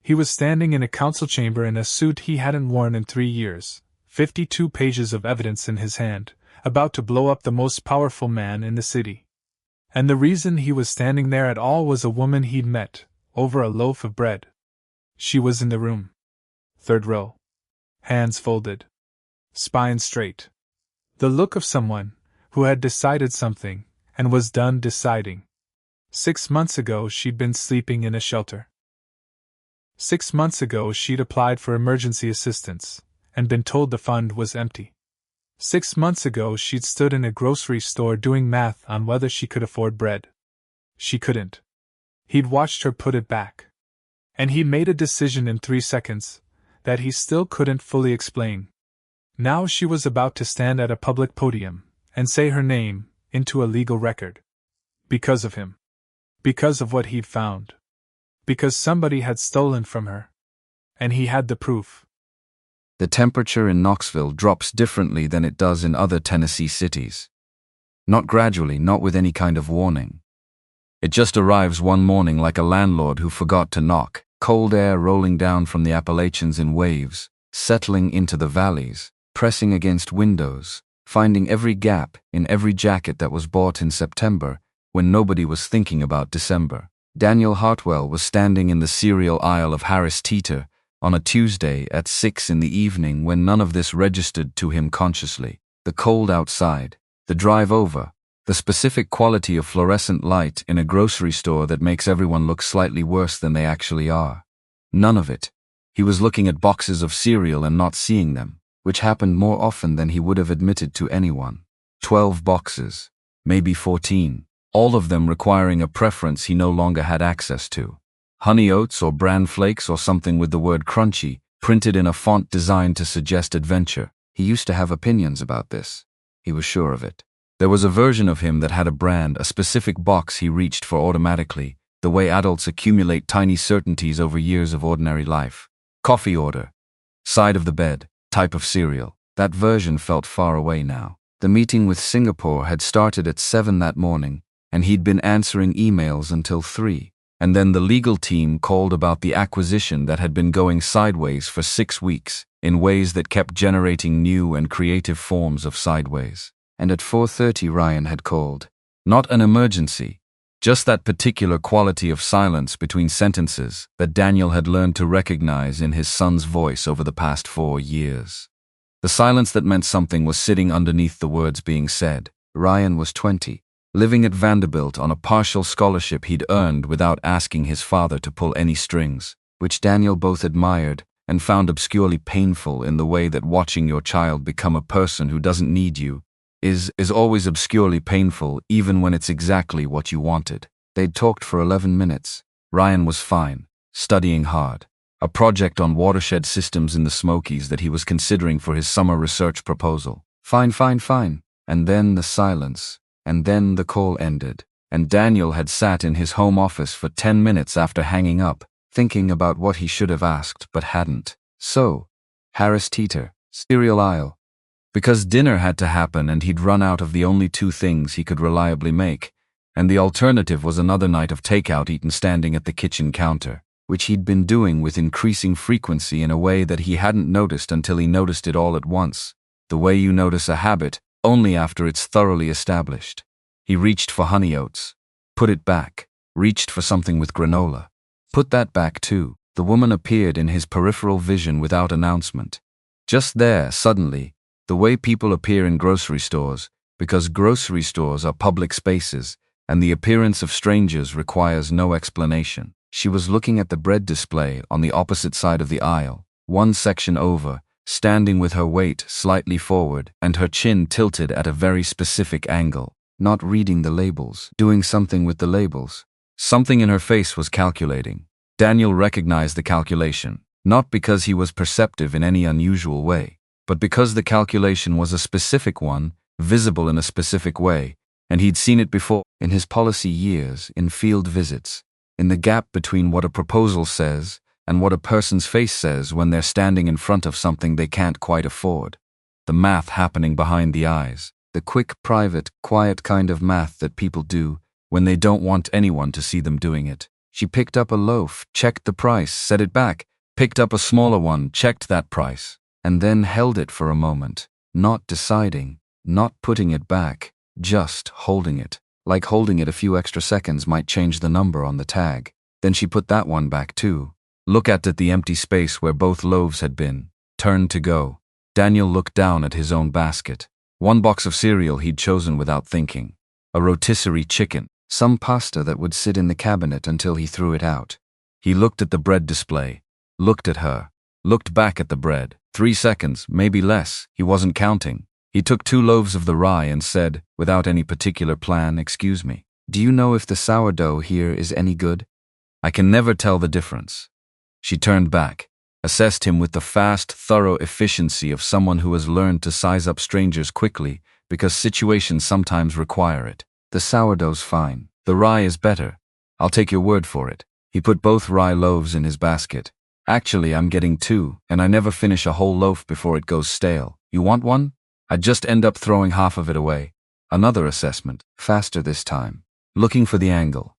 He was standing in a council chamber in a suit he hadn't worn in 3 years, 52 pages of evidence in his hand, about to blow up the most powerful man in the city. And the reason he was standing there at all was a woman he'd met, over a loaf of bread. She was in the room. 3rd row. Hands folded. Spine straight. The look of someone who had decided something, and was done deciding. 6 months ago she'd been sleeping in a shelter. 6 months ago she'd applied for emergency assistance, and been told the fund was empty. 6 months ago she'd stood in a grocery store doing math on whether she could afford bread. She couldn't. He'd watched her put it back. And he'd made a decision in 3 seconds that he still couldn't fully explain. Now she was about to stand at a public podium and say her name into a legal record. Because of him. Because of what he'd found. Because somebody had stolen from her. And he had the proof. The temperature in Knoxville drops differently than it does in other Tennessee cities. Not gradually, not with any kind of warning. It just arrives one morning like a landlord who forgot to knock, cold air rolling down from the Appalachians in waves, settling into the valleys, pressing against windows, finding every gap in every jacket that was bought in September when nobody was thinking about December. Daniel Hartwell was standing in the cereal aisle of Harris Teeter on a Tuesday at 6 in the evening when none of this registered to him consciously. The cold outside, the drive over, the specific quality of fluorescent light in a grocery store that makes everyone look slightly worse than they actually are. None of it. He was looking at boxes of cereal and not seeing them, which happened more often than he would have admitted to anyone. 12 boxes, maybe 14, all of them requiring a preference he no longer had access to. Honey oats or bran flakes or something with the word crunchy printed in a font designed to suggest adventure. He used to have opinions about this. He was sure of it. There was a version of him that had a brand, a specific box he reached for automatically, the way adults accumulate tiny certainties over years of ordinary life. Coffee order. Side of the bed. Type of cereal. That version felt far away now. The meeting with Singapore had started at 7 that morning, and he'd been answering emails until 3. And then the legal team called about the acquisition that had been going sideways for 6 weeks, in ways that kept generating new and creative forms of sideways. And at 4:30 Ryan had called. Not an emergency, just that particular quality of silence between sentences that Daniel had learned to recognize in his son's voice over the past 4 years. The silence that meant something was sitting underneath the words being said. Ryan was 20. Living at Vanderbilt on a partial scholarship he'd earned without asking his father to pull any strings, which Daniel both admired and found obscurely painful in the way that watching your child become a person who doesn't need you is always obscurely painful even when it's exactly what you wanted. They'd talked for 11 minutes. Ryan was fine, studying hard. A project on watershed systems in the Smokies that he was considering for his summer research proposal. Fine. And then the silence. And then the call ended, and Daniel had sat in his home office for 10 minutes after hanging up, thinking about what he should have asked but hadn't. So, Harris Teeter, cereal aisle. Because dinner had to happen and he'd run out of the only 2 things he could reliably make, and the alternative was another night of takeout eaten standing at the kitchen counter, which he'd been doing with increasing frequency in a way that he hadn't noticed until he noticed it all at once, the way you notice a habit only after it's thoroughly established. He reached for honey oats. Put it back. Reached for something with granola. Put that back too. The woman appeared in his peripheral vision without announcement. Just there, suddenly, the way people appear in grocery stores, because grocery stores are public spaces, and the appearance of strangers requires no explanation. She was looking at the bread display on the opposite side of the aisle, one section over, standing with her weight slightly forward and her chin tilted at a very specific angle, not reading the labels, doing something with the labels. Something in her face was calculating. Daniel recognized the calculation, not because he was perceptive in any unusual way, but because the calculation was a specific one, visible in a specific way, and he'd seen it before in his policy years, in field visits, in the gap between what a proposal says and what a person's face says when they're standing in front of something they can't quite afford. The math happening behind the eyes. The quick, private, quiet kind of math that people do when they don't want anyone to see them doing it. She picked up a loaf, checked the price, set it back, picked up a smaller one, checked that price, and then held it for a moment, not deciding, not putting it back, just holding it. Like holding it a few extra seconds might change the number on the tag. Then she put that one back too. Looked at the empty space where both loaves had been. Turned to go. Daniel looked down at his own basket. One box of cereal he'd chosen without thinking. A rotisserie chicken. Some pasta that would sit in the cabinet until he threw it out. He looked at the bread display. Looked at her. Looked back at the bread. 3 seconds, maybe less. He wasn't counting. He took 2 loaves of the rye and said, without any particular plan, "Excuse me, do you know if the sourdough here is any good? I can never tell the difference." She turned back, assessed him with the fast, thorough efficiency of someone who has learned to size up strangers quickly because situations sometimes require it. "The sourdough's fine. The rye is better. I'll take your word for it." He put both rye loaves in his basket. "Actually, I'm getting 2, and I never finish a whole loaf before it goes stale. You want one? I'd just end up throwing half of it away." Another assessment, faster this time. Looking for the angle.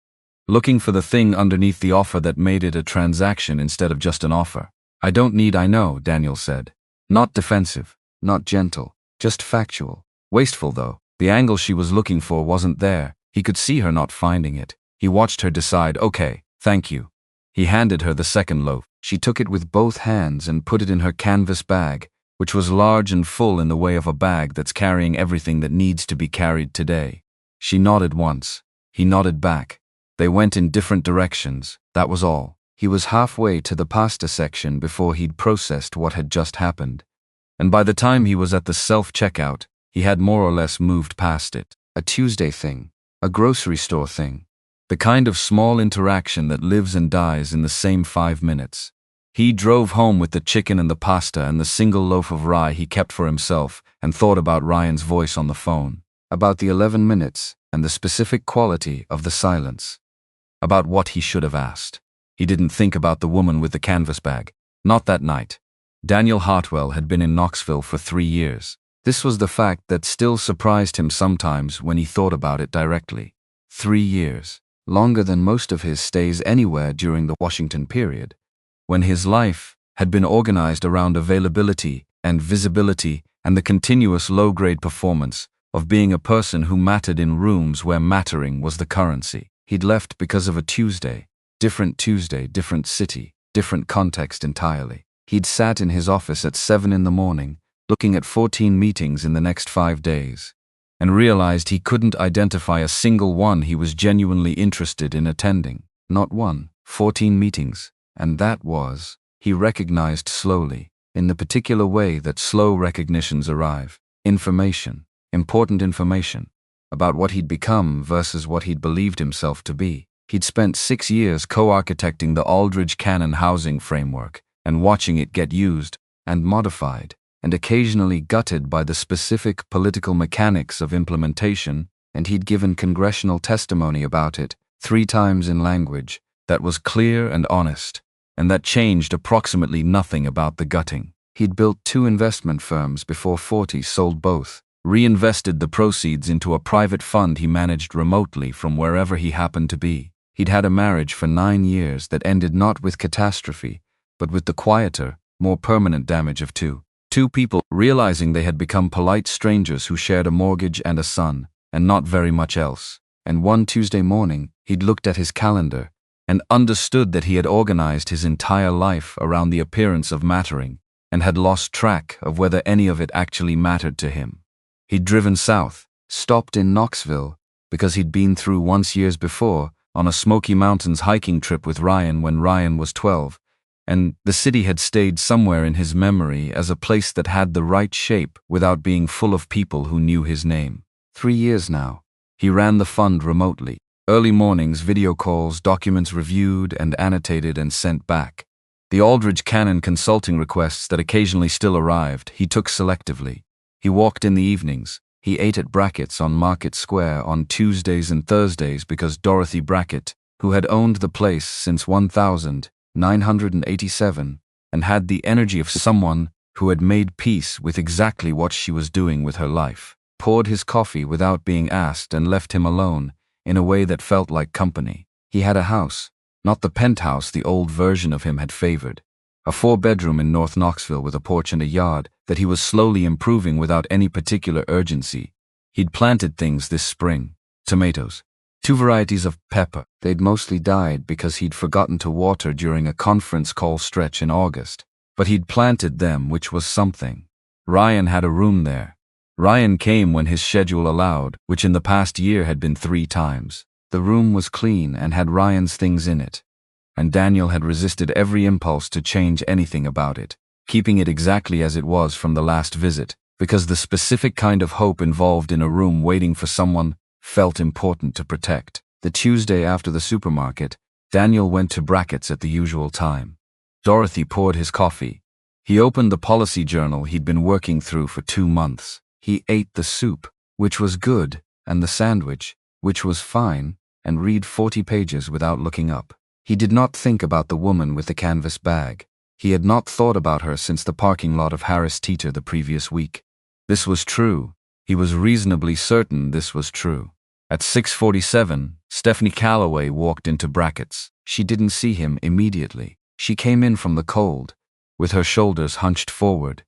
Looking for the thing underneath the offer that made it a transaction instead of just an offer. "I don't need I know," Daniel said. Not defensive, not gentle, just factual. Wasteful though. The angle she was looking for wasn't there. He could see her not finding it. He watched her decide, "Okay, thank you." He handed her the second loaf. She took it with both hands and put it in her canvas bag, which was large and full in the way of a bag that's carrying everything that needs to be carried today. She nodded once. He nodded back. They went in different directions, that was all. He was halfway to the pasta section before he'd processed what had just happened. And by the time he was at the self-checkout, he had more or less moved past it. A Tuesday thing. A grocery store thing. The kind of small interaction that lives and dies in the same 5 minutes. He drove home with the chicken and the pasta and the single loaf of rye he kept for himself and thought about Ryan's voice on the phone, about the 11 minutes and the specific quality of the silence, about what he should have asked. He didn't think about the woman with the canvas bag. Not that night. Daniel Hartwell had been in Knoxville for 3 years. This was the fact that still surprised him sometimes when he thought about it directly. 3 years. Longer than most of his stays anywhere during the Washington period, when his life had been organized around availability and visibility and the continuous low-grade performance of being a person who mattered in rooms where mattering was the currency. He'd left because of a Tuesday, different city, different context entirely. He'd sat in his office at 7 in the morning, looking at 14 meetings in the next 5 days, and realized he couldn't identify a single one he was genuinely interested in attending. Not one, 14 meetings. And that was, he recognized slowly, in the particular way that slow recognitions arrive, information, important information, about what he'd become versus what he'd believed himself to be. He'd spent 6 years co-architecting the Aldridge Cannon housing framework and watching it get used and modified and occasionally gutted by the specific political mechanics of implementation, and he'd given congressional testimony about it 3 times in language that was clear and honest, and that changed approximately nothing about the gutting. He'd built 2 investment firms before 40 sold both, reinvested the proceeds into a private fund he managed remotely from wherever he happened to be. He'd had a marriage for 9 years that ended not with catastrophe, but with the quieter, more permanent damage of two people realizing they had become polite strangers who shared a mortgage and a son, and not very much else. And one Tuesday morning, he'd looked at his calendar and understood that he had organized his entire life around the appearance of mattering and had lost track of whether any of it actually mattered to him. He'd driven south, stopped in Knoxville, because he'd been through once years before on a Smoky Mountains hiking trip with Ryan when Ryan was 12, and the city had stayed somewhere in his memory as a place that had the right shape without being full of people who knew his name. 3 years now. He ran the fund remotely. Early mornings, video calls, documents reviewed and annotated and sent back. The Aldridge Cannon consulting requests that occasionally still arrived, he took selectively. He walked in the evenings. He ate at Brackett's on Market Square on Tuesdays and Thursdays because Dorothy Brackett, who had owned the place since 1987 and had the energy of someone who had made peace with exactly what she was doing with her life, poured his coffee without being asked and left him alone in a way that felt like company. He had a house, not the penthouse the old version of him had favored. A 4-bedroom in North Knoxville with a porch and a yard that he was slowly improving without any particular urgency. He'd planted things this spring. Tomatoes. 2 varieties of pepper. They'd mostly died because he'd forgotten to water during a conference call stretch in August. But he'd planted them, which was something. Ryan had a room there. Ryan came when his schedule allowed, which in the past year had been 3 times. The room was clean and had Ryan's things in it. And Daniel had resisted every impulse to change anything about it, keeping it exactly as it was from the last visit, because the specific kind of hope involved in a room waiting for someone felt important to protect. The Tuesday after the supermarket, Daniel went to Brackett's at the usual time. Dorothy poured his coffee. He opened the policy journal he'd been working through for 2 months. He ate the soup, which was good, and the sandwich, which was fine, and read 40 pages without looking up. He did not think about the woman with the canvas bag. He had not thought about her since the parking lot of Harris Teeter the previous week. This was true. He was reasonably certain this was true. At 6:47, Stephanie Calloway walked into Brackett's. She didn't see him immediately. She came in from the cold, with her shoulders hunched forward,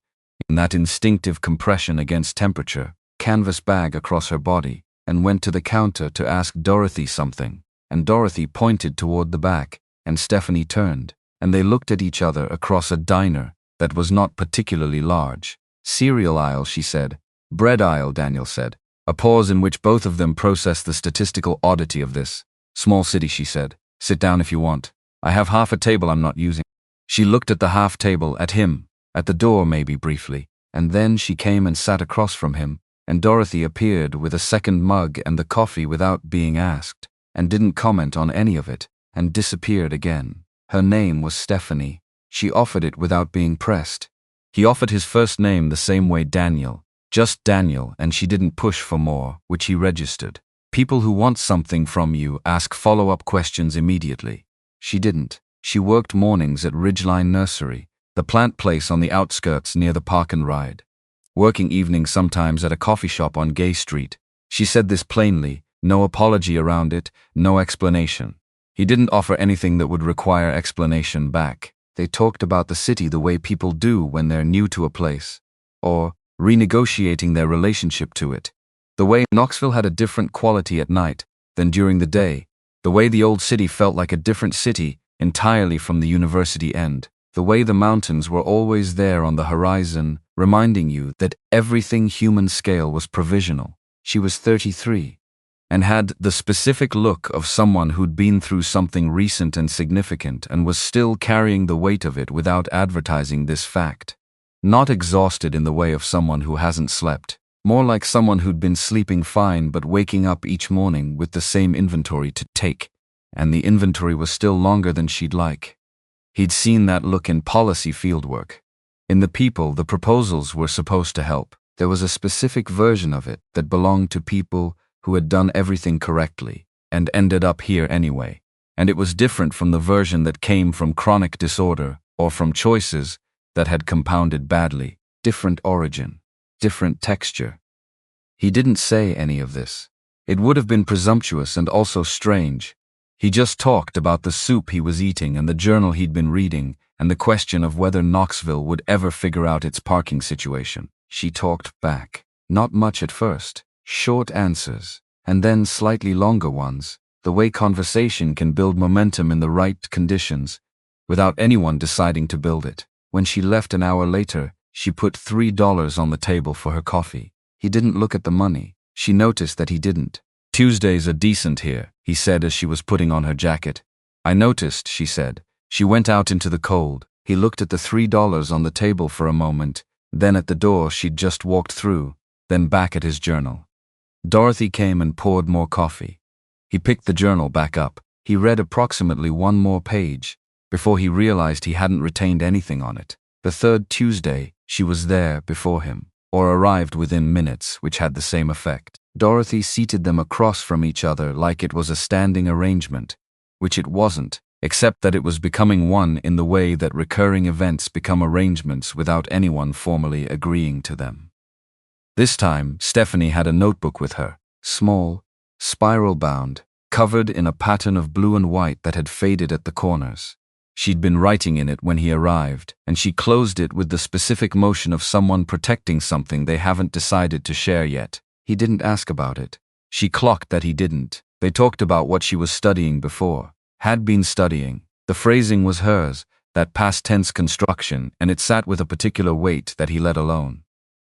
in that instinctive compression against temperature, canvas bag across her body, and went to the counter to ask Dorothy something. And Dorothy pointed toward the back, and Stephanie turned, and they looked at each other across a diner that was not particularly large. Cereal aisle, she said. Bread aisle, Daniel said. A pause in which both of them processed the statistical oddity of this. Small city, she said. Sit down if you want. I have half a table I'm not using. She looked at the half table, at him, at the door maybe briefly, and then she came and sat across from him, and Dorothy appeared with a second mug and the coffee without being asked, and didn't comment on any of it, and disappeared again. Her name was Stephanie. She offered it without being pressed. He offered his first name the same way, Daniel. Just Daniel, and she didn't push for more, which he registered. People who want something from you ask follow-up questions immediately. She didn't. She worked mornings at Ridgeline Nursery, the plant place on the outskirts near the Park and Ride. Working evenings sometimes at a coffee shop on Gay Street. She said this plainly, no apology around it, no explanation. He didn't offer anything that would require explanation back. They talked about the city the way people do when they're new to a place, or renegotiating their relationship to it. The way Knoxville had a different quality at night than during the day. The way the old city felt like a different city entirely from the university end. The way the mountains were always there on the horizon, reminding you that everything human scale was provisional. She was 33. And had the specific look of someone who'd been through something recent and significant and was still carrying the weight of it without advertising this fact. Not exhausted in the way of someone who hasn't slept, more like someone who'd been sleeping fine but waking up each morning with the same inventory to take, and the inventory was still longer than she'd like. He'd seen that look in policy fieldwork. In the people the proposals were supposed to help. There was a specific version of it that belonged to people who had done everything correctly, and ended up here anyway. And it was different from the version that came from chronic disorder, or from choices that had compounded badly. Different origin, different texture. He didn't say any of this. It would have been presumptuous and also strange. He just talked about the soup he was eating and the journal he'd been reading, and the question of whether Knoxville would ever figure out its parking situation. She talked back. Not much at first. Short answers, and then slightly longer ones, the way conversation can build momentum in the right conditions, without anyone deciding to build it. When she left an hour later, she put $3 on the table for her coffee. He didn't look at the money. She noticed that he didn't. Tuesdays are decent here, he said as she was putting on her jacket. I noticed, she said. She went out into the cold. He looked at the $3 on the table for a moment, then at the door she'd just walked through, then back at his journal. Dorothy came and poured more coffee. He picked the journal back up. He read approximately 1 more page before he realized he hadn't retained anything on it. The 3rd Tuesday, she was there before him, or arrived within minutes, which had the same effect. Dorothy seated them across from each other like it was a standing arrangement, which it wasn't, except that it was becoming one in the way that recurring events become arrangements without anyone formally agreeing to them. This time, Stephanie had a notebook with her, small, spiral-bound, covered in a pattern of blue and white that had faded at the corners. She'd been writing in it when he arrived, and she closed it with the specific motion of someone protecting something they haven't decided to share yet. He didn't ask about it. She clocked that he didn't. They talked about what she was studying before. Had been studying. The phrasing was hers, that past tense construction, and it sat with a particular weight that he let alone.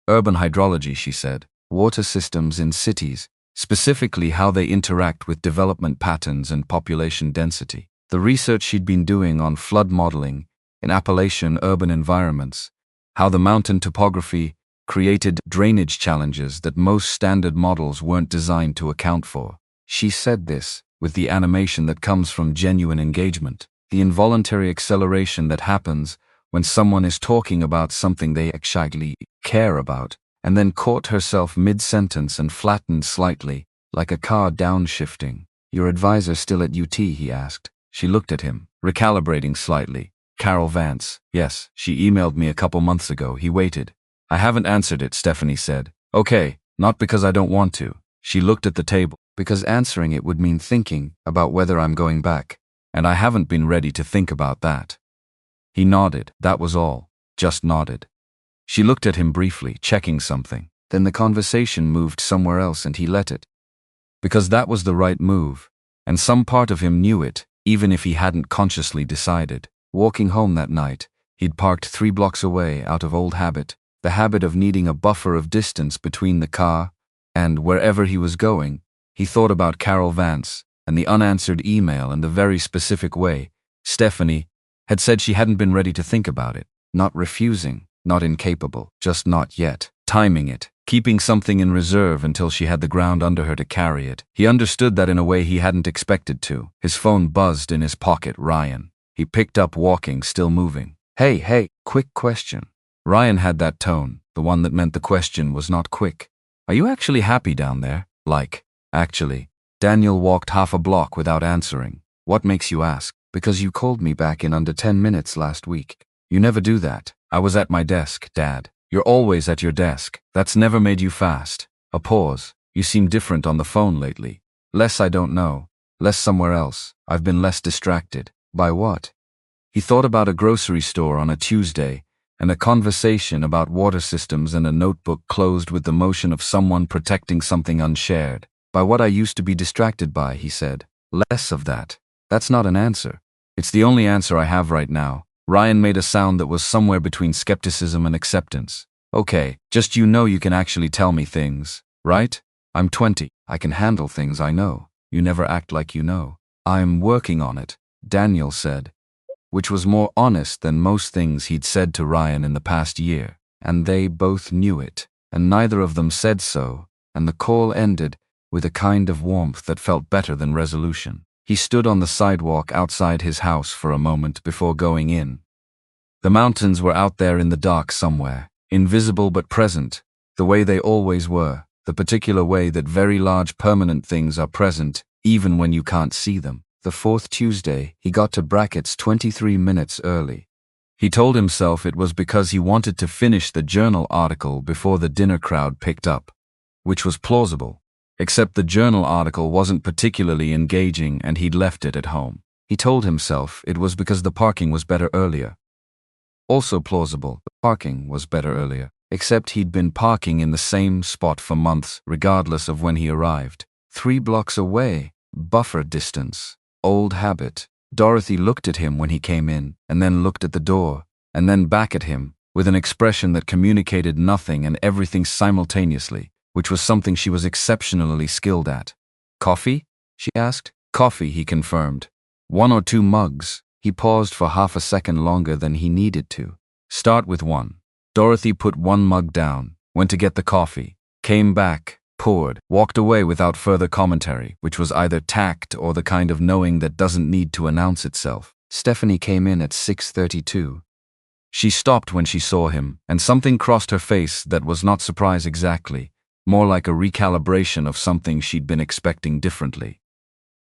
Urban hydrology, she said. Water systems in cities, specifically how they interact with development patterns and population density. The research she'd been doing on flood modeling in Appalachian urban environments, how the mountain topography created drainage challenges that most standard models weren't designed to account for. She said this with the animation that comes from genuine engagement, the involuntary acceleration that happens when someone is talking about something they actually care about, and then caught herself mid-sentence and flattened slightly, like a car downshifting. "Your advisor still at UT?" he asked. She looked at him, recalibrating slightly. "Carol Vance. Yes, she emailed me a couple months ago." He waited. "I haven't answered it," Stephanie said. "Okay, not because I don't want to." She looked at the table. "Because answering it would mean thinking about whether I'm going back. And I haven't been ready to think about that." He nodded. That was all. Just nodded. She looked at him briefly, checking something. Then the conversation moved somewhere else and he let it. Because that was the right move. And some part of him knew it, even if he hadn't consciously decided. Walking home that night, he'd parked 3 blocks away out of old habit, the habit of needing a buffer of distance between the car and wherever he was going. He thought about Carol Vance and the unanswered email and the very specific way Stephanie had said she hadn't been ready to think about it. Not refusing, not incapable, just not yet. Timing it, keeping something in reserve until she had the ground under her to carry it. He understood that in a way he hadn't expected to. His phone buzzed in his pocket. Ryan. He picked up, walking, still moving. Hey, quick question." Ryan had that tone, the one that meant the question was not quick. "Are you actually happy down there?" "Like, actually." Daniel walked half a block without answering. "What makes you ask?" "Because you called me back in under 10 minutes last week." "You never do that." "I was at my desk, Dad." "You're always at your desk. That's never made you fast." A pause. "You seem different on the phone lately." "Less I don't know. Less somewhere else. I've been less distracted." "By what?" He thought about a grocery store on a Tuesday, and a conversation about water systems and a notebook closed with the motion of someone protecting something unshared. "By what I used to be distracted by," he said. "Less of that." "That's not an answer." "It's the only answer I have right now." Ryan made a sound that was somewhere between skepticism and acceptance. "Okay, just you can actually tell me things, right? I'm 20. I can handle things, I know. You never act like you know." "I'm working on it," Daniel said, which was more honest than most things he'd said to Ryan in the past year. And they both knew it, and neither of them said so, and the call ended with a kind of warmth that felt better than resolution. He stood on the sidewalk outside his house for a moment before going in. The mountains were out there in the dark somewhere, invisible but present, the way they always were, the particular way that very large permanent things are present, even when you can't see them. The 4th Tuesday, he got to Brackett's 23 minutes early. He told himself it was because he wanted to finish the journal article before the dinner crowd picked up, which was plausible. Except the journal article wasn't particularly engaging and he'd left it at home. He told himself it was because the parking was better earlier. Also plausible, the parking was better earlier. Except he'd been parking in the same spot for months, regardless of when he arrived. 3 blocks away, buffer distance, old habit. Dorothy looked at him when he came in, and then looked at the door, and then back at him, with an expression that communicated nothing and everything simultaneously, which was something she was exceptionally skilled at. "Coffee?" she asked. "Coffee," he confirmed. 1 or 2 mugs. He paused for half a second longer than he needed to. "Start with 1. Dorothy put 1 mug down, went to get the coffee, came back, poured, walked away without further commentary, which was either tact or the kind of knowing that doesn't need to announce itself. Stephanie came in at 6:32. She stopped when she saw him, and something crossed her face that was not surprise exactly, more like a recalibration of something she'd been expecting differently.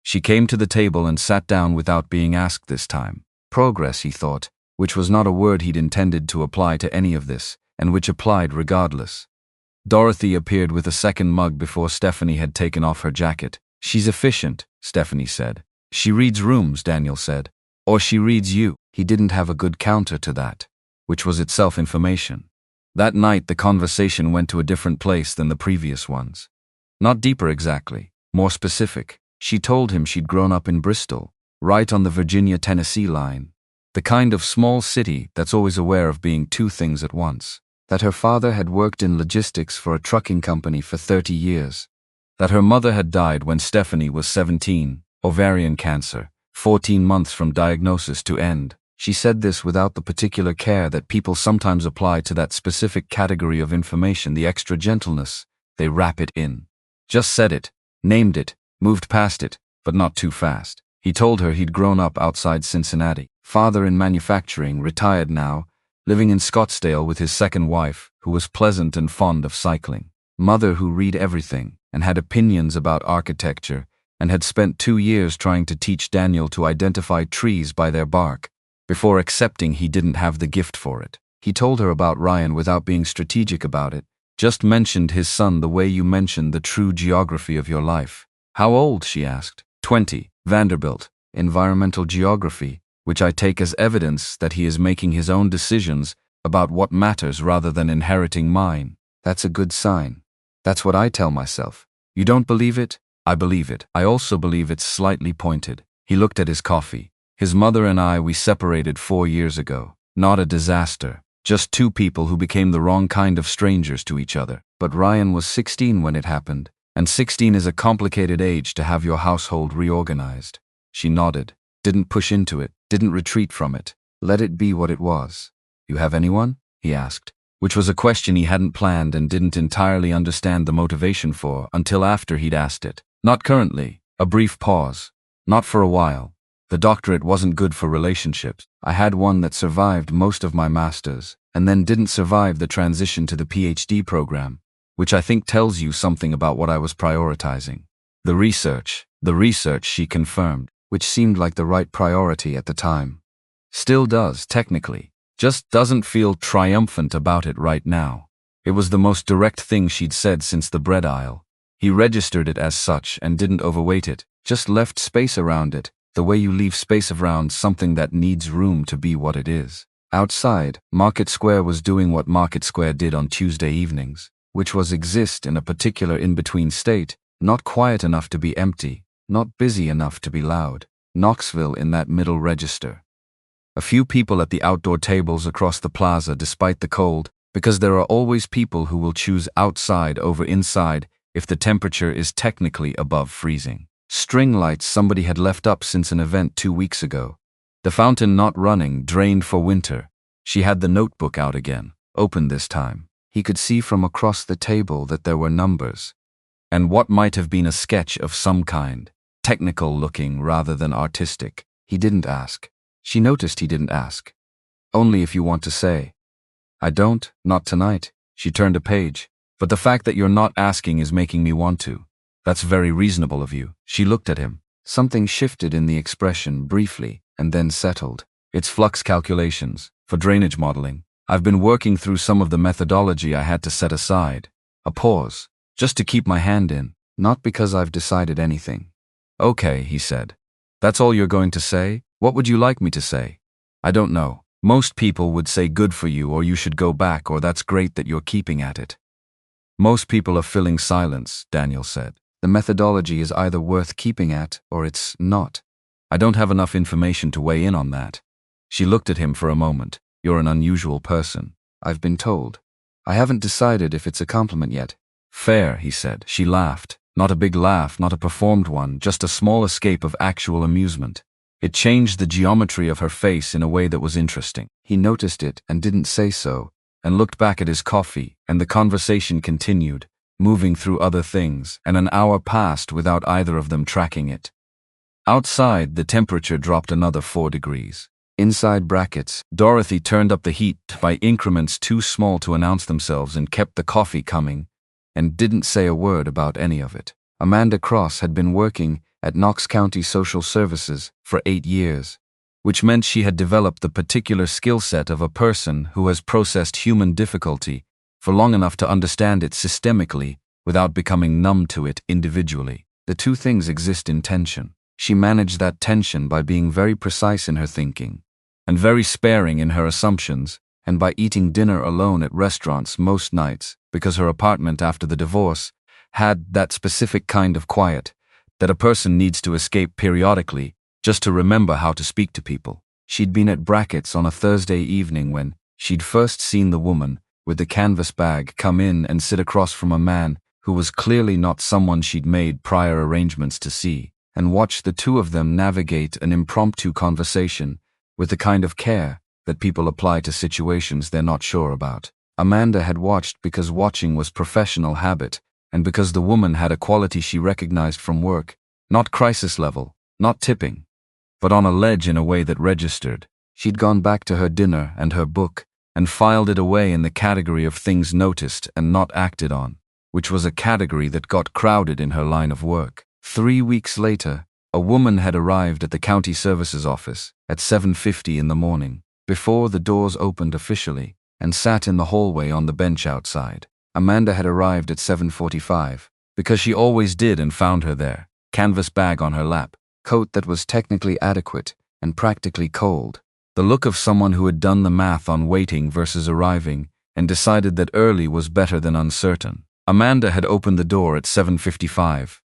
She came to the table and sat down without being asked this time. Progress, he thought, which was not a word he'd intended to apply to any of this, and which applied regardless. Dorothy appeared with a second mug before Stephanie had taken off her jacket. She's efficient, Stephanie said. She reads rooms, Daniel said. Or she reads you. He didn't have a good counter to that, which was itself information. That night the conversation went to a different place than the previous ones. Not deeper exactly, more specific. She told him she'd grown up in Bristol, right on the Virginia-Tennessee line. The kind of small city that's always aware of being two things at once. That her father had worked in logistics for a trucking company for 30 years. That her mother had died when Stephanie was 17, ovarian cancer, 14 months from diagnosis to end. She said this without the particular care that people sometimes apply to that specific category of information, the extra gentleness. They wrap it in. Just said it, named it, moved past it, but not too fast. He told her he'd grown up outside Cincinnati. Father in manufacturing, retired now, living in Scottsdale with his second wife, who was pleasant and fond of cycling. Mother who read everything, and had opinions about architecture, and had spent 2 years trying to teach Daniel to identify trees by their bark, before accepting he didn't have the gift for it. He told her about Ryan without being strategic about it, just mentioned his son the way you mentioned the true geography of your life. How old, she asked. 20, Vanderbilt, environmental geography, which I take as evidence that he is making his own decisions about what matters rather than inheriting mine. That's a good sign. That's what I tell myself. You don't believe it? I believe it. I also believe it's slightly pointed. He looked at his coffee. His mother and I, we separated 4 years ago. Not a disaster. Just two people who became the wrong kind of strangers to each other. But Ryan was 16 when it happened, and 16 is a complicated age to have your household reorganized. She nodded, didn't push into it, didn't retreat from it. Let it be what it was. You have anyone? He asked, which was a question he hadn't planned and didn't entirely understand the motivation for until after he'd asked it. Not currently. A brief pause. Not for a while. The doctorate wasn't good for relationships. I had one that survived most of my master's, and then didn't survive the transition to the PhD program, which I think tells you something about what I was prioritizing. The research, she confirmed, which seemed like the right priority at the time. Still does, technically. Just doesn't feel triumphant about it right now. It was the most direct thing she'd said since the bread aisle. He registered it as such and didn't overweight it, just left space around it, the way you leave space around something that needs room to be what it is. Outside, Market Square was doing what Market Square did on Tuesday evenings, which was exist in a particular in-between state, not quiet enough to be empty, not busy enough to be loud. Knoxville in that middle register. A few people at the outdoor tables across the plaza despite the cold, because there are always people who will choose outside over inside if the temperature is technically above freezing. String lights somebody had left up since an event 2 weeks ago. The fountain not running, drained for winter. She had the notebook out again, open this time. He could see from across the table that there were numbers, and what might have been a sketch of some kind, technical looking rather than artistic. He didn't ask. She noticed he didn't ask. Only if you want to say. I don't, not tonight. She turned a page. But the fact that you're not asking is making me want to. That's very reasonable of you. She looked at him. Something shifted in the expression briefly and then settled. It's flux calculations, for drainage modeling. I've been working through some of the methodology I had to set aside. A pause, just to keep my hand in, not because I've decided anything. Okay, he said. That's all you're going to say? What would you like me to say? I don't know. Most people would say good for you, or you should go back, or that's great that you're keeping at it. Most people are filling silence, Daniel said. The methodology is either worth keeping at, or it's not. I don't have enough information to weigh in on that. She looked at him for a moment. You're an unusual person. I've been told. I haven't decided if it's a compliment yet. Fair, he said. She laughed. Not a big laugh, not a performed one, just a small escape of actual amusement. It changed the geometry of her face in a way that was interesting. He noticed it and didn't say so, and looked back at his coffee, and the conversation continued, moving through other things, and an hour passed without either of them tracking it. Outside, the temperature dropped another 4 degrees. Inside brackets, Dorothy turned up the heat by increments too small to announce themselves and kept the coffee coming, and didn't say a word about any of it. Amanda Cross had been working at Knox County Social Services for 8 years, which meant she had developed the particular skill set of a person who has processed human difficulty for long enough to understand it systemically without becoming numb to it individually. The two things exist in tension. She managed that tension by being very precise in her thinking, and very sparing in her assumptions, and by eating dinner alone at restaurants most nights, because her apartment after the divorce had that specific kind of quiet that a person needs to escape periodically just to remember how to speak to people. She'd been at Brackett's on a Thursday evening when she'd first seen the woman with the canvas bag come in and sit across from a man who was clearly not someone she'd made prior arrangements to see, and watched the two of them navigate an impromptu conversation with the kind of care that people apply to situations they're not sure about. Amanda had watched because watching was professional habit, and because the woman had a quality she recognized from work, not crisis level, not tipping, but on a ledge in a way that registered. She'd gone back to her dinner and her book, and filed it away in the category of things noticed and not acted on, which was a category that got crowded in her line of work. 3 weeks later, a woman had arrived at the county services office at 7:50 in the morning, before the doors opened officially, and sat in the hallway on the bench outside. Amanda had arrived at 7:45, because she always did, and found her there, canvas bag on her lap, coat that was technically adequate and practically cold. The look of someone who had done the math on waiting versus arriving and decided that early was better than uncertain. Amanda had opened the door at 7:55.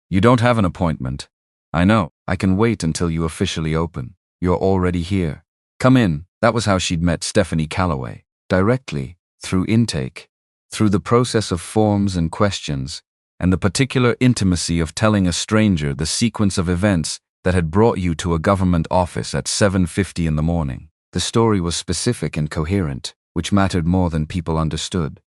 "You don't have an appointment." "I know. I can wait until you officially open. You're already here. Come in." That was how she'd met Stephanie Calloway. Directly, through intake, through the process of forms and questions, and the particular intimacy of telling a stranger the sequence of events that had brought you to a government office at 7:50 in the morning. The story was specific and coherent, which mattered more than people understood.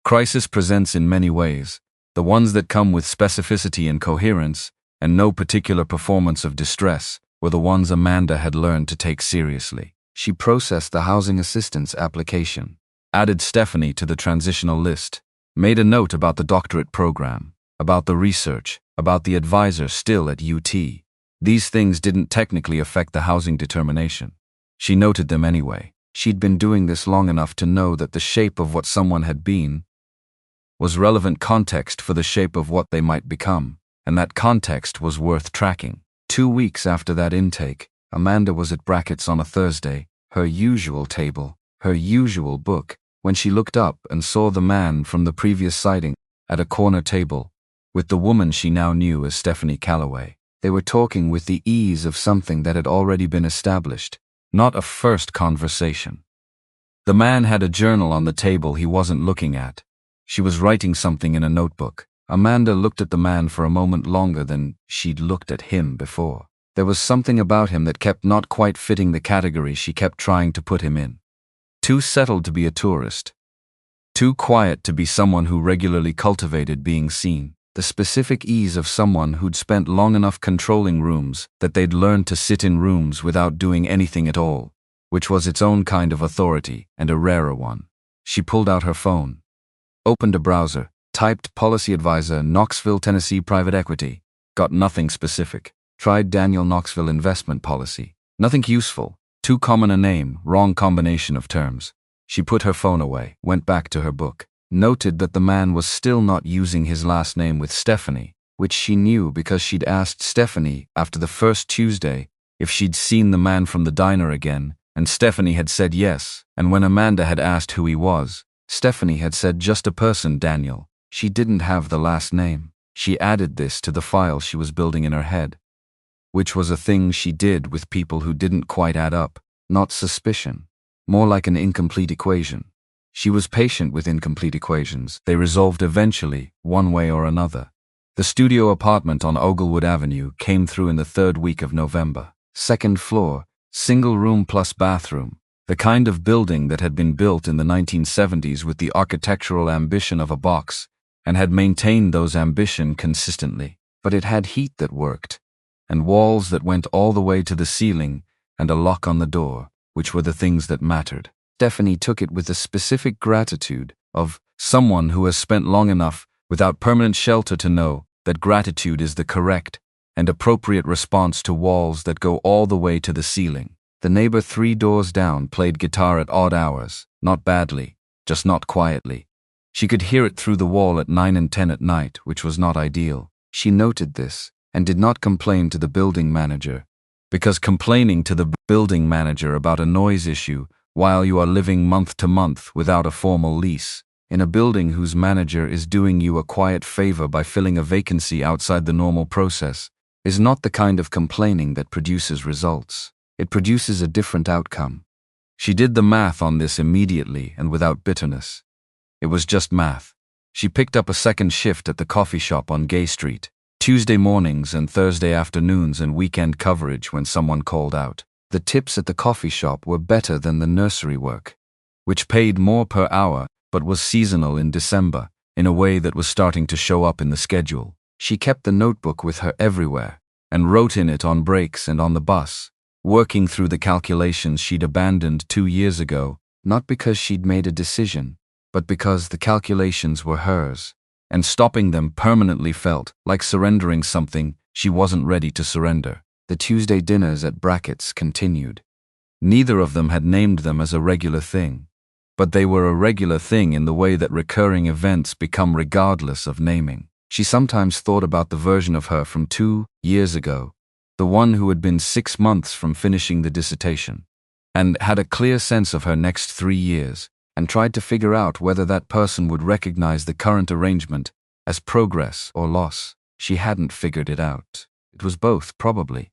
Crisis presents in many ways, the ones that come with specificity and coherence, and no particular performance of distress, were the ones Amanda had learned to take seriously. She processed the housing assistance application, added Stephanie to the transitional list, made a note about the doctorate program, about the research, about the advisor still at UT. These things didn't technically affect the housing determination. She noted them anyway. She'd been doing this long enough to know that the shape of what someone had been was relevant context for the shape of what they might become, and that context was worth tracking. 2 weeks after that intake, Amanda was at Brackett's on a Thursday, her usual table, her usual book, when she looked up and saw the man from the previous sighting at a corner table, with the woman she now knew as Stephanie Calloway. They were talking with the ease of something that had already been established, not a first conversation. The man had a journal on the table he wasn't looking at. She was writing something in a notebook. Amanda looked at the man for a moment longer than she'd looked at him before. There was something about him that kept not quite fitting the category she kept trying to put him in. Too settled to be a tourist. Too quiet to be someone who regularly cultivated being seen. The specific ease of someone who'd spent long enough controlling rooms that they'd learned to sit in rooms without doing anything at all, which was its own kind of authority, and a rarer one. She pulled out her phone, opened a browser, typed Policy Advisor, Knoxville, Tennessee Private Equity. Got nothing specific. Tried Daniel Knoxville Investment Policy. Nothing useful. Too common a name, wrong combination of terms. She put her phone away, went back to her book. Noted that the man was still not using his last name with Stephanie, which she knew because she'd asked Stephanie after the first Tuesday if she'd seen the man from the diner again, and Stephanie had said yes, and when Amanda had asked who he was, Stephanie had said just a person, Daniel. She didn't have the last name. She added this to the file she was building in her head, which was a thing she did with people who didn't quite add up, not suspicion, more like an incomplete equation. She was patient with incomplete equations. They resolved eventually, one way or another. The studio apartment on Oglewood Avenue came through in the 3rd week of November. 2nd floor, single room plus bathroom. The kind of building that had been built in the 1970s with the architectural ambition of a box, and had maintained those ambition consistently. But it had heat that worked, and walls that went all the way to the ceiling, and a lock on the door, which were the things that mattered. Stephanie took it with a specific gratitude of someone who has spent long enough without permanent shelter to know that gratitude is the correct and appropriate response to walls that go all the way to the ceiling. The neighbor 3 doors down played guitar at odd hours, not badly, just not quietly. She could hear it through the wall at 9 and 10 at night, which was not ideal. She noted this and did not complain to the building manager, because complaining to the building manager about a noise issue while you are living month to month without a formal lease, in a building whose manager is doing you a quiet favor by filling a vacancy outside the normal process, is not the kind of complaining that produces results. It produces a different outcome. She did the math on this immediately and without bitterness. It was just math. She picked up a second shift at the coffee shop on Gay Street, Tuesday mornings and Thursday afternoons and weekend coverage when someone called out. The tips at the coffee shop were better than the nursery work, which paid more per hour but was seasonal in December, in a way that was starting to show up in the schedule. She kept the notebook with her everywhere and wrote in it on breaks and on the bus, working through the calculations she'd abandoned 2 years ago, not because she'd made a decision, but because the calculations were hers, and stopping them permanently felt like surrendering something she wasn't ready to surrender. The Tuesday dinners at Brackett's continued. Neither of them had named them as a regular thing, but they were a regular thing in the way that recurring events become regardless of naming. She sometimes thought about the version of her from 2 years ago, the one who had been 6 months from finishing the dissertation, and had a clear sense of her next 3 years, and tried to figure out whether that person would recognize the current arrangement as progress or loss. She hadn't figured it out. It was both, probably.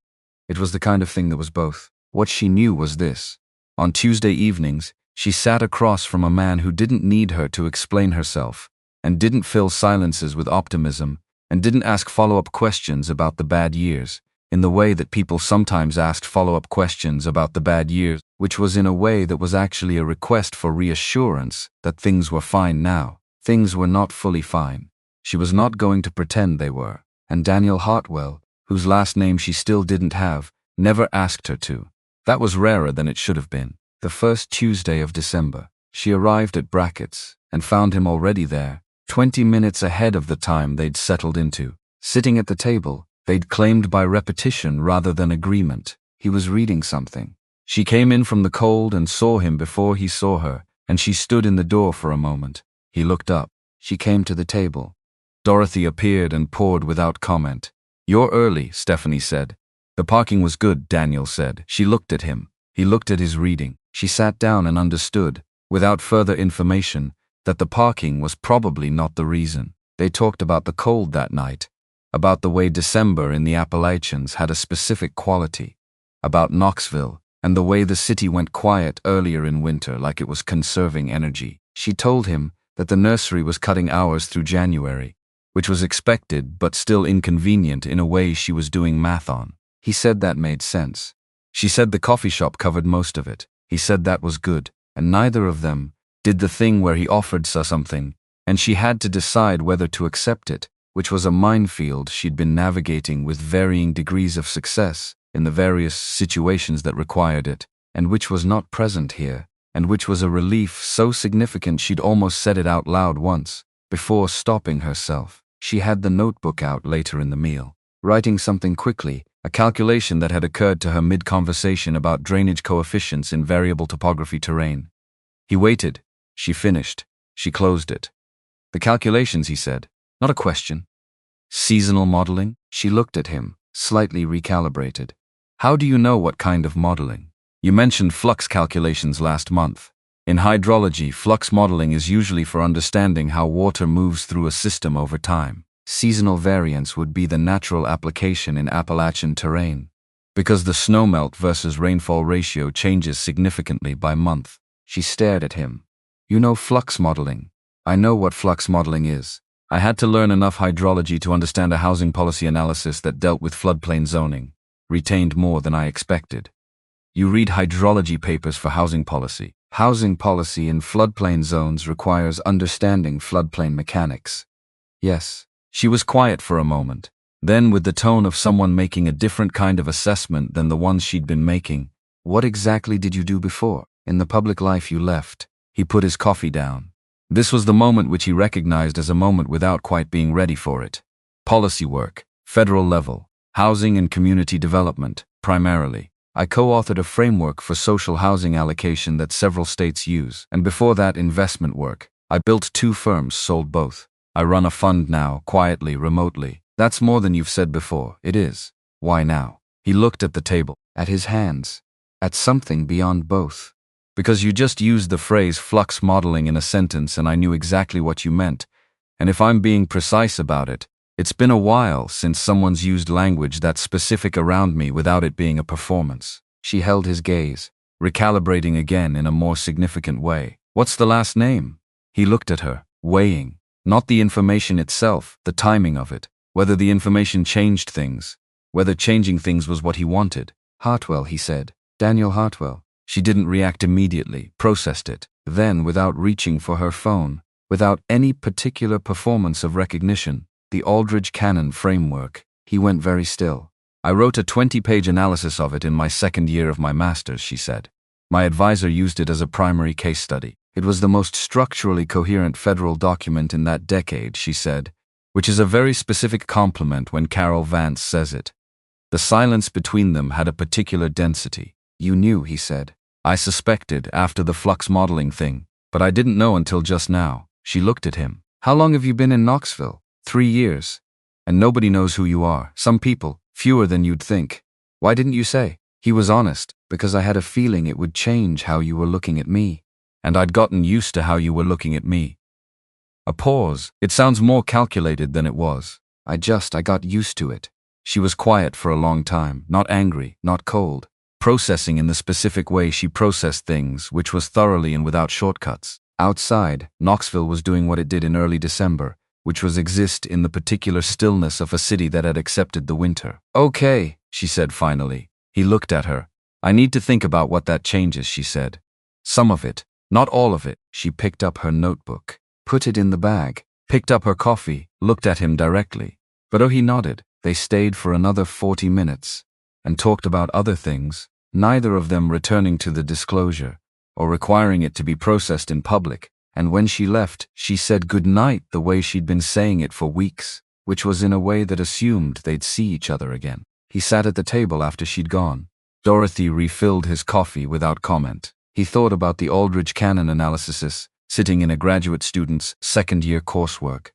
It was the kind of thing that was both. What she knew was this. On Tuesday evenings, she sat across from a man who didn't need her to explain herself, and didn't fill silences with optimism, and didn't ask follow-up questions about the bad years, in the way that people sometimes asked follow-up questions about the bad years, which was in a way that was actually a request for reassurance that things were fine now. Things were not fully fine. She was not going to pretend they were, and Daniel Hartwell, whose last name she still didn't have, never asked her to. That was rarer than it should have been. The first Tuesday of December, she arrived at Brackett's and found him already there, 20 minutes ahead of the time they'd settled into. Sitting at the table, they'd claimed by repetition rather than agreement. He was reading something. She came in from the cold and saw him before he saw her, and she stood in the door for a moment. He looked up. She came to the table. Dorothy appeared and poured without comment. "You're early," Stephanie said. "The parking was good," Daniel said. She looked at him. He looked at his reading. She sat down and understood, without further information, that the parking was probably not the reason. They talked about the cold that night, about the way December in the Appalachians had a specific quality, about Knoxville, and the way the city went quiet earlier in winter like it was conserving energy. She told him that the nursery was cutting hours through January, which was expected but still inconvenient in a way she was doing math on. He said that made sense. She said the coffee shop covered most of it. He said that was good, and neither of them did the thing where he offered her something, and she had to decide whether to accept it, which was a minefield she'd been navigating with varying degrees of success in the various situations that required it, and which was not present here, and which was a relief so significant she'd almost said it out loud once, before stopping herself. She had the notebook out later in the meal, writing something quickly, a calculation that had occurred to her mid-conversation about drainage coefficients in variable topography terrain. He waited. She finished. She closed it. "The calculations," he said. "Not a question." "Seasonal modeling?" She looked at him, slightly recalibrated. "How do you know what kind of modeling? You mentioned flux calculations last month. In hydrology, flux modeling is usually for understanding how water moves through a system over time. Seasonal variance would be the natural application in Appalachian terrain, because the snowmelt versus rainfall ratio changes significantly by month." She stared at him. "You know flux modeling." "I know what flux modeling is. I had to learn enough hydrology to understand a housing policy analysis that dealt with floodplain zoning. Retained more than I expected." "You read hydrology papers for housing policy." "Housing policy in floodplain zones requires understanding floodplain mechanics." "Yes." She was quiet for a moment. Then, with the tone of someone making a different kind of assessment than the ones she'd been making, "What exactly did you do before? In the public life you left?" He put his coffee down. This was the moment which he recognized as a moment without quite being ready for it. "Policy work, federal level, housing and community development, primarily. I co-authored a framework for social housing allocation that several states use, and before that investment work. I built 2 firms, sold both. I run a fund now, quietly, remotely. That's more than you've said before. It is. Why now? He looked at the table, at his hands, at something beyond both. Because you just used the phrase flux modeling in a sentence and I knew exactly what you meant. And if I'm being precise about it, it's been a while since someone's used language that specific around me without it being a performance. She held his gaze, recalibrating again in a more significant way. What's the last name? He looked at her, weighing, not the information itself, the timing of it, whether the information changed things, whether changing things was what he wanted. Hartwell, he said. Daniel Hartwell. She didn't react immediately, processed it. Then, without reaching for her phone, without any particular performance of recognition, the Aldridge Cannon framework, he went very still. I wrote a 20-page analysis of it in my second year of my master's, she said. My advisor used it as a primary case study. It was the most structurally coherent federal document in that decade, she said, which is a very specific compliment when Carol Vance says it. The silence between them had a particular density. You knew, he said. I suspected after the flux modeling thing, but I didn't know until just now. She looked at him. How long have you been in Knoxville? 3 years. And nobody knows who you are. Some people, fewer than you'd think. Why didn't you say? He was honest, because I had a feeling it would change how you were looking at me. And I'd gotten used to how you were looking at me. A pause. It sounds more calculated than it was. I got used to it. She was quiet for a long time, not angry, not cold, processing in the specific way she processed things, which was thoroughly and without shortcuts. Outside, Knoxville was doing what it did in early December, which was exist in the particular stillness of a city that had accepted the winter. Okay, she said finally. He looked at her. I need to think about what that changes, she said. Some of it, not all of it. She picked up her notebook, put it in the bag, picked up her coffee, looked at him directly. But he nodded. They stayed for another 40 minutes and talked about other things, neither of them returning to the disclosure or requiring it to be processed in public. And when she left, she said good night the way she'd been saying it for weeks, which was in a way that assumed they'd see each other again. He sat at the table after she'd gone. Dorothy refilled his coffee without comment. He thought about the Aldridge Cannon analysis, sitting in a graduate student's second-year coursework.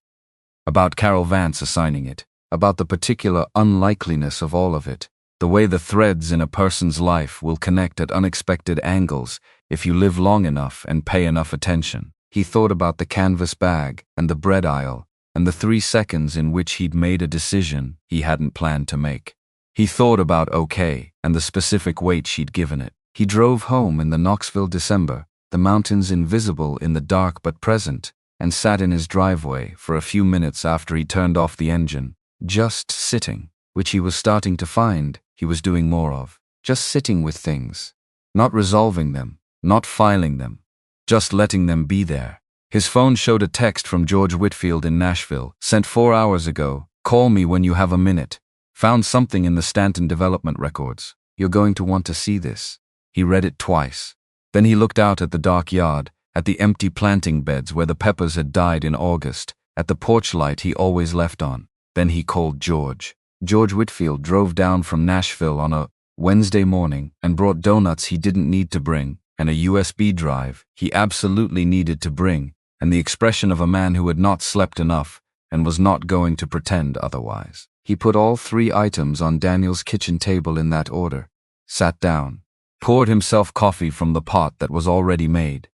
About Carol Vance assigning it. About the particular unlikeliness of all of it. The way the threads in a person's life will connect at unexpected angles if you live long enough and pay enough attention. He thought about the canvas bag and the bread aisle and the 3 seconds in which he'd made a decision he hadn't planned to make. He thought about okay and the specific weight she'd given it. He drove home in the Knoxville December, the mountains invisible in the dark but present, and sat in his driveway for a few minutes after he turned off the engine, just sitting, which he was starting to find he was doing more of. Just sitting with things. Not resolving them, not filing them, just letting them be there. His phone showed a text from George Whitfield in Nashville, sent 4 hours ago. Call me when you have a minute. Found something in the Stanton development records. You're going to want to see this. He read it twice. Then he looked out at the dark yard, at the empty planting beds where the peppers had died in August, at the porch light he always left on. Then he called George. George Whitfield drove down from Nashville on a Wednesday morning and brought donuts he didn't need to bring, and a USB drive he absolutely needed to bring, and the expression of a man who had not slept enough and was not going to pretend otherwise. He put all 3 items on Daniel's kitchen table in that order, sat down, poured himself coffee from the pot that was already made,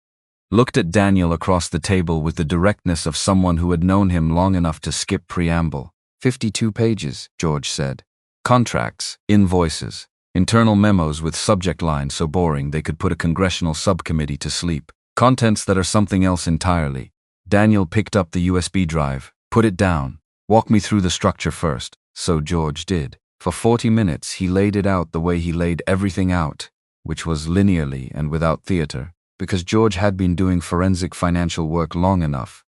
looked at Daniel across the table with the directness of someone who had known him long enough to skip preamble. 52 pages, George said. Contracts, invoices, internal memos with subject lines so boring they could put a congressional subcommittee to sleep. Contents that are something else entirely. Daniel picked up the USB drive, put it down. Walk me through the structure first. So George did. For 40 minutes he laid it out the way he laid everything out, which was linearly and without theater, because George had been doing forensic financial work long enough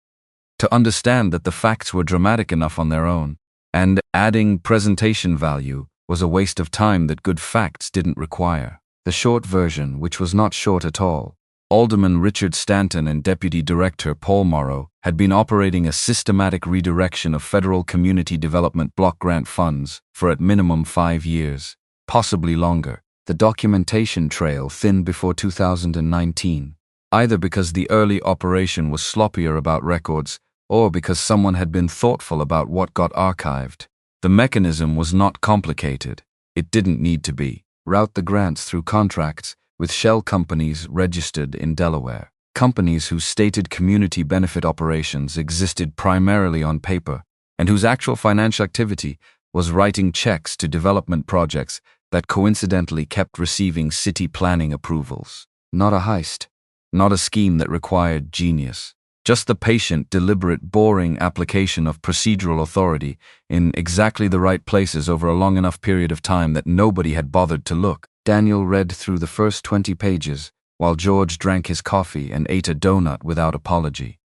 to understand that the facts were dramatic enough on their own, and adding presentation value was a waste of time that good facts didn't require. The short version, which was not short at all, Alderman Richard Stanton and Deputy Director Paul Morrow had been operating a systematic redirection of federal community development block grant funds for at minimum 5 years, possibly longer. The documentation trail thinned before 2019, either because the early operation was sloppier about records or because someone had been thoughtful about what got archived. The mechanism was not complicated. It didn't need to be. Route the grants through contracts with shell companies registered in Delaware. Companies whose stated community benefit operations existed primarily on paper and whose actual financial activity was writing checks to development projects that coincidentally kept receiving city planning approvals. Not a heist. Not a scheme that required genius. Just the patient, deliberate, boring application of procedural authority in exactly the right places over a long enough period of time that nobody had bothered to look. Daniel read through the first 20 pages, while George drank his coffee and ate a donut without apology.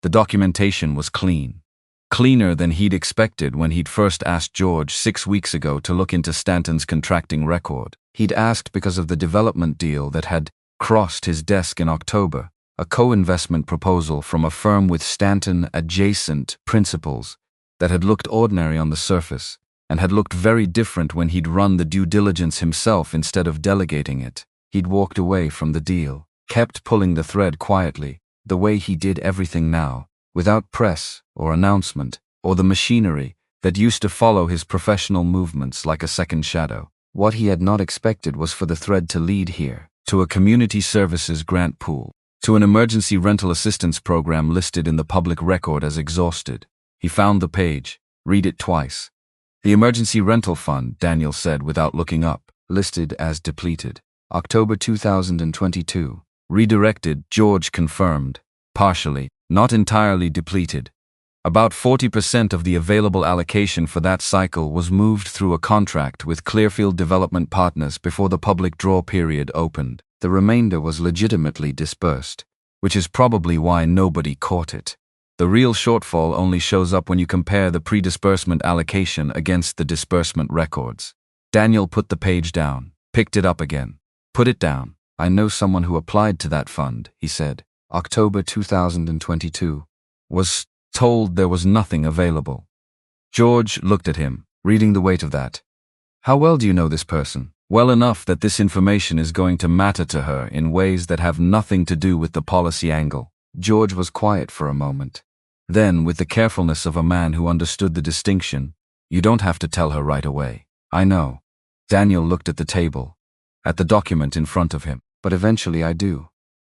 The documentation was clean. Cleaner than he'd expected when he'd first asked George 6 weeks ago to look into Stanton's contracting record. He'd asked because of the development deal that had crossed his desk in October, a co-investment proposal from a firm with Stanton-adjacent principles that had looked ordinary on the surface and had looked very different when he'd run the due diligence himself instead of delegating it. He'd walked away from the deal, kept pulling the thread quietly, the way he did everything now, without press or announcement or the machinery that used to follow his professional movements like a second shadow. What he had not expected was for the thread to lead here, to a community services grant pool, to an emergency rental assistance program listed in the public record as exhausted. He found the page, read it twice. The emergency rental fund, Daniel said without looking up, listed as depleted. October 2022. Redirected, George confirmed. Partially, not entirely depleted. About 40% of the available allocation for that cycle was moved through a contract with Clearfield Development Partners before the public draw period opened. The remainder was legitimately dispersed, which is probably why nobody caught it. The real shortfall only shows up when you compare the pre-disbursement allocation against the disbursement records. Daniel put the page down, picked it up again. Put it down. I know someone who applied to that fund, he said. October 2022. Was told there was nothing available. George looked at him, reading the weight of that. How well do you know this person? Well enough that this information is going to matter to her in ways that have nothing to do with the policy angle. George was quiet for a moment. Then, with the carefulness of a man who understood the distinction, you don't have to tell her right away. I know. Daniel looked at the table, at the document in front of him. But eventually I do.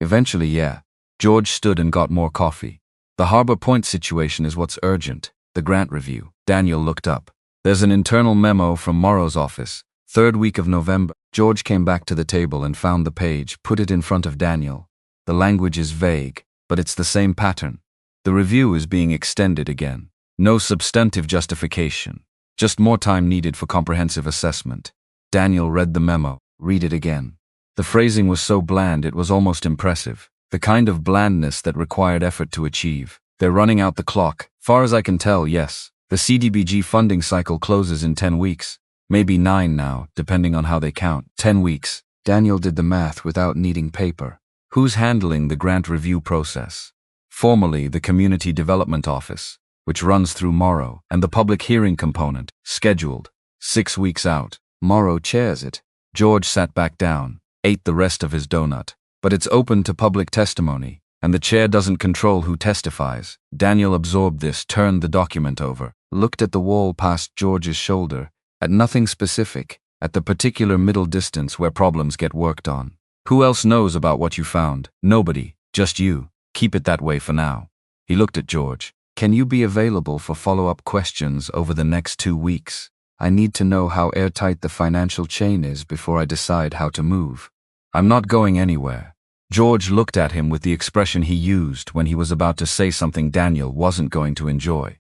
Eventually, yeah. George stood and got more coffee. The Harbor Point situation is what's urgent, the grant review. Daniel looked up. There's an internal memo from Morrow's office. 3rd week of November. George came back to the table and found the page, put it in front of Daniel. The language is vague, but it's the same pattern. The review is being extended again. No substantive justification. Just more time needed for comprehensive assessment. Daniel read the memo. Read it again. The phrasing was so bland it was almost impressive. The kind of blandness that required effort to achieve. They're running out the clock. Far as I can tell, yes. The CDBG funding cycle closes in 10 weeks. Maybe 9 now, depending on how they count. 10 weeks. Daniel did the math without needing paper. Who's handling the grant review process? Formerly the Community Development Office, which runs through Morrow, and the public hearing component, scheduled 6 weeks out. Morrow chairs it. George sat back down, ate the rest of his donut. But it's open to public testimony, and the chair doesn't control who testifies. Daniel absorbed this, turned the document over, looked at the wall past George's shoulder, at nothing specific, at the particular middle distance where problems get worked on. Who else knows about what you found? Nobody, just you. Keep it that way for now. He looked at George. Can you be available for follow-up questions over the next 2 weeks? I need to know how airtight the financial chain is before I decide how to move. I'm not going anywhere. George looked at him with the expression he used when he was about to say something Daniel wasn't going to enjoy.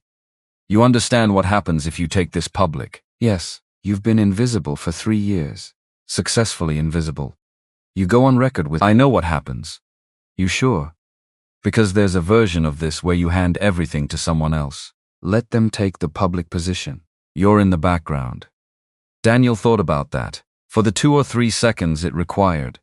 You understand what happens if you take this public? Yes, you've been invisible for 3 years. Successfully invisible. You go on record with, I know what happens. You sure? Because there's a version of this where you hand everything to someone else. Let them take the public position. You're in the background. Daniel thought about that, for the 2 or 3 seconds it required.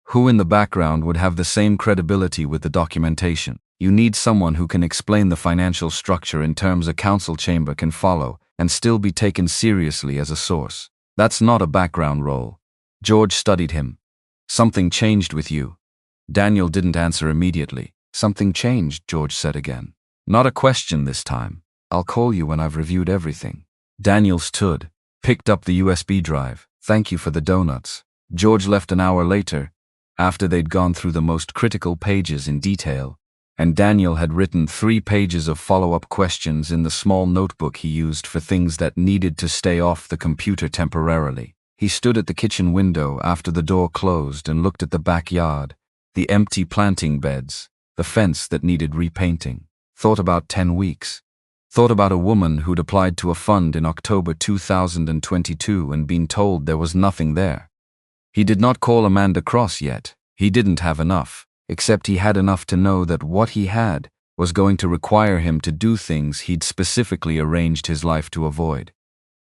Who in the background would have the same credibility with the documentation? You need someone who can explain the financial structure in terms a council chamber can follow and still be taken seriously as a source. That's not a background role. George studied him. Something changed with you. Daniel didn't answer immediately. Something changed, George said again. Not a question this time. I'll call you when I've reviewed everything. Daniel stood, picked up the USB drive. Thank you for the donuts. George left an hour later, after they'd gone through the most critical pages in detail, and Daniel had written 3 pages of follow-up questions in the small notebook he used for things that needed to stay off the computer temporarily. He stood at the kitchen window after the door closed and looked at the backyard, the empty planting beds, the fence that needed repainting. Thought about 10 weeks. Thought about a woman who'd applied to a fund in October 2022 and been told there was nothing there. He did not call Amanda Cross yet. He didn't have enough, except he had enough to know that what he had was going to require him to do things he'd specifically arranged his life to avoid.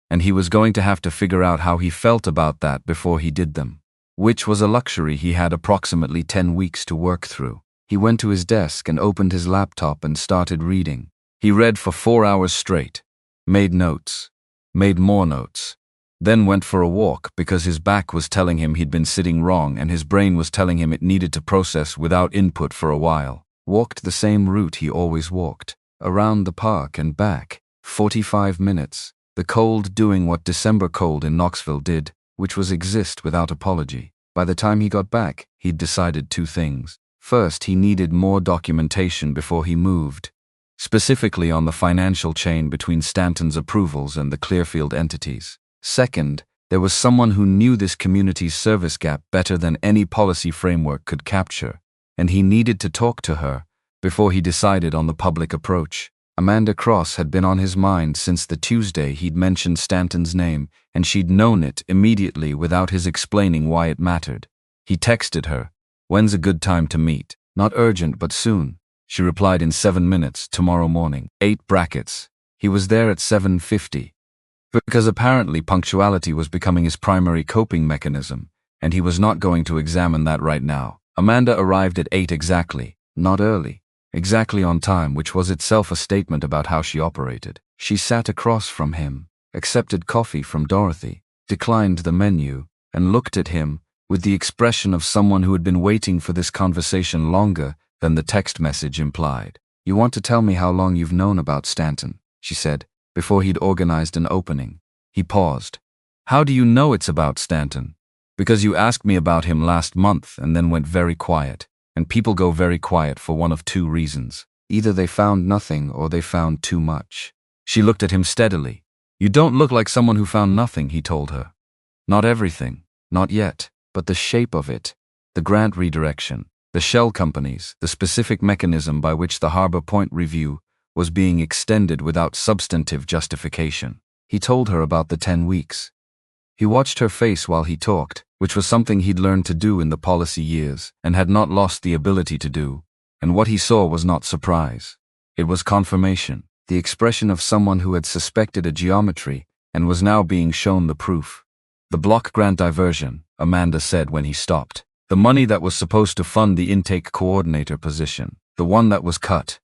And he was going to have to figure out how he felt about that before he did them, which was a luxury he had approximately 10 weeks to work through. He went to his desk and opened his laptop and started reading. He read for 4 hours straight, made notes, made more notes, then went for a walk because his back was telling him he'd been sitting wrong and his brain was telling him it needed to process without input for a while. Walked the same route he always walked, around the park and back, 45 minutes, the cold doing what December cold in Knoxville did, which was exist without apology. By the time he got back, he'd decided 2 things. First, he needed more documentation before he moved, specifically on the financial chain between Stanton's approvals and the Clearfield entities. Second, there was someone who knew this community's service gap better than any policy framework could capture, and he needed to talk to her before he decided on the public approach. Amanda Cross had been on his mind since the Tuesday he'd mentioned Stanton's name, and she'd known it immediately without his explaining why it mattered. He texted her, "When's a good time to meet? Not urgent, but soon." She replied in 7 minutes, tomorrow morning. 8 brackets. He was there at 7:50. Because apparently punctuality was becoming his primary coping mechanism, and he was not going to examine that right now. Amanda arrived at 8 exactly, not early, exactly on time, which was itself a statement about how she operated. She sat across from him, accepted coffee from Dorothy, declined the menu, and looked at him with the expression of someone who had been waiting for this conversation longer than the text message implied. "You want to tell me how long you've known about Stanton," she said, before he'd organized an opening. He paused. "How do you know it's about Stanton?" "Because you asked me about him last month and then went very quiet. And people go very quiet for one of 2 reasons. Either they found nothing or they found too much." She looked at him steadily. "You don't look like someone who found nothing," he told her. "Not everything, not yet, but the shape of it, the grant redirection, the shell companies, the specific mechanism by which the Harbor Point review was being extended without substantive justification." He told her about the 10 weeks. He watched her face while he talked, which was something he'd learned to do in the policy years and had not lost the ability to do, and what he saw was not surprise. It was confirmation, the expression of someone who had suspected a geometry and was now being shown the proof. "The block grant diversion," Amanda said when he stopped. "The money that was supposed to fund the intake coordinator position, the one that was cut.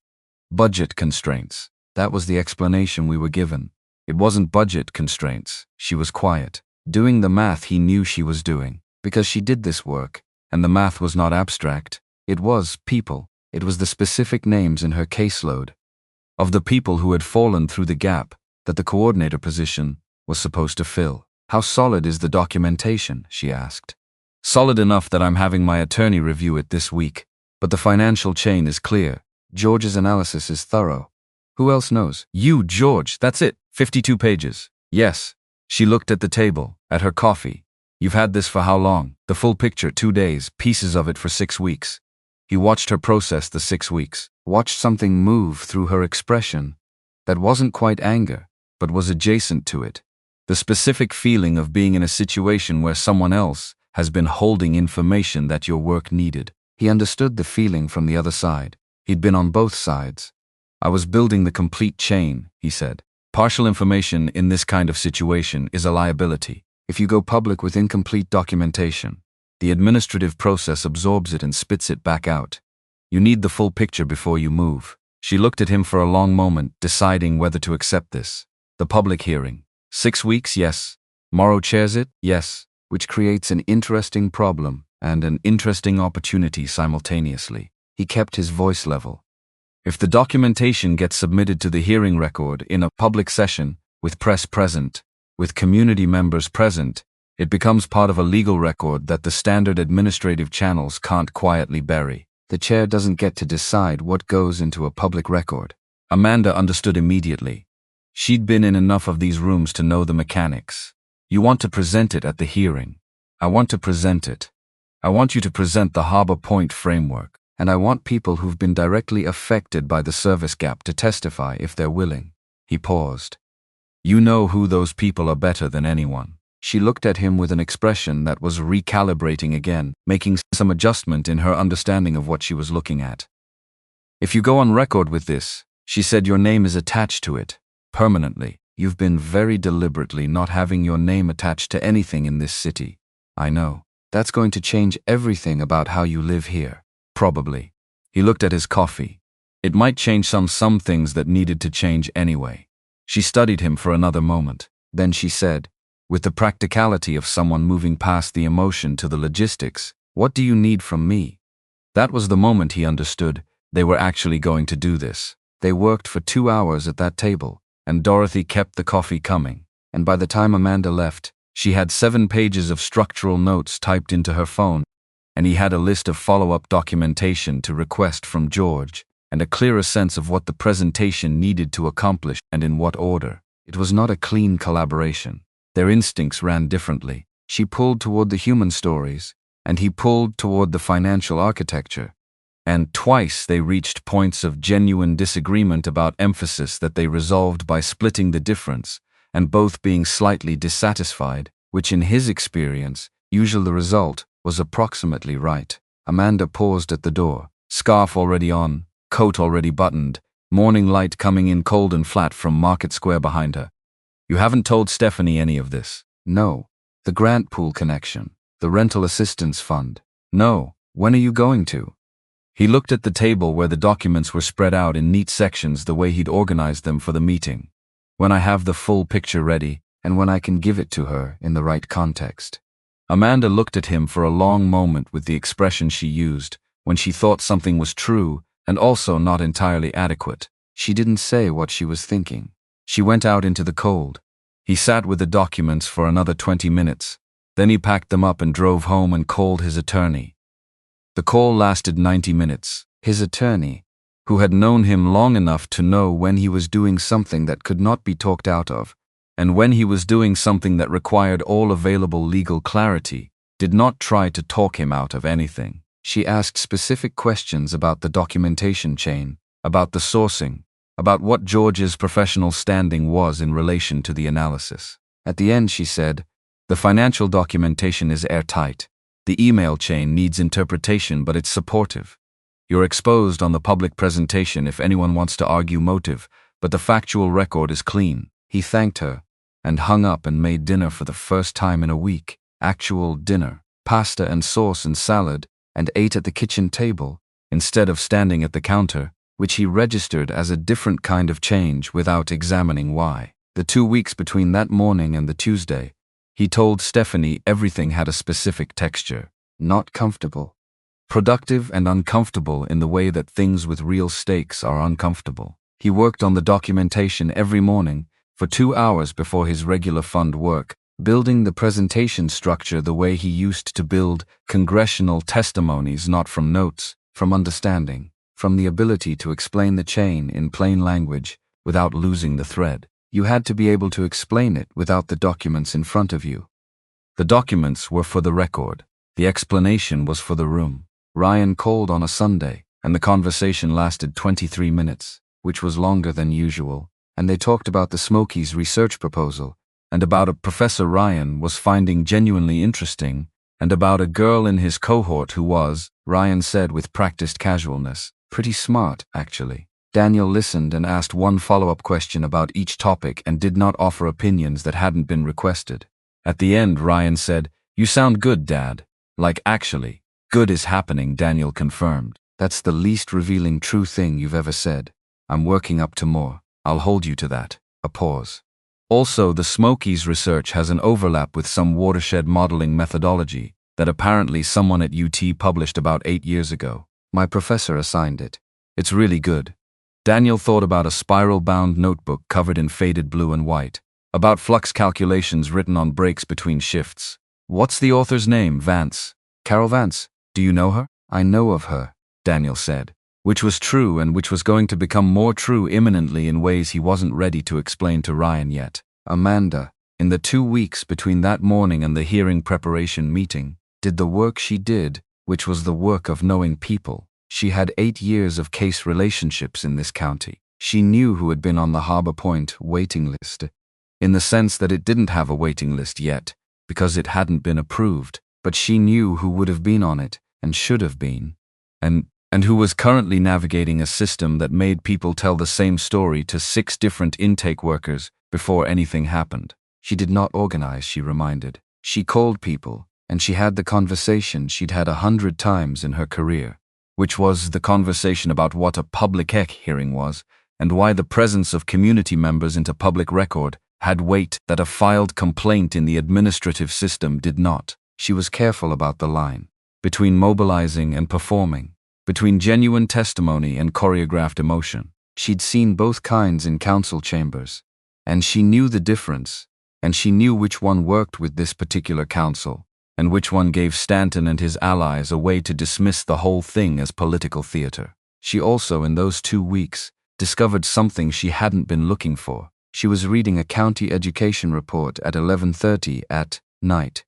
Budget constraints. That was the explanation we were given." "It wasn't budget constraints." She was quiet, doing the math he knew she was doing, because she did this work, and the math was not abstract. It was people. It was the specific names in her caseload of the people who had fallen through the gap that the coordinator position was supposed to fill. "How solid is the documentation?" she asked. "Solid enough that I'm having my attorney review it this week, but the financial chain is clear. George's analysis is thorough. Who else knows?" "You, George, that's it. 52 pages. "Yes." She looked at the table, at her coffee. "You've had this for how long?" "The full picture, 2 days, pieces of it for 6 weeks. He watched her process the 6 weeks, watched something move through her expression that wasn't quite anger, but was adjacent to it. The specific feeling of being in a situation where someone else has been holding information that your work needed. He understood the feeling from the other side. He'd been on both sides. "I was building the complete chain," he said. "Partial information in this kind of situation is a liability. If you go public with incomplete documentation, the administrative process absorbs it and spits it back out. You need the full picture before you move." She looked at him for a long moment, deciding whether to accept this. "The public hearing. 6 weeks, yes. Morrow chairs it, yes." Which creates an interesting problem and an interesting opportunity simultaneously. He kept his voice level. "If the documentation gets submitted to the hearing record in a public session, with press present, with community members present, it becomes part of a legal record that the standard administrative channels can't quietly bury. The chair doesn't get to decide what goes into a public record. Amanda understood immediately. She'd been in enough of these rooms to know the mechanics. You want to present it at the hearing. I want to present it. I want you to present the Harbor Point framework, and I want people who've been directly affected by the service gap to testify if they're willing. He paused. You know who those people are better than anyone. She looked at him with an expression that was recalibrating again, making some adjustment in her understanding of what she was looking at. If you go on record with this, she said, your name is attached to it, permanently. You've been very deliberately not having your name attached to anything in this city. I know. That's going to change everything about how you live here. Probably. He looked at his coffee. It might change some things that needed to change anyway. She studied him for another moment. Then she said, with the practicality of someone moving past the emotion to the logistics, what do you need from me? That was the moment he understood they were actually going to do this. They worked for 2 hours at that table, and Dorothy kept the coffee coming. And by the time Amanda left, she had 7 pages of structural notes typed into her phone, and he had a list of follow-up documentation to request from George, and a clearer sense of what the presentation needed to accomplish and in what order. It was not a clean collaboration. Their instincts ran differently. She pulled toward the human stories, and he pulled toward the financial architecture. And twice they reached points of genuine disagreement about emphasis that they resolved by splitting the difference, and both being slightly dissatisfied, which in his experience, usually the result, was approximately right. Amanda paused at the door, scarf already on, coat already buttoned, morning light coming in cold and flat from Market Square behind her. You haven't told Stephanie any of this? No. The grant pool connection, the rental assistance fund. No. When are you going to? He looked at the table where the documents were spread out in neat sections the way he'd organized them for the meeting. When I have the full picture ready, and when I can give it to her in the right context. Amanda looked at him for a long moment with the expression she used when she thought something was true and also not entirely adequate. She didn't say what she was thinking. She went out into the cold. He sat with the documents for another 20 minutes. Then he packed them up and drove home and called his attorney. The call lasted 90 minutes. His attorney, who had known him long enough to know when he was doing something that could not be talked out of, and when he was doing something that required all available legal clarity, did not try to talk him out of anything. She asked specific questions about the documentation chain, about the sourcing, about what George's professional standing was in relation to the analysis. At the end, she said, the financial documentation is airtight. The email chain needs interpretation, but it's supportive. You're exposed on the public presentation if anyone wants to argue motive, but the factual record is clean. He thanked her and hung up and made dinner for the first time in a week. Actual dinner, pasta and sauce and salad, and ate at the kitchen table instead of standing at the counter, which he registered as a different kind of change without examining why. The 2 weeks between that morning and the Tuesday, he told Stephanie everything had a specific texture. Not comfortable. Productive and uncomfortable in the way that things with real stakes are uncomfortable. He worked on the documentation every morning for 2 hours before his regular fund work, building the presentation structure the way he used to build congressional testimonies, not from notes, from understanding, from the ability to explain the chain in plain language without losing the thread. You had to be able to explain it without the documents in front of you. The documents were for the record. The explanation was for the room. Ryan called on a Sunday, and the conversation lasted 23 minutes, which was longer than usual, and they talked about the Smokies research proposal, and about a Professor Ryan was finding genuinely interesting, and about a girl in his cohort who was, Ryan said with practiced casualness, pretty smart, actually. Daniel listened and asked one follow-up question about each topic and did not offer opinions that hadn't been requested. At the end, Ryan said, "You sound good, Dad." Like, actually. Good is happening, Daniel confirmed. That's the least revealing true thing you've ever said. I'm working up to more. I'll hold you to that. A pause. Also, the Smokies research has an overlap with some watershed modeling methodology that apparently someone at UT published about 8 years ago. My professor assigned it. It's really good. Daniel thought about a spiral-bound notebook covered in faded blue and white. about flux calculations written on breaks between shifts. What's the author's name, Vance? Carol Vance. Do you know her? I know of her, Daniel said, which was true and which was going to become more true imminently in ways he wasn't ready to explain to Ryan yet. Amanda, in the 2 weeks between that morning and the hearing preparation meeting, did the work she did, which was the work of knowing people. She had 8 years of case relationships in this county. She knew who had been on the Harbor Point waiting list, in the sense that it didn't have a waiting list yet, because it hadn't been approved, but she knew who would have been on it, and should have been, and who was currently navigating a system that made people tell the same story to 6 different intake workers before anything happened. She did not organize, she reminded. She called people, and she had the conversation she'd had 100 times in her career, which was the conversation about what a public hearing was, and why the presence of community members into public record had weight that a filed complaint in the administrative system did not. She was careful about the line between mobilizing and performing, between genuine testimony and choreographed emotion. She'd seen both kinds in council chambers, and she knew the difference, and she knew which one worked with this particular council, and which one gave Stanton and his allies a way to dismiss the whole thing as political theater. She also, in those 2 weeks, discovered something she hadn't been looking for. She was reading a county education report at 11:30 at night,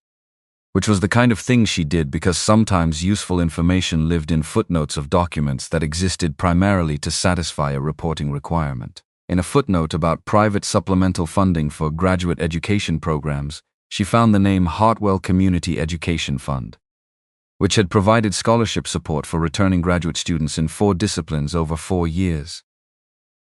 which was the kind of thing she did because sometimes useful information lived in footnotes of documents that existed primarily to satisfy a reporting requirement. In a footnote about private supplemental funding for graduate education programs, she found the name Hartwell Community Education Fund, which had provided scholarship support for returning graduate students in 4 disciplines over 4 years.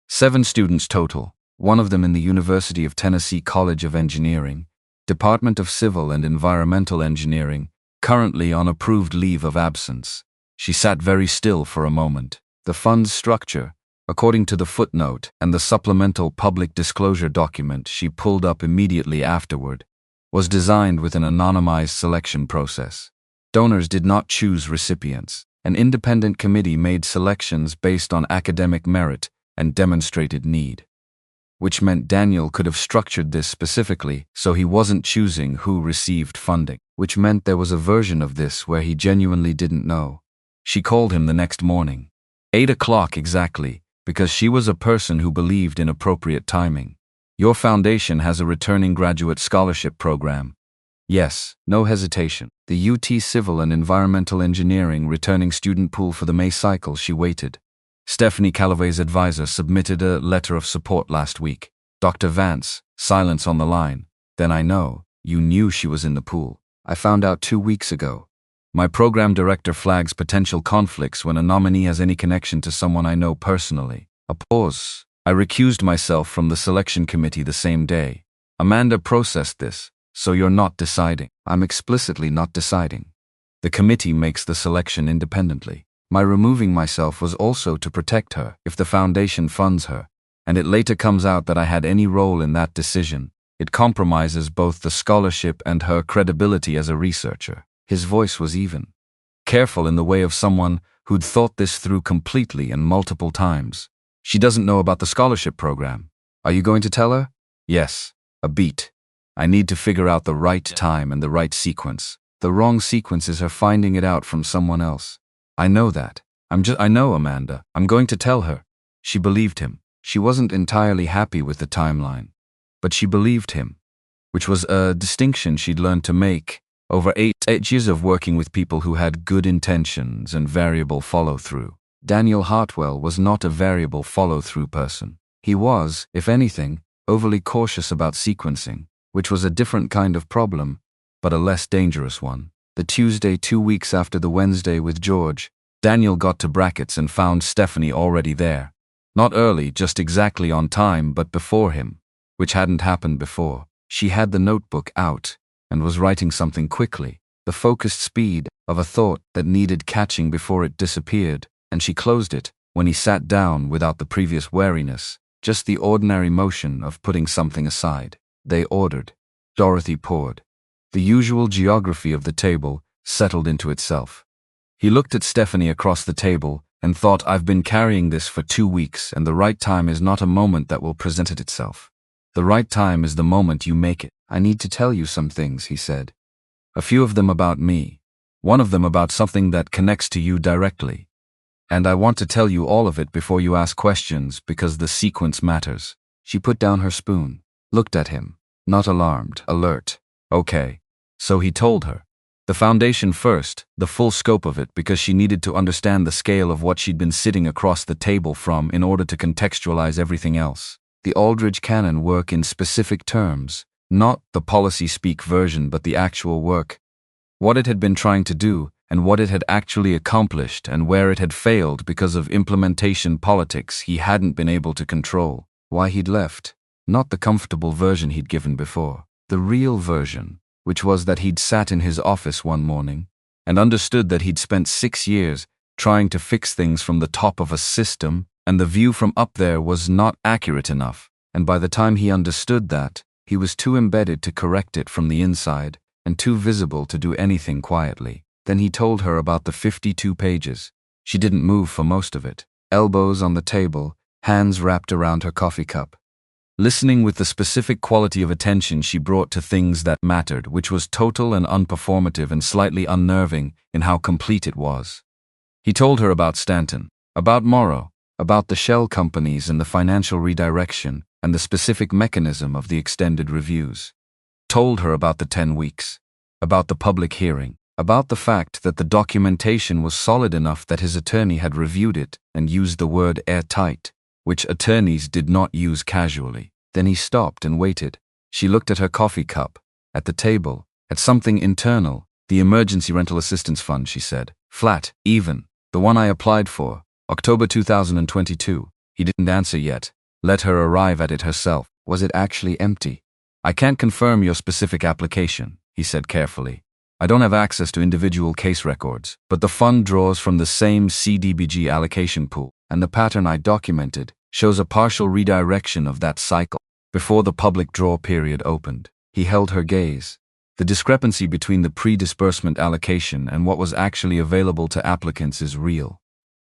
7 students total, one of them in the University of Tennessee College of Engineering, Department of Civil and Environmental Engineering, currently on approved leave of absence. She sat very still for a moment. The fund's structure, according to the footnote and the supplemental public disclosure document she pulled up immediately afterward, was designed with an anonymized selection process. Donors did not choose recipients. An independent committee made selections based on academic merit and demonstrated need, which meant Daniel could have structured this specifically so he wasn't choosing who received funding, which meant there was a version of this where he genuinely didn't know. She called him the next morning, 8 o'clock exactly, because she was a person who believed in appropriate timing. Your foundation has a returning graduate scholarship program. Yes, no hesitation. The UT Civil and Environmental Engineering returning student pool for the May cycle. She waited. Stephanie Calloway's advisor submitted a letter of support last week. Dr. Vance, silence on the line. Then I know, you knew she was in the pool. I found out 2 weeks ago. My program director flags potential conflicts when a nominee has any connection to someone I know personally. A pause. I recused myself from the selection committee the same day. Amanda processed this, so you're not deciding. I'm explicitly not deciding. The committee makes the selection independently. My removing myself was also to protect her if the foundation funds her, and it later comes out that I had any role in that decision. It compromises both the scholarship and her credibility as a researcher. His voice was even, careful in the way of someone who'd thought this through completely and multiple times. She doesn't know about the scholarship program. Are you going to tell her? Yes. A beat. I need to figure out the right time and the right sequence. The wrong sequence is her finding it out from someone else. I know that. I know, Amanda. I'm going to tell her. She believed him. She wasn't entirely happy with the timeline, but she believed him, which was a distinction she'd learned to make over eight years of working with people who had good intentions and variable follow-through. Daniel Hartwell was not a variable follow-through person. He was, if anything, overly cautious about sequencing, which was a different kind of problem, but a less dangerous one. The Tuesday 2 weeks after the Wednesday with George, Daniel got to brackets and found Stephanie already there. Not early, just exactly on time, but before him, which hadn't happened before. She had the notebook out and was writing something quickly, the focused speed of a thought that needed catching before it disappeared, and she closed it when he sat down without the previous wariness, just the ordinary motion of putting something aside. They ordered. Dorothy poured. The usual geography of the table settled into itself. He looked at Stephanie across the table and thought, I've been carrying this for 2 weeks, and the right time is not a moment that will present itself. The right time is the moment you make it. I need to tell you some things, he said. A few of them about me. One of them about something that connects to you directly. And I want to tell you all of it before you ask questions because the sequence matters. She put down her spoon, looked at him, not alarmed, alert. Okay. So he told her. The foundation first, the full scope of it, because she needed to understand the scale of what she'd been sitting across the table from in order to contextualize everything else. The Aldrich canon work in specific terms, not the policy speak version but the actual work. What it had been trying to do, and what it had actually accomplished, and where it had failed because of implementation politics he hadn't been able to control. Why he'd left. Not the comfortable version he'd given before. The real version, which was that he'd sat in his office one morning and understood that he'd spent 6 years trying to fix things from the top of a system, and the view from up there was not accurate enough, and by the time he understood that, he was too embedded to correct it from the inside, and too visible to do anything quietly. Then he told her about the 52 pages. She didn't move for most of it, elbows on the table, hands wrapped around her coffee cup, listening with the specific quality of attention she brought to things that mattered, which was total and unperformative and slightly unnerving in how complete it was. He told her about Stanton, about Morrow, about the shell companies and the financial redirection and the specific mechanism of the extended reviews. Told her about the 10 weeks, about the public hearing, about the fact that the documentation was solid enough that his attorney had reviewed it and used the word airtight, which attorneys did not use casually. Then he stopped and waited. She looked at her coffee cup, at the table, at something internal, the Emergency Rental Assistance Fund, she said. Flat, even. The one I applied for, October 2022. He didn't answer yet. Let her arrive at it herself. Was it actually empty? I can't confirm your specific application, he said carefully. I don't have access to individual case records, but the fund draws from the same CDBG allocation pool, and the pattern I documented shows a partial redirection of that cycle before the public draw period opened. He held her gaze. The discrepancy between the pre-disbursement allocation and what was actually available to applicants is real.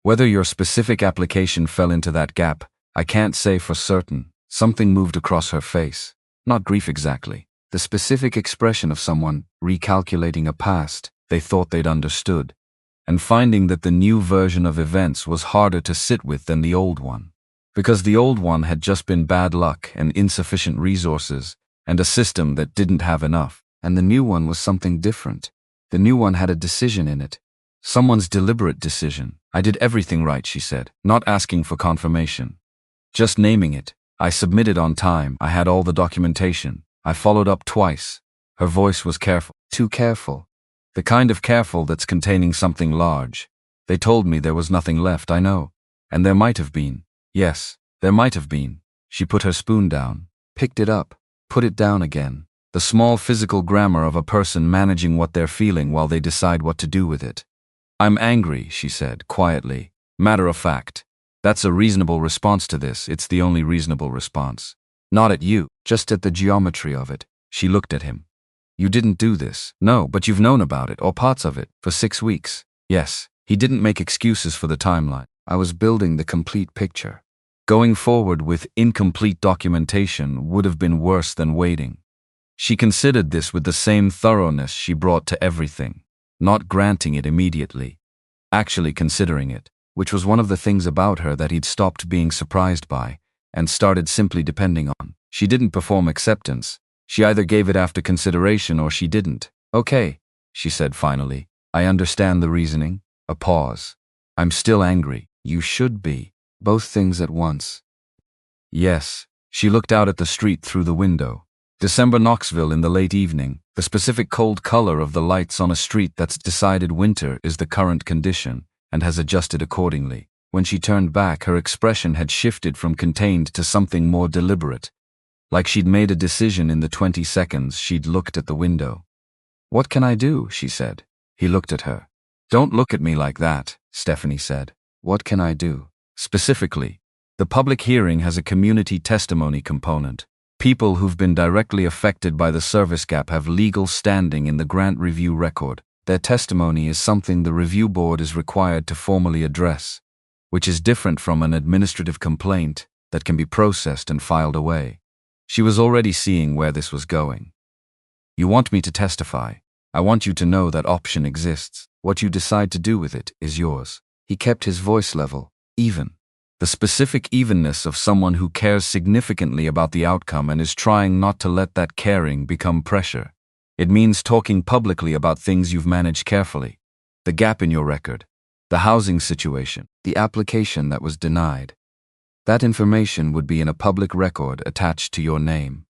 Whether your specific application fell into that gap, I can't say for certain. Something moved across her face. Not grief exactly. The specific expression of someone recalculating a past they thought they'd understood, and finding that the new version of events was harder to sit with than the old one. Because the old one had just been bad luck and insufficient resources, and a system that didn't have enough. And the new one was something different. The new one had a decision in it. Someone's deliberate decision. I did everything right, she said, not asking for confirmation. Just naming it. I submitted on time. I had all the documentation. I followed up twice. Her voice was careful. Too careful. The kind of careful that's containing something large. They told me there was nothing left, I know. And there might have been. Yes, there might have been. She put her spoon down, picked it up, put it down again. The small physical grammar of a person managing what they're feeling while they decide what to do with it. I'm angry, she said, quietly. Matter of fact. That's a reasonable response to this. It's the only reasonable response. Not at you, just at the geometry of it. She looked at him. You didn't do this. No, but you've known about it, or parts of it, for 6 weeks. Yes. He didn't make excuses for the timeline. I was building the complete picture. Going forward with incomplete documentation would have been worse than waiting. She considered this with the same thoroughness she brought to everything, not granting it immediately, actually considering it, which was one of the things about her that he'd stopped being surprised by and started simply depending on. She didn't perform acceptance. She either gave it after consideration or she didn't. Okay, she said finally. I understand the reasoning. A pause. I'm still angry. You should be. Both things at once. Yes. She looked out at the street through the window. December Knoxville in the late evening. The specific cold color of the lights on a street that's decided winter is the current condition and has adjusted accordingly. When she turned back, her expression had shifted from contained to something more deliberate, like she'd made a decision in the 20 seconds she'd looked at the window. What can I do? She said. He looked at her. Don't look at me like that, Stephanie said. What can I do? Specifically, the public hearing has a community testimony component. People who've been directly affected by the service gap have legal standing in the grant review record. Their testimony is something the review board is required to formally address, which is different from an administrative complaint that can be processed and filed away. She was already seeing where this was going. You want me to testify. I want you to know that option exists. What you decide to do with it is yours. He kept his voice level, even. The specific evenness of someone who cares significantly about the outcome and is trying not to let that caring become pressure. It means talking publicly about things you've managed carefully. The gap in your record, the housing situation, the application that was denied. That information would be in a public record attached to your name.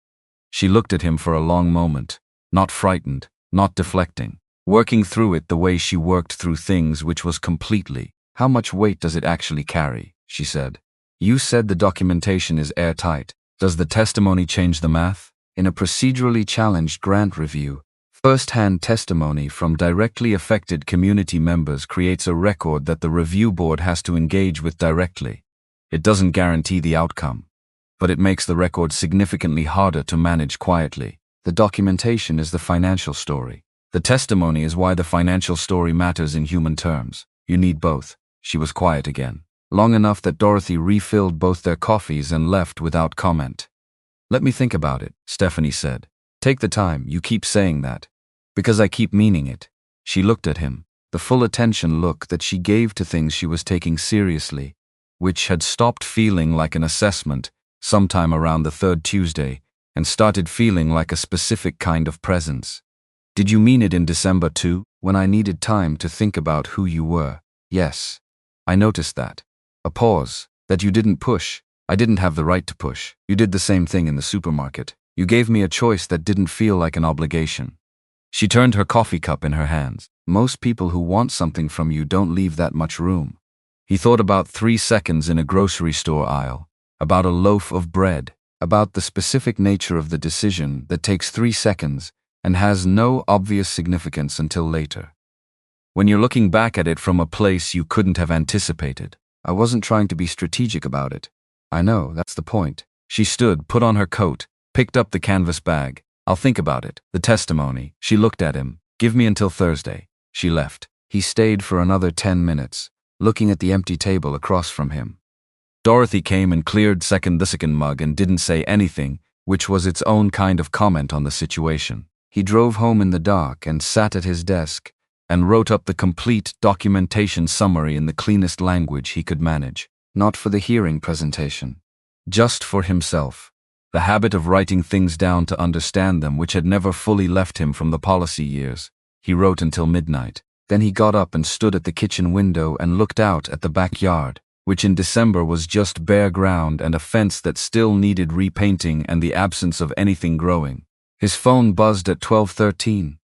She looked at him for a long moment, not frightened, not deflecting, working through it the way she worked through things, which was completely, how much weight does it actually carry, she said. You said the documentation is airtight. Does the testimony change the math? In a procedurally challenged grant review, first-hand testimony from directly affected community members creates a record that the review board has to engage with directly. It doesn't guarantee the outcome, but it makes the record significantly harder to manage quietly. The documentation is the financial story. The testimony is why the financial story matters in human terms. You need both. She was quiet again, long enough that Dorothy refilled both their coffees and left without comment. Let me think about it, Stephanie said. Take the time, you keep saying that. Because I keep meaning it. She looked at him, the full attention look that she gave to things she was taking seriously, which had stopped feeling like an assessment sometime around the third Tuesday and started feeling like a specific kind of presence. Did you mean it in December too, when I needed time to think about who you were? Yes. I noticed that. A pause, that you didn't push. I didn't have the right to push. You did the same thing in the supermarket. You gave me a choice that didn't feel like an obligation. She turned her coffee cup in her hands. Most people who want something from you don't leave that much room. He thought about 3 seconds in a grocery store aisle, about a loaf of bread, about the specific nature of the decision that takes 3 seconds and has no obvious significance until later. When you're looking back at it from a place you couldn't have anticipated. I wasn't trying to be strategic about it. I know, that's the point. She stood, put on her coat, picked up the canvas bag. I'll think about it. The testimony. She looked at him. Give me until Thursday. She left. He stayed for another 10 minutes, looking at the empty table across from him. Dorothy came and cleared the second mug and didn't say anything, which was its own kind of comment on the situation. He drove home in the dark and sat at his desk and wrote up the complete documentation summary in the cleanest language he could manage. Not for the hearing presentation. Just for himself. The habit of writing things down to understand them, which had never fully left him from the policy years. He wrote until midnight. Then he got up and stood at the kitchen window and looked out at the backyard, which in December was just bare ground and a fence that still needed repainting and the absence of anything growing. His phone buzzed at 12:13.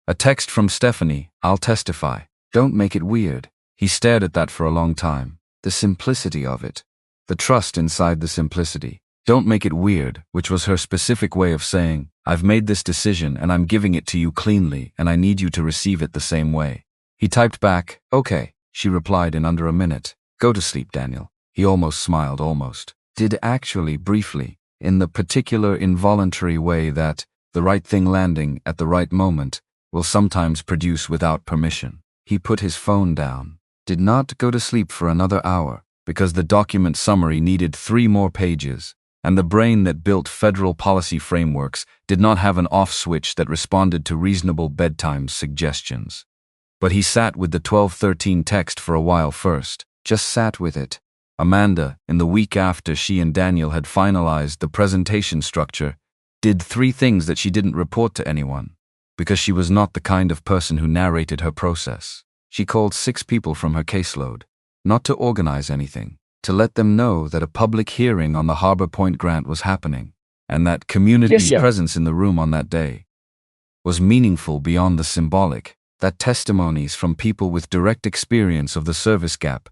A text from Stephanie, I'll testify. Don't make it weird. He stared at that for a long time. The simplicity of it. The trust inside the simplicity. Don't make it weird, which was her specific way of saying, I've made this decision and I'm giving it to you cleanly and I need you to receive it the same way. He typed back, okay, she replied in under a minute. Go to sleep, Daniel. He almost smiled, almost. Did actually, briefly, in the particular involuntary way that the right thing landing at the right moment will sometimes produce without permission. He put his phone down. Did not go to sleep for another hour because the document summary needed 3 more pages. And the brain that built federal policy frameworks did not have an off switch that responded to reasonable bedtime suggestions. But he sat with the 12:13 text for a while first, just sat with it. Amanda, in the week after she and Daniel had finalized the presentation structure, did 3 things that she didn't report to anyone, because she was not the kind of person who narrated her process. She called 6 people from her caseload, not to organize anything, to let them know that a public hearing on the Harbor Point grant was happening, and that community's presence in the room on that day was meaningful beyond the symbolic, that testimonies from people with direct experience of the service gap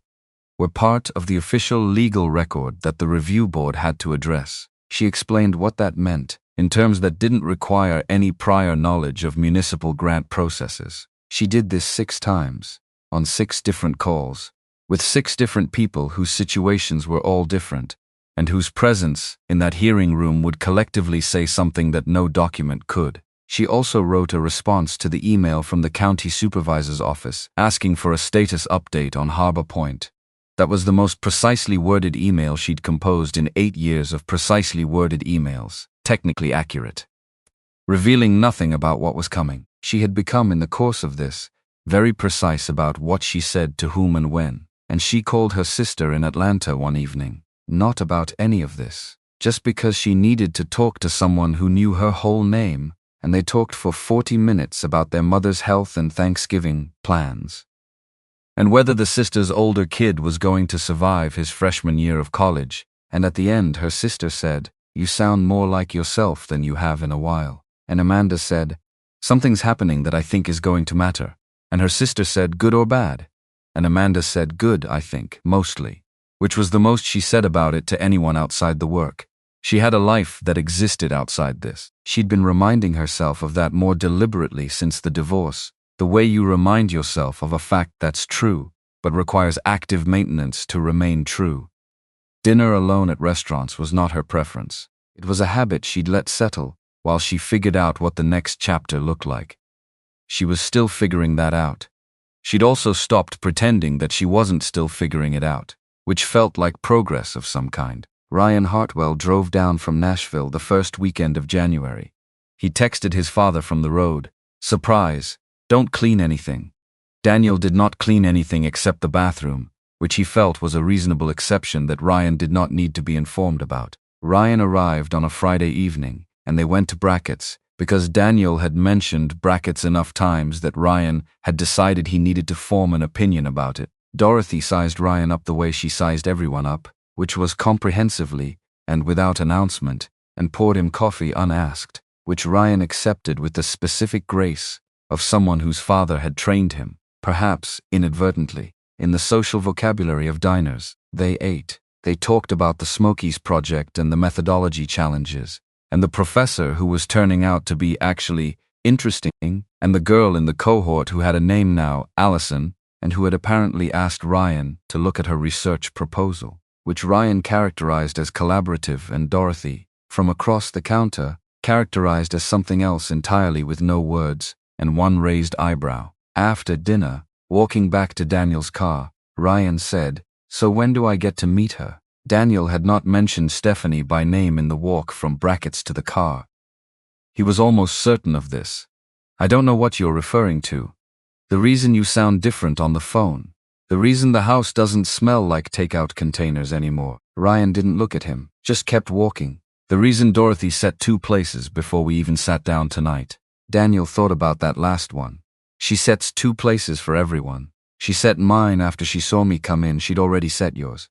were part of the official legal record that the review board had to address. She explained what that meant, in terms that didn't require any prior knowledge of municipal grant processes. She did this 6 times, on 6 different calls, with 6 different people whose situations were all different, and whose presence in that hearing room would collectively say something that no document could. She also wrote a response to the email from the county supervisor's office asking for a status update on Harbor Point. That was the most precisely worded email she'd composed in 8 years of precisely worded emails. technically accurate, revealing nothing about what was coming. She had become, in the course of this, very precise about what she said to whom and when, and she called her sister in Atlanta one evening, not about any of this, just because she needed to talk to someone who knew her whole name, and they talked for 40 minutes about their mother's health and Thanksgiving plans, and whether the sister's older kid was going to survive his freshman year of college. And at the end, her sister said, "You sound more like yourself than you have in a while." And Amanda said, "Something's happening that I think is going to matter." And her sister said, "Good or bad?" And Amanda said, "Good, I think, mostly," which was the most she said about it to anyone outside the work. She had a life that existed outside this. She'd been reminding herself of that more deliberately since the divorce, the way you remind yourself of a fact that's true, but requires active maintenance to remain true. Dinner alone at restaurants was not her preference. It was a habit she'd let settle while she figured out what the next chapter looked like. She was still figuring that out. She'd also stopped pretending that she wasn't still figuring it out, which felt like progress of some kind. Ryan Hartwell drove down from Nashville the first weekend of January. He texted his father from the road, "Surprise, don't clean anything." Daniel did not clean anything except the bathroom, which he felt was a reasonable exception that Ryan did not need to be informed about. Ryan arrived on a Friday evening, and they went to Brackett's, because Daniel had mentioned Brackett's enough times that Ryan had decided he needed to form an opinion about it. Dorothy sized Ryan up the way she sized everyone up, which was comprehensively and without announcement, and poured him coffee unasked, which Ryan accepted with the specific grace of someone whose father had trained him, perhaps inadvertently, in the social vocabulary of diners. They ate. They talked about the Smokies project and the methodology challenges, and the professor who was turning out to be actually interesting, and the girl in the cohort who had a name now, Allison, and who had apparently asked Ryan to look at her research proposal, which Ryan characterized as collaborative, and Dorothy, from across the counter, characterized as something else entirely with no words and one raised eyebrow. After dinner, walking back to Daniel's car, Ryan said, "So when do I get to meet her?" Daniel had not mentioned Stephanie by name in the walk from Brackett's to the car. He was almost certain of this. "I don't know what you're referring to. The reason you sound different on the phone. The reason the house doesn't smell like takeout containers anymore." Ryan didn't look at him, just kept walking. "The reason Dorothy set 2 places before we even sat down tonight." Daniel thought about that last one. "She sets 2 places for everyone. She set mine after she saw me come in. She'd already set yours."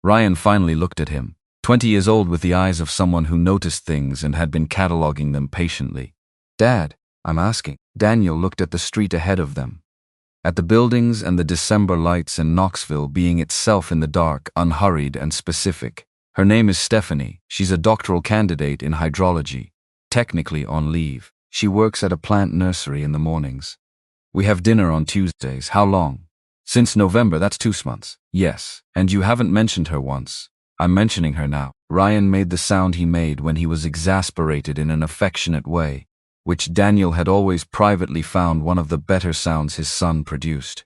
Ryan finally looked at him, 20 years old, with the eyes of someone who noticed things and had been cataloging them patiently. "Dad, I'm asking." Daniel looked at the street ahead of them, at the buildings and the December lights, and Knoxville being itself in the dark, unhurried and specific. "Her name is Stephanie. She's a doctoral candidate in hydrology, technically on leave. She works at a plant nursery in the mornings. We have dinner on Tuesdays." "How long?" "Since November, that's 2 months. "Yes, and you haven't mentioned her once." "I'm mentioning her now." Ryan made the sound he made when he was exasperated in an affectionate way, which Daniel had always privately found one of the better sounds his son produced.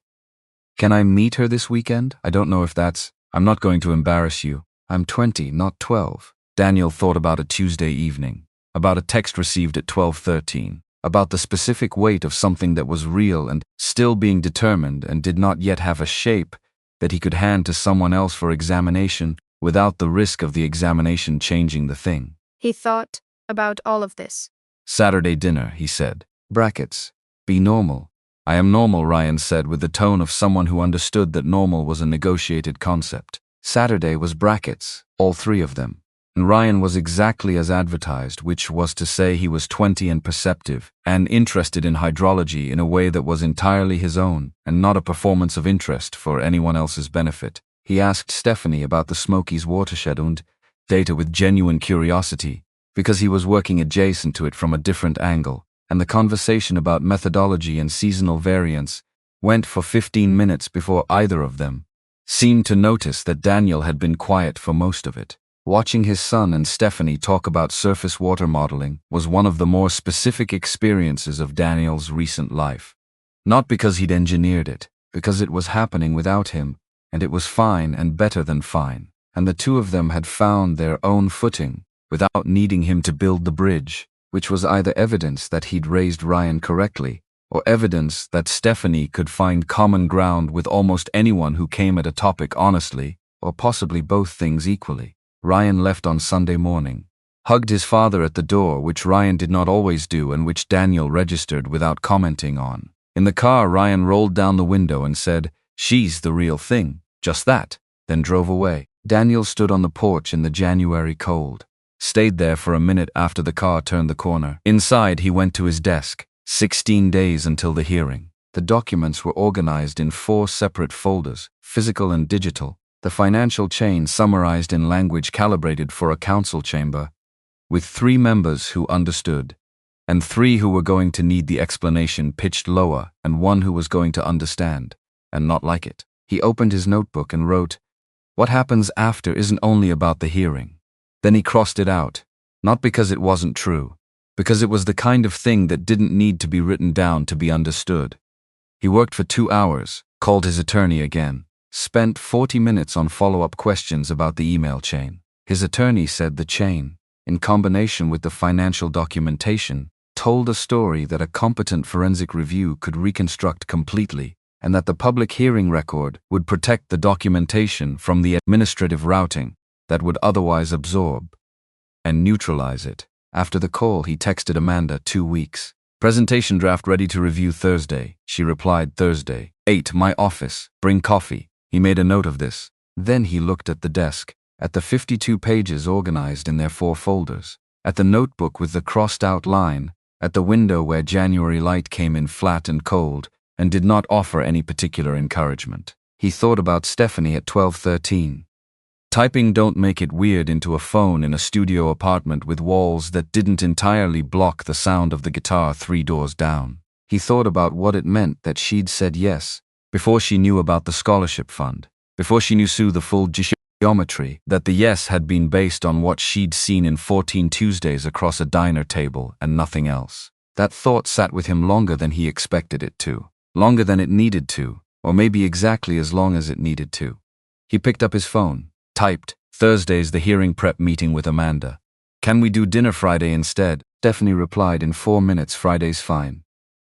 "Can I meet her this weekend? I don't know if that's... I'm not going to embarrass you. I'm 20, not 12. Daniel thought about a Tuesday evening, about a text received at 12:13, about the specific weight of something that was real and still being determined and did not yet have a shape that he could hand to someone else for examination without the risk of the examination changing the thing. He thought about all of this. "Saturday dinner," he said. "Brackets. Be normal." "I am normal," Ryan said with the tone of someone who understood that normal was a negotiated concept. Saturday was brackets, all 3 of them. And Ryan was exactly as advertised, which was to say he was 20 and perceptive, and interested in hydrology in a way that was entirely his own, and not a performance of interest for anyone else's benefit. He asked Stephanie about the Smokies watershed and data with genuine curiosity, because he was working adjacent to it from a different angle, and the conversation about methodology and seasonal variance went for 15 minutes before either of them seemed to notice that Daniel had been quiet for most of it. Watching his son and Stephanie talk about surface water modeling was one of the more specific experiences of Daniel's recent life. Not because he'd engineered it, because it was happening without him, and it was fine and better than fine, and the 2 of them had found their own footing, without needing him to build the bridge, which was either evidence that he'd raised Ryan correctly, or evidence that Stephanie could find common ground with almost anyone who came at a topic honestly, or possibly both things equally. Ryan left on Sunday morning, hugged his father at the door, which Ryan did not always do and which Daniel registered without commenting on. In the car, Ryan rolled down the window and said, "She's the real thing, just that," then drove away. Daniel stood on the porch in the January cold, stayed there for a minute after the car turned the corner. Inside, he went to his desk. 16 days until the hearing. The documents were organized in 4 separate folders, physical and digital, the financial chain summarized in language calibrated for a council chamber, with 3 members who understood, and 3 who were going to need the explanation pitched lower, and 1 who was going to understand, and not like it. He opened his notebook and wrote, "What happens after isn't only about the hearing." Then he crossed it out, not because it wasn't true, because it was the kind of thing that didn't need to be written down to be understood. He worked for 2 hours, called his attorney again, spent 40 minutes on follow-up questions about the email chain. His attorney said the chain, in combination with the financial documentation, told a story that a competent forensic review could reconstruct completely, and that the public hearing record would protect the documentation from the administrative routing that would otherwise absorb and neutralize it. After the call, he texted Amanda 2 weeks. "Presentation draft ready to review Thursday." She replied, "Thursday. 8, my office. Bring coffee." He made a note of this. Then he looked at the desk, at the 52 pages organized in their 4 folders, at the notebook with the crossed-out line, at the window where January light came in flat and cold and did not offer any particular encouragement. He thought about Stephanie at 12:13. Typing "Don't make it weird" into a phone in a studio apartment with walls that didn't entirely block the sound of the guitar 3 doors down. He thought about what it meant that she'd said yes, before she knew about the scholarship fund, before she knew the full geometry, that the yes had been based on what she'd seen in 14 Tuesdays across a diner table and nothing else. That thought sat with him longer than he expected it to, longer than it needed to, or maybe exactly as long as it needed to. He picked up his phone. Typed, "Thursday's the hearing prep meeting with Amanda. Can we do dinner Friday instead?" Stephanie replied in 4 minutes, "Friday's fine."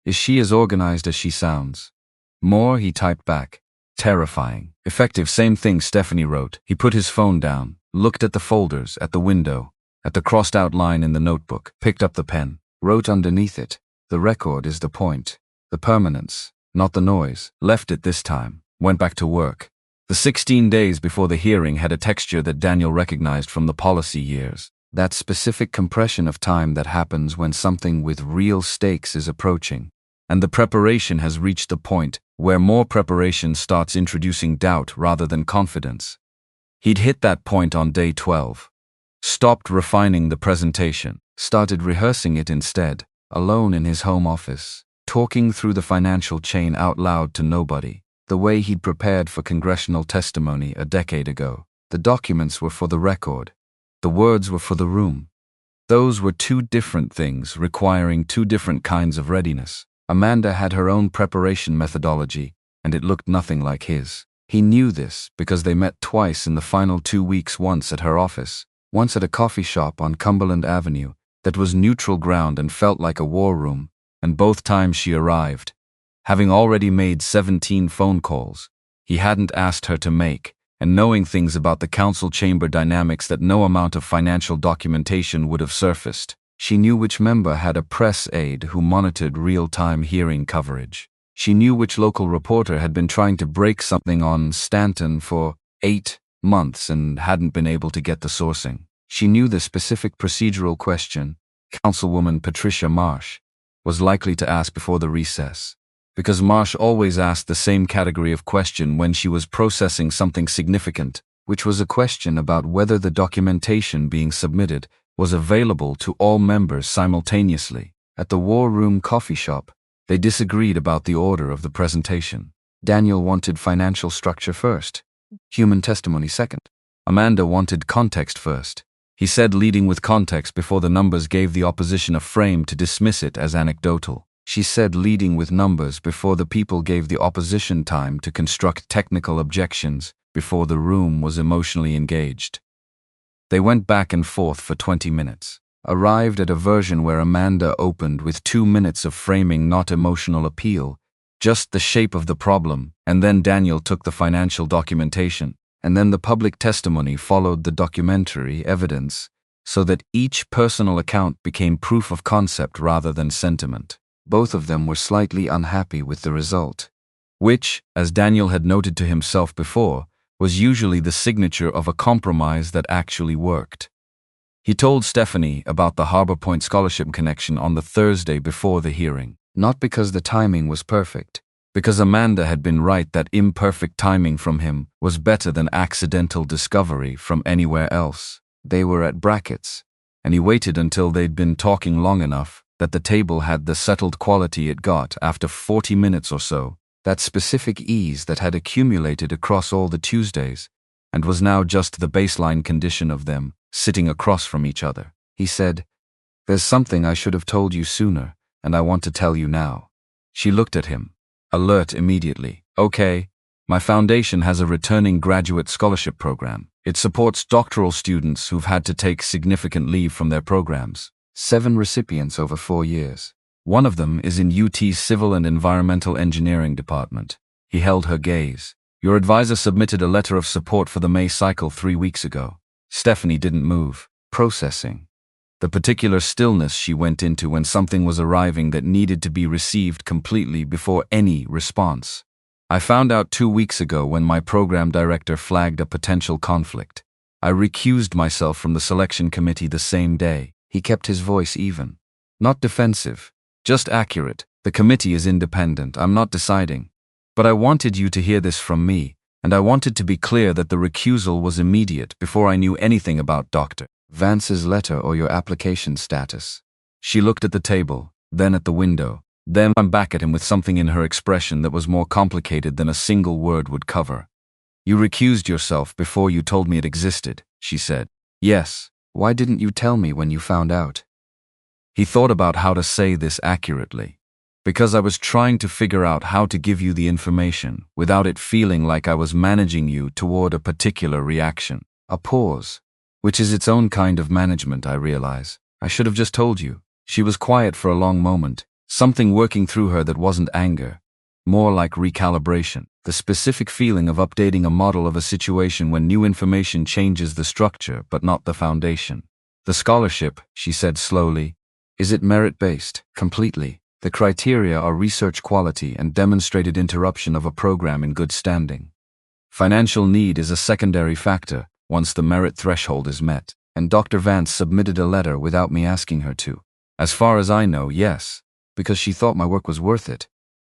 "Is she as organized as she sounds?" "More," he typed back. "Terrifying." "Effective." Same thing Stephanie wrote. He put his phone down, looked at the folders, at the window, at the crossed out line in the notebook, picked up the pen, wrote underneath it, "The record is the point. The permanence, not the noise." Left it this time. Went back to work. The 16 days before the hearing had a texture that Daniel recognized from the policy years. That specific compression of time that happens when something with real stakes is approaching, and the preparation has reached the point where more preparation starts introducing doubt rather than confidence. He'd hit that point on day 12. Stopped refining the presentation, started rehearsing it instead, alone in his home office, talking through the financial chain out loud to nobody. The way he'd prepared for congressional testimony a decade ago. The documents were for the record. The words were for the room. Those were 2 different things requiring 2 different kinds of readiness. Amanda had her own preparation methodology, and it looked nothing like his. He knew this because they met twice in the final 2 weeks, once at her office, once at a coffee shop on Cumberland Avenue that was neutral ground and felt like a war room, and both times she arrived, having already made 17 phone calls he hadn't asked her to make, and knowing things about the council chamber dynamics that no amount of financial documentation would have surfaced. She knew which member had a press aide who monitored real-time hearing coverage. She knew which local reporter had been trying to break something on Stanton for 8 months and hadn't been able to get the sourcing. She knew the specific procedural question Councilwoman Patricia Marsh was likely to ask before the recess, because Marsh always asked the same category of question when she was processing something significant, which was a question about whether the documentation being submitted was available to all members simultaneously. At the War Room coffee shop, they disagreed about the order of the presentation. Daniel wanted financial structure first, human testimony second. Amanda wanted context first. He said leading with context before the numbers gave the opposition a frame to dismiss it as anecdotal. She said leading with numbers before the people gave the opposition time to construct technical objections, before the room was emotionally engaged. They went back and forth for 20 minutes. Arrived at a version where Amanda opened with 2 minutes of framing, not emotional appeal, just the shape of the problem, and then Daniel took the financial documentation, and then the public testimony followed the documentary evidence, so that each personal account became proof of concept rather than sentiment. Both of them were slightly unhappy with the result, which, as Daniel had noted to himself before, was usually the signature of a compromise that actually worked. He told Stephanie about the Harbor Point scholarship connection on the Thursday before the hearing. Not because the timing was perfect, because Amanda had been right that imperfect timing from him was better than accidental discovery from anywhere else. They were at brackets, and he waited until they'd been talking long enough that the table had the settled quality it got after 40 minutes or so, that specific ease that had accumulated across all the Tuesdays, and was now just the baseline condition of them sitting across from each other. He said, "There's something I should have told you sooner, and I want to tell you now." She looked at him, alert immediately. "Okay, my foundation has a returning graduate scholarship program. It supports doctoral students who've had to take significant leave from their programs. 7 recipients over 4 years. One of them is in UT's Civil and Environmental Engineering department." He held her gaze. "Your advisor submitted a letter of support for the May cycle 3 weeks ago." Stephanie didn't move. Processing. The particular stillness she went into when something was arriving that needed to be received completely before any response. "I found out 2 weeks ago when my program director flagged a potential conflict. I recused myself from the selection committee the same day." He kept his voice even. Not defensive, just accurate. "The committee is independent, I'm not deciding. But I wanted you to hear this from me, and I wanted to be clear that the recusal was immediate before I knew anything about Dr. Vance's letter or your application status." She looked at the table, then at the window, then back at him with something in her expression that was more complicated than a single word would cover. "You recused yourself before you told me it existed," she said. "Yes. Why didn't you tell me when you found out?" He thought about how to say this accurately. "Because I was trying to figure out how to give you the information without it feeling like I was managing you toward a particular reaction." A pause. Which is its own kind of management, I realize. "I should have just told you." She was quiet for a long moment, something working through her that wasn't anger, more like recalibration, the specific feeling of updating a model of a situation when new information changes the structure but not the foundation. "The scholarship," she said slowly, "is it merit-based?" "Completely. The criteria are research quality and demonstrated interruption of a program in good standing. Financial need is a secondary factor once the merit threshold is met, and Dr. Vance submitted a letter without me asking her to. As far as I know, yes, because she thought my work was worth it.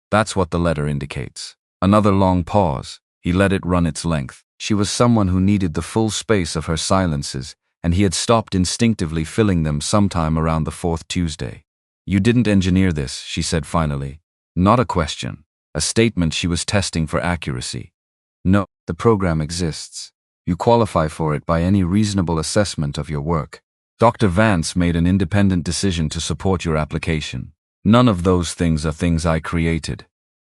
That's what the letter indicates." Another long pause. He let it run its length. She was someone who needed the full space of her silences, and he had stopped instinctively filling them sometime around the 4th Tuesday. "You didn't engineer this," she said finally. Not a question, a statement she was testing for accuracy. "No, the program exists. You qualify for it by any reasonable assessment of your work. Dr. Vance made an independent decision to support your application. None of those things are things I created."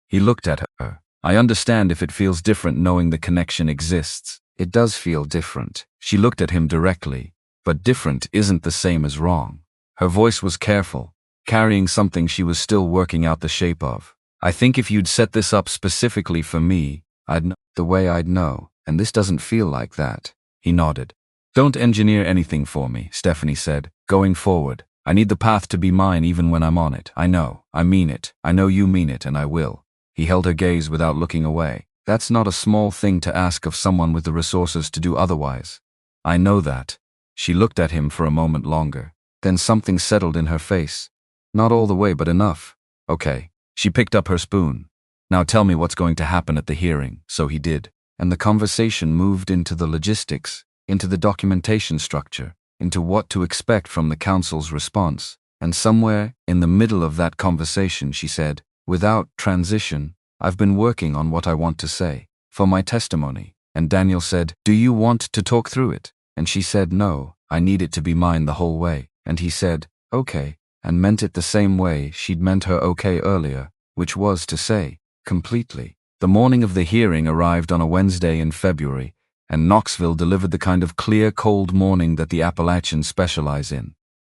He looked at her. "I understand if it feels different knowing the connection exists." "It does feel different." She looked at him directly. "But different isn't the same as wrong." Her voice was careful, carrying something she was still working out the shape of. "I think if you'd set this up specifically for me, I'd know the way I'd know. And this doesn't feel like that." He nodded. "Don't engineer anything for me," Stephanie said. "Going forward, I need the path to be mine even when I'm on it. I know. I mean it. I know you mean it, and I will." He held her gaze without looking away. "That's not a small thing to ask of someone with the resources to do otherwise." "I know that." She looked at him for a moment longer. Then something settled in her face. "Not all the way, but enough." "Okay." She picked up her spoon. "Now tell me what's going to happen at the hearing." So he did. And the conversation moved into the logistics, into the documentation structure, into what to expect from the council's response. And somewhere in the middle of that conversation she said, without transition, "I've been working on what I want to say for my testimony." And Daniel said, "Do you want to talk through it?" And she said, "No, I need it to be mine the whole way." And he said, "Okay," and meant it the same way she'd meant her okay earlier, which was to say, completely. The morning of the hearing arrived on a Wednesday in February, and Knoxville delivered the kind of clear, cold morning that the Appalachians specialize in.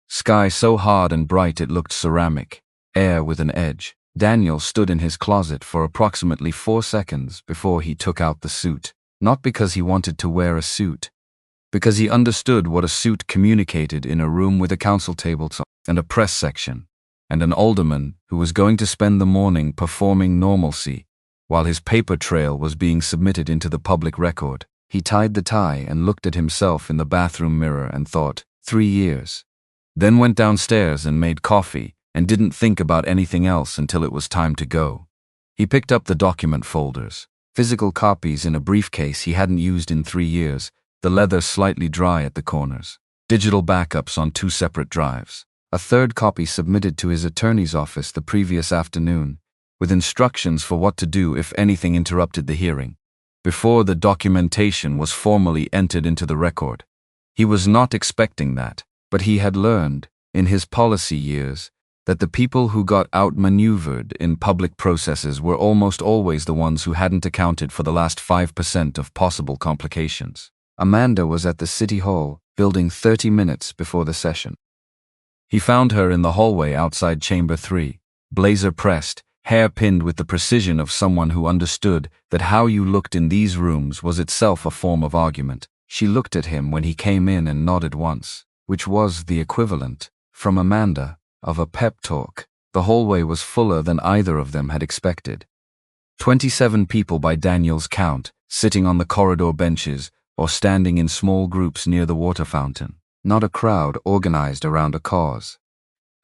Sky so hard and bright it looked ceramic, air with an edge. Daniel stood in his closet for approximately 4 seconds before he took out the suit, not because he wanted to wear a suit, because he understood what a suit communicated in a room with a council table and a press section, and an alderman who was going to spend the morning performing normalcy, while his paper trail was being submitted into the public record. He tied the tie and looked at himself in the bathroom mirror and thought, 3 years. Then went downstairs and made coffee and didn't think about anything else until it was time to go. He picked up the document folders, physical copies in a briefcase he hadn't used in 3 years, the leather slightly dry at the corners, digital backups on 2 separate drives, a third copy submitted to his attorney's office the previous afternoon, with instructions for what to do if anything interrupted the hearing, before the documentation was formally entered into the record. He was not expecting that, but he had learned, in his policy years, that the people who got outmaneuvered in public processes were almost always the ones who hadn't accounted for the last 5% of possible complications. Amanda was at the City Hall building 30 minutes before the session. He found her in the hallway outside Chamber 3, blazer pressed, hair pinned with the precision of someone who understood that how you looked in these rooms was itself a form of argument. She looked at him when he came in and nodded once, which was the equivalent, from Amanda, of a pep talk. The hallway was fuller than either of them had expected. 27 people by Daniel's count, sitting on the corridor benches or standing in small groups near the water fountain. Not a crowd organized around a cause.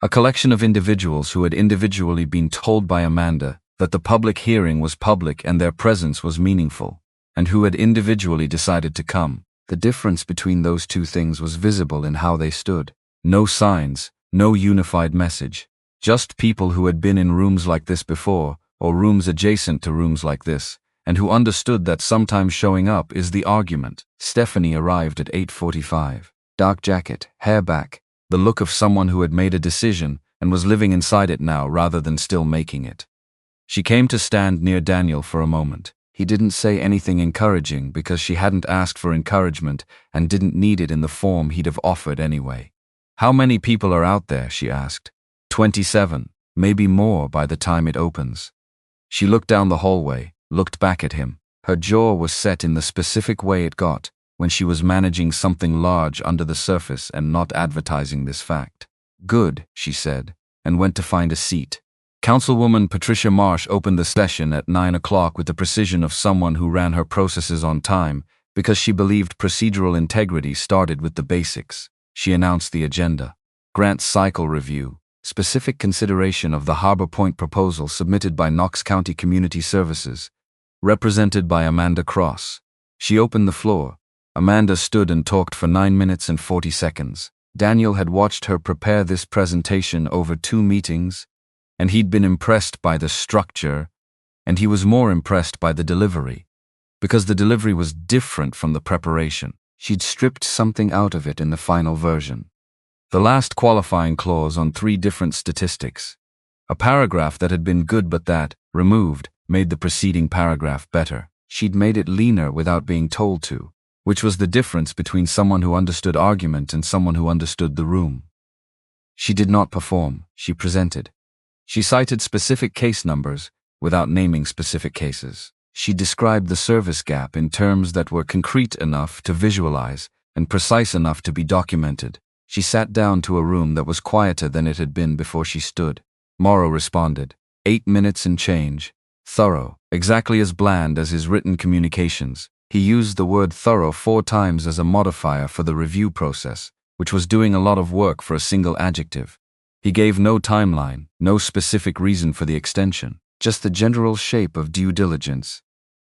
A collection of individuals who had individually been told by Amanda that the public hearing was public and their presence was meaningful, and who had individually decided to come. The difference between those two things was visible in how they stood. No signs, no unified message. Just people who had been in rooms like this before, or rooms adjacent to rooms like this, and who understood that sometimes showing up is the argument. Stephanie arrived at 8:45. Dark jacket, hair back, the look of someone who had made a decision and was living inside it now rather than still making it. She came to stand near Daniel for a moment. He didn't say anything encouraging because she hadn't asked for encouragement and didn't need it in the form he'd have offered anyway. How many people are out there, she asked. 27, maybe more by the time it opens. She looked down the hallway, looked back at him. Her jaw was set in the specific way it got when she was managing something large under the surface and not advertising this fact. Good, she said, and went to find a seat. Councilwoman Patricia Marsh opened the session at 9 o'clock with the precision of someone who ran her processes on time because she believed procedural integrity started with the basics. She announced the agenda. Grant cycle review, specific consideration of the Harbor Point proposal submitted by Knox County Community Services, represented by Amanda Cross. She opened the floor. Amanda stood and talked for 9 minutes and 40 seconds. Daniel had watched her prepare this presentation over 2 meetings, and he'd been impressed by the structure, and he was more impressed by the delivery, because the delivery was different from the preparation. She'd stripped something out of it in the final version. The last qualifying clause on 3 different statistics. A paragraph that had been good but that, removed, made the preceding paragraph better. She'd made it leaner without being told to, which was the difference between someone who understood argument and someone who understood the room. She did not perform, she presented. She cited specific case numbers without naming specific cases. She described the service gap in terms that were concrete enough to visualize and precise enough to be documented. She sat down to a room that was quieter than it had been before she stood. Morrow responded. 8 minutes and change. Thorough, exactly as bland as his written communications. He used the word thorough 4 times as a modifier for the review process, which was doing a lot of work for a single adjective. He gave no timeline, no specific reason for the extension, just the general shape of due diligence.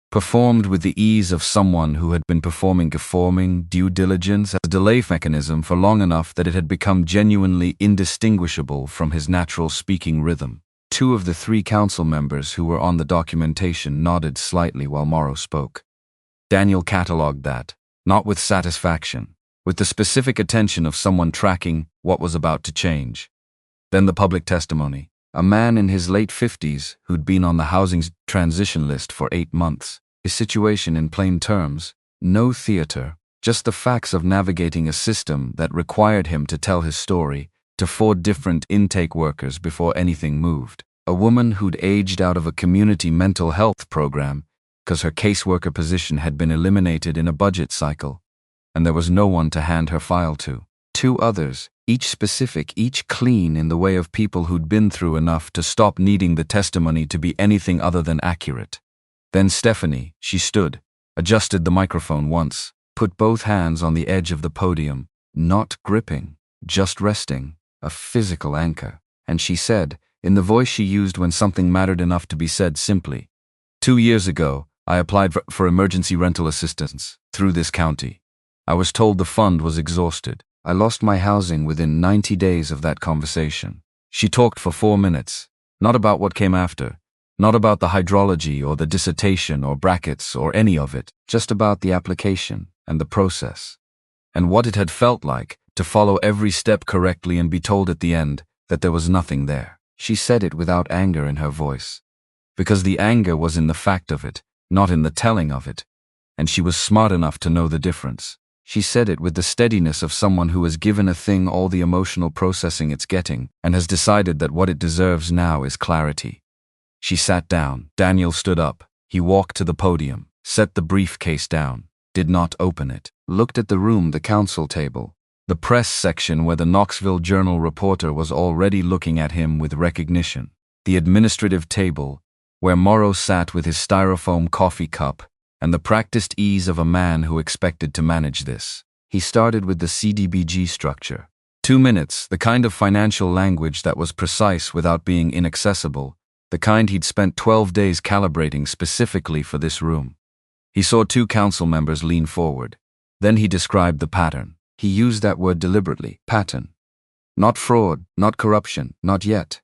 Performed with the ease of someone who had been performing due diligence as a delay mechanism for long enough that it had become genuinely indistinguishable from his natural speaking rhythm. 2 of the 3 council members who were on the documentation nodded slightly while Morrow spoke. Daniel catalogued that, not with satisfaction, with the specific attention of someone tracking what was about to change. Then the public testimony. A man in his late 50s who'd been on the housing transition list for 8 months. His situation in plain terms, No theater, just the facts of navigating a system that required him to tell his story to 4 different intake workers before anything moved. A woman who'd aged out of a community mental health program because her caseworker position had been eliminated in a budget cycle, and there was no one to hand her file to. 2 others, each specific, each clean in the way of people who'd been through enough to stop needing the testimony to be anything other than accurate. Then Stephanie, she stood, adjusted the microphone once, put both hands on the edge of the podium, not gripping, just resting, a physical anchor, and she said, in the voice she used when something mattered enough to be said simply, 2 years ago, I applied for emergency rental assistance through this county. I was told the fund was exhausted. I lost my housing within 90 days of that conversation. She talked for 4 minutes, not about what came after, not about the hydrology or the dissertation or brackets or any of it, just about the application and the process, and what it had felt like to follow every step correctly and be told at the end that there was nothing there. She said it without anger in her voice, because the anger was in the fact of it, not in the telling of it, and she was smart enough to know the difference. She said it with the steadiness of someone who has given a thing all the emotional processing it's getting and has decided that what it deserves now is clarity. She sat down. Daniel stood up. He walked to the podium, set the briefcase down, did not open it, looked at the room, the council table, the press section where the Knoxville Journal reporter was already looking at him with recognition, the administrative table where Morrow sat with his styrofoam coffee cup and the practiced ease of a man who expected to manage this. He started with the CDBG structure. 2 minutes, the kind of financial language that was precise without being inaccessible, the kind he'd spent 12 days calibrating specifically for this room. He saw 2 council members lean forward. Then he described the pattern. He used that word deliberately, pattern. Not fraud, not corruption, not yet.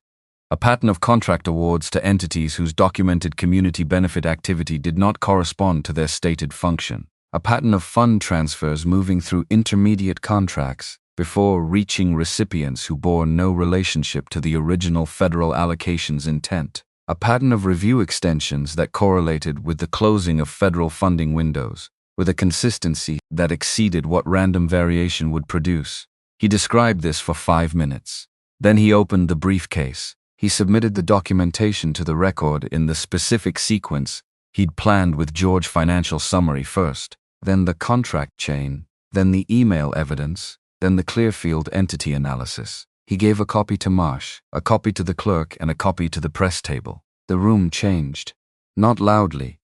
A pattern of contract awards to entities whose documented community benefit activity did not correspond to their stated function. A pattern of fund transfers moving through intermediate contracts before reaching recipients who bore no relationship to the original federal allocation's intent. A pattern of review extensions that correlated with the closing of federal funding windows, with a consistency that exceeded what random variation would produce. He described this for 5 minutes. Then he opened the briefcase. He submitted the documentation to the record in the specific sequence he'd planned with George Financial Summary first, then the contract chain, then the email evidence, then the Clearfield entity analysis. He gave a copy to Marsh, a copy to the clerk, and a copy to the press table. The room changed. Not loudly.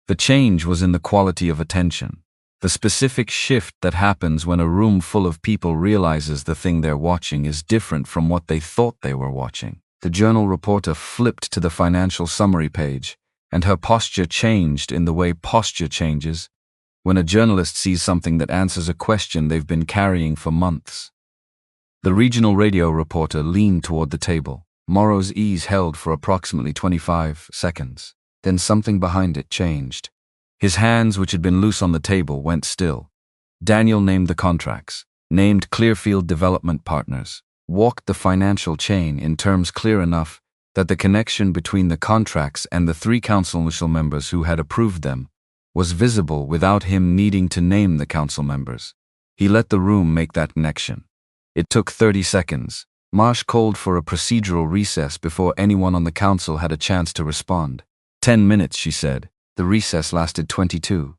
The change was in the quality of attention, the specific shift that happens when a room full of people realizes the thing they're watching is different from what they thought they were watching. The journal reporter flipped to the financial summary page, and her posture changed in the way posture changes when a journalist sees something that answers a question they've been carrying for months. The regional radio reporter leaned toward the table. Morrow's ease held for approximately 25 seconds. Then something behind it changed. His hands, which had been loose on the table, went still. Daniel named the contracts, named Clearfield Development Partners, walked the financial chain in terms clear enough that the connection between the contracts and the 3 council members who had approved them was visible without him needing to name the council members. He let the room make that connection. It took 30 seconds. Marsh called for a procedural recess before anyone on the council had a chance to respond. 10 minutes, she said. The recess lasted 22.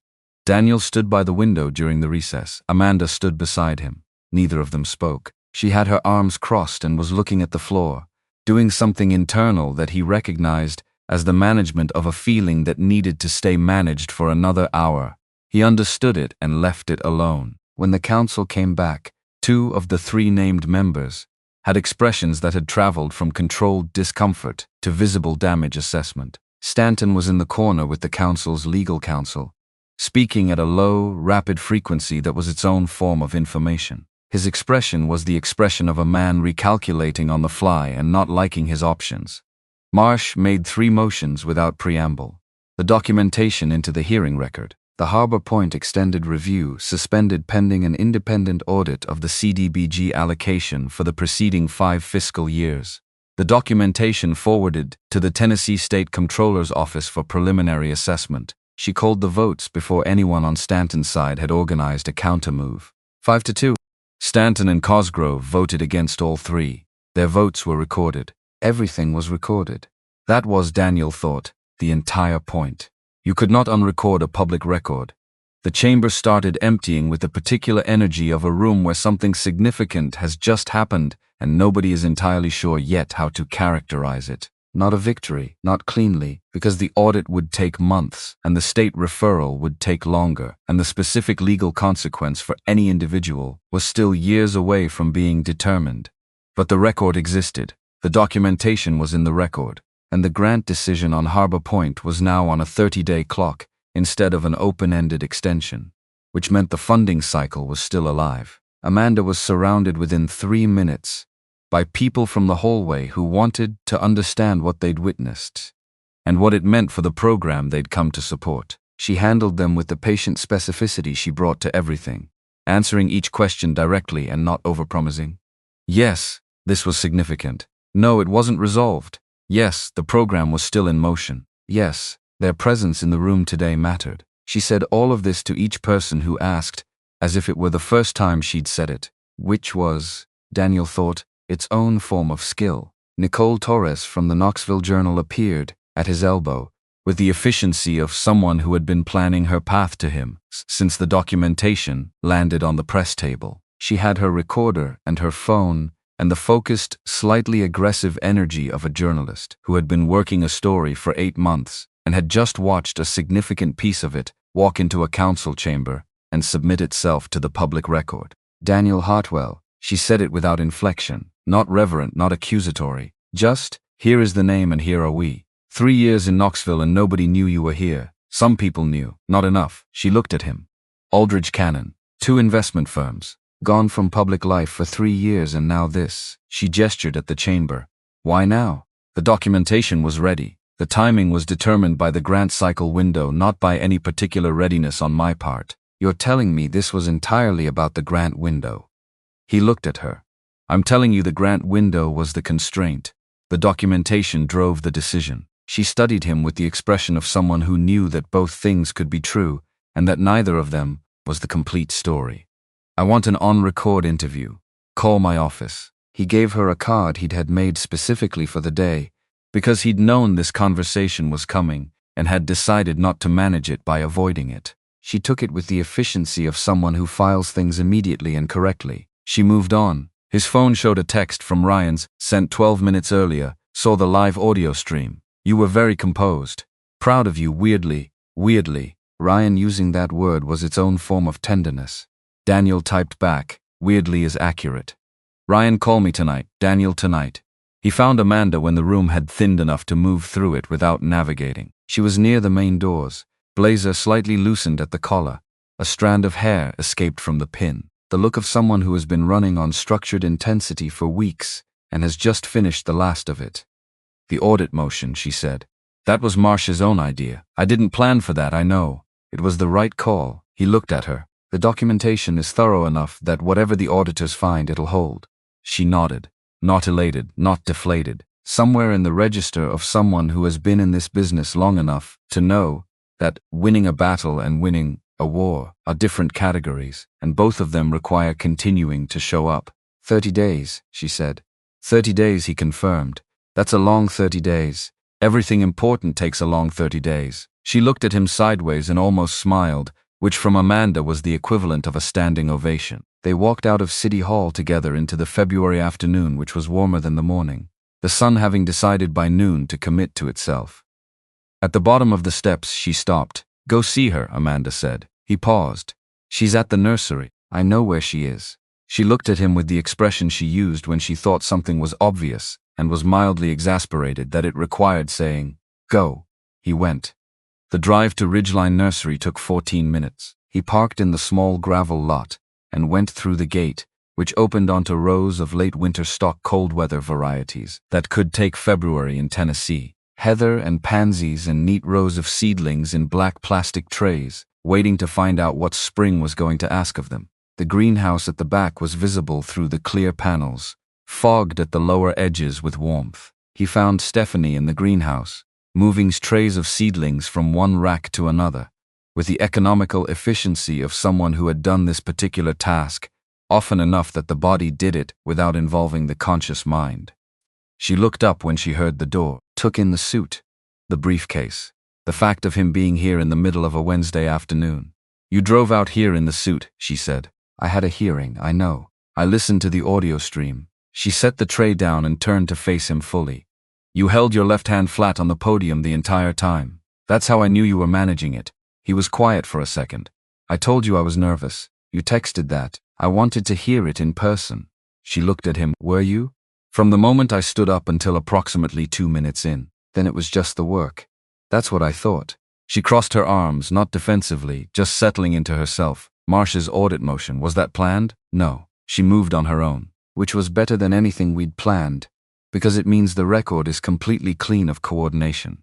Daniel stood by the window during the recess. Amanda stood beside him. Neither of them spoke. She had her arms crossed and was looking at the floor, doing something internal that he recognized as the management of a feeling that needed to stay managed for another hour. He understood it and left it alone. When the council came back, 2 of the 3 named members had expressions that had traveled from controlled discomfort to visible damage assessment. Stanton was in the corner with the council's legal counsel, speaking at a low, rapid frequency that was its own form of information. His expression was the expression of a man recalculating on the fly and not liking his options. Marsh made 3 motions without preamble. The documentation into the hearing record. The Harbor Point extended review suspended pending an independent audit of the CDBG allocation for the preceding 5 fiscal years. The documentation forwarded to the Tennessee State Comptroller's Office for preliminary assessment. She called the votes before anyone on Stanton's side had organized a counter-move. 5-2. Stanton and Cosgrove voted against all three. Their votes were recorded. Everything was recorded. That was, Daniel thought, the entire point. You could not unrecord a public record. The chamber started emptying with the particular energy of a room where something significant has just happened and nobody is entirely sure yet how to characterize it. Not a victory, not cleanly, because the audit would take months, and the state referral would take longer, and the specific legal consequence for any individual was still years away from being determined. But the record existed, the documentation was in the record, and the grant decision on Harbor Point was now on a 30-day clock instead of an open-ended extension, which meant the funding cycle was still alive. Amanda was surrounded within 3 minutes by people from the hallway who wanted to understand what they'd witnessed and what it meant for the program they'd come to support. She handled them with the patient specificity she brought to everything, answering each question directly and not overpromising. Yes, this was significant. No, it wasn't resolved. Yes, the program was still in motion. Yes, their presence in the room today mattered. She said all of this to each person who asked, as if it were the first time she'd said it, which was, Daniel thought, its own form of skill. Nicole Torres from the Knoxville Journal appeared, at his elbow, with the efficiency of someone who had been planning her path to him since the documentation landed on the press table. She had her recorder and her phone and the focused, slightly aggressive energy of a journalist who had been working a story for 8 months and had just watched a significant piece of it walk into a council chamber and submit itself to the public record. Daniel Hartwell, she said it without inflection, not reverent, not accusatory, just, here is the name and here are we. 3 years in Knoxville and nobody knew you were here. Some people knew, not enough. She looked at him. Aldridge Cannon, 2 investment firms, gone from public life for 3 years and now this. She gestured at the chamber. Why now? The documentation was ready. The timing was determined by the grant cycle window, not by any particular readiness on my part. You're telling me this was entirely about the grant window? He looked at her. I'm telling you the grant window was the constraint. The documentation drove the decision. She studied him with the expression of someone who knew that both things could be true and that neither of them was the complete story. I want an on-record interview. Call my office. He gave her a card he'd had made specifically for the day, because he'd known this conversation was coming and had decided not to manage it by avoiding it. She took it with the efficiency of someone who files things immediately and correctly. She moved on. His phone showed a text from Ryan's, sent 12 minutes earlier, saw the live audio stream. You were very composed. Proud of you, weirdly. Ryan using that word was its own form of tenderness. Daniel typed back, weirdly is accurate. Ryan, call me tonight. Daniel, tonight. He found Amanda when the room had thinned enough to move through it without navigating. She was near the main doors, blazer slightly loosened at the collar. A strand of hair escaped from the pin. The look of someone who has been running on structured intensity for weeks and has just finished the last of it. The audit motion, she said. That was Marcia's own idea. I didn't plan for that, I know. It was the right call. He looked at her. The documentation is thorough enough that whatever the auditors find, it'll hold. She nodded. Not elated, not deflated. Somewhere in the register of someone who has been in this business long enough to know that winning a battle and winning a war are different categories, and both of them require continuing to show up. 30 days, she said. 30 days, he confirmed. That's a long 30 days. Everything important takes a long 30 days. She looked at him sideways and almost smiled, which from Amanda was the equivalent of a standing ovation. They walked out of City Hall together into the February afternoon, which was warmer than the morning, the sun having decided by noon to commit to itself. At the bottom of the steps, she stopped. Go see her, Amanda said. He paused. She's at the nursery. I know where she is. She looked at him with the expression she used when she thought something was obvious and was mildly exasperated that it required saying, go. He went. The drive to Ridgeline Nursery took 14 minutes. He parked in the small gravel lot and went through the gate, which opened onto rows of late winter stock cold weather varieties that could take February in Tennessee. Heather and pansies and neat rows of seedlings in black plastic trays, waiting to find out what spring was going to ask of them. The greenhouse at the back was visible through the clear panels, fogged at the lower edges with warmth. He found Stephanie in the greenhouse, moving trays of seedlings from one rack to another, with the economical efficiency of someone who had done this particular task often enough that the body did it without involving the conscious mind. She looked up when she heard the door, took in the suit, the briefcase, the fact of him being here in the middle of a Wednesday afternoon. "You drove out here in the suit," she said. "I had a hearing, I know. I listened to the audio stream." She set the tray down and turned to face him fully. "You held your left hand flat on the podium the entire time. That's how I knew you were managing it." He was quiet for a second. "I told you I was nervous. You texted that. I wanted to hear it in person." She looked at him. "Were you?" "From the moment I stood up until approximately 2 minutes in. Then it was just the work." "That's what I thought." She crossed her arms, not defensively, just settling into herself. Marsh's audit motion, was that planned? No. She moved on her own, which was better than anything we'd planned, because it means the record is completely clean of coordination.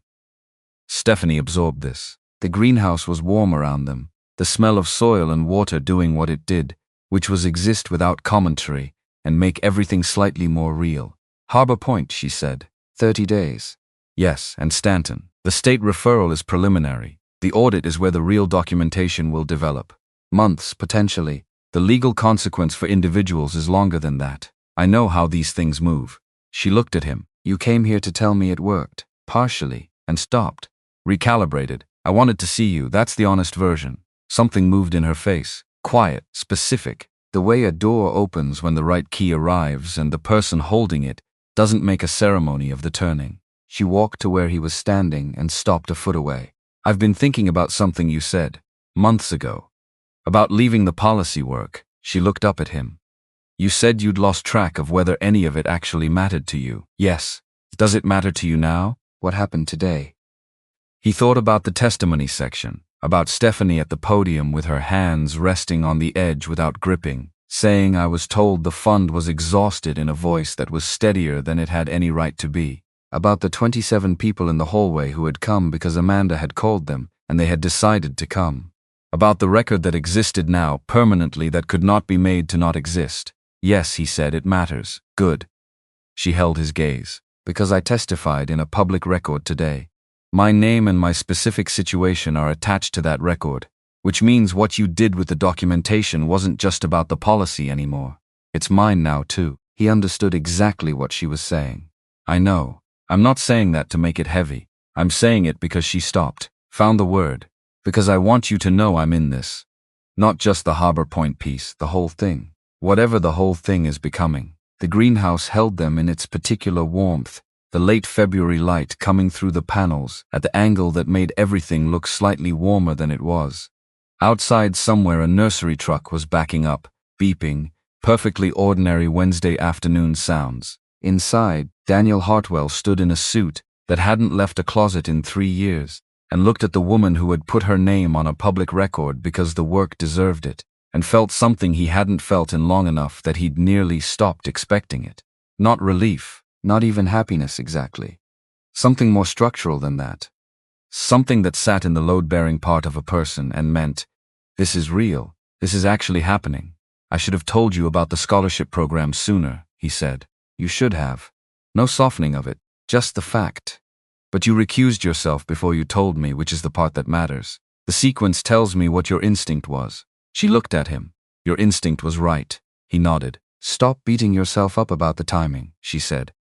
Stephanie absorbed this. The greenhouse was warm around them, the smell of soil and water doing what it did, which was exist without commentary and make everything slightly more real. "Harbor Point," she said. 30 days. "Yes, and Stanton. The state referral is preliminary. The audit is where the real documentation will develop. Months, potentially. The legal consequence for individuals is longer than that. I know how these things move." She looked at him. "You came here to tell me it worked." "Partially," and stopped. "Recalibrated. I wanted to see you, that's the honest version." Something moved in her face. Quiet, specific. The way a door opens when the right key arrives and the person holding it doesn't make a ceremony of the turning. She walked to where he was standing and stopped a foot away. "I've been thinking about something you said, months ago. About leaving the policy work." She looked up at him. "You said you'd lost track of whether any of it actually mattered to you." "Yes. Does it matter to you now?" "What happened today?" He thought about the testimony section, about Stephanie at the podium with her hands resting on the edge without gripping, saying, "I was told the fund was exhausted," in a voice that was steadier than it had any right to be. About the 27 people in the hallway who had come because Amanda had called them and they had decided to come. About the record that existed now, permanently, that could not be made to not exist. "Yes," he said, "it matters." "Good." She held his gaze. "Because I testified in a public record today. My name and my specific situation are attached to that record, which means what you did with the documentation wasn't just about the policy anymore. It's mine now too." He understood exactly what she was saying. "I know. I'm not saying that to make it heavy. I'm saying it because," she stopped, found the word, "because I want you to know I'm in this. Not just the Harbor Point piece, the whole thing. Whatever the whole thing is becoming." The greenhouse held them in its particular warmth, the late February light coming through the panels at the angle that made everything look slightly warmer than it was. Outside somewhere a nursery truck was backing up, beeping, perfectly ordinary Wednesday afternoon sounds. Inside, Daniel Hartwell stood in a suit that hadn't left a closet in 3 years, and looked at the woman who had put her name on a public record because the work deserved it, and felt something he hadn't felt in long enough that he'd nearly stopped expecting it. Not relief. Not even happiness exactly. Something more structural than that. Something that sat in the load-bearing part of a person and meant, "This is real. This is actually happening. I should have told you about the scholarship program sooner," he said. "You should have. No softening of it, just the fact. But you recused yourself before you told me, which is the part that matters. The sequence tells me what your instinct was." She looked at him. "Your instinct was right." He nodded. "Stop beating yourself up about the timing," she said.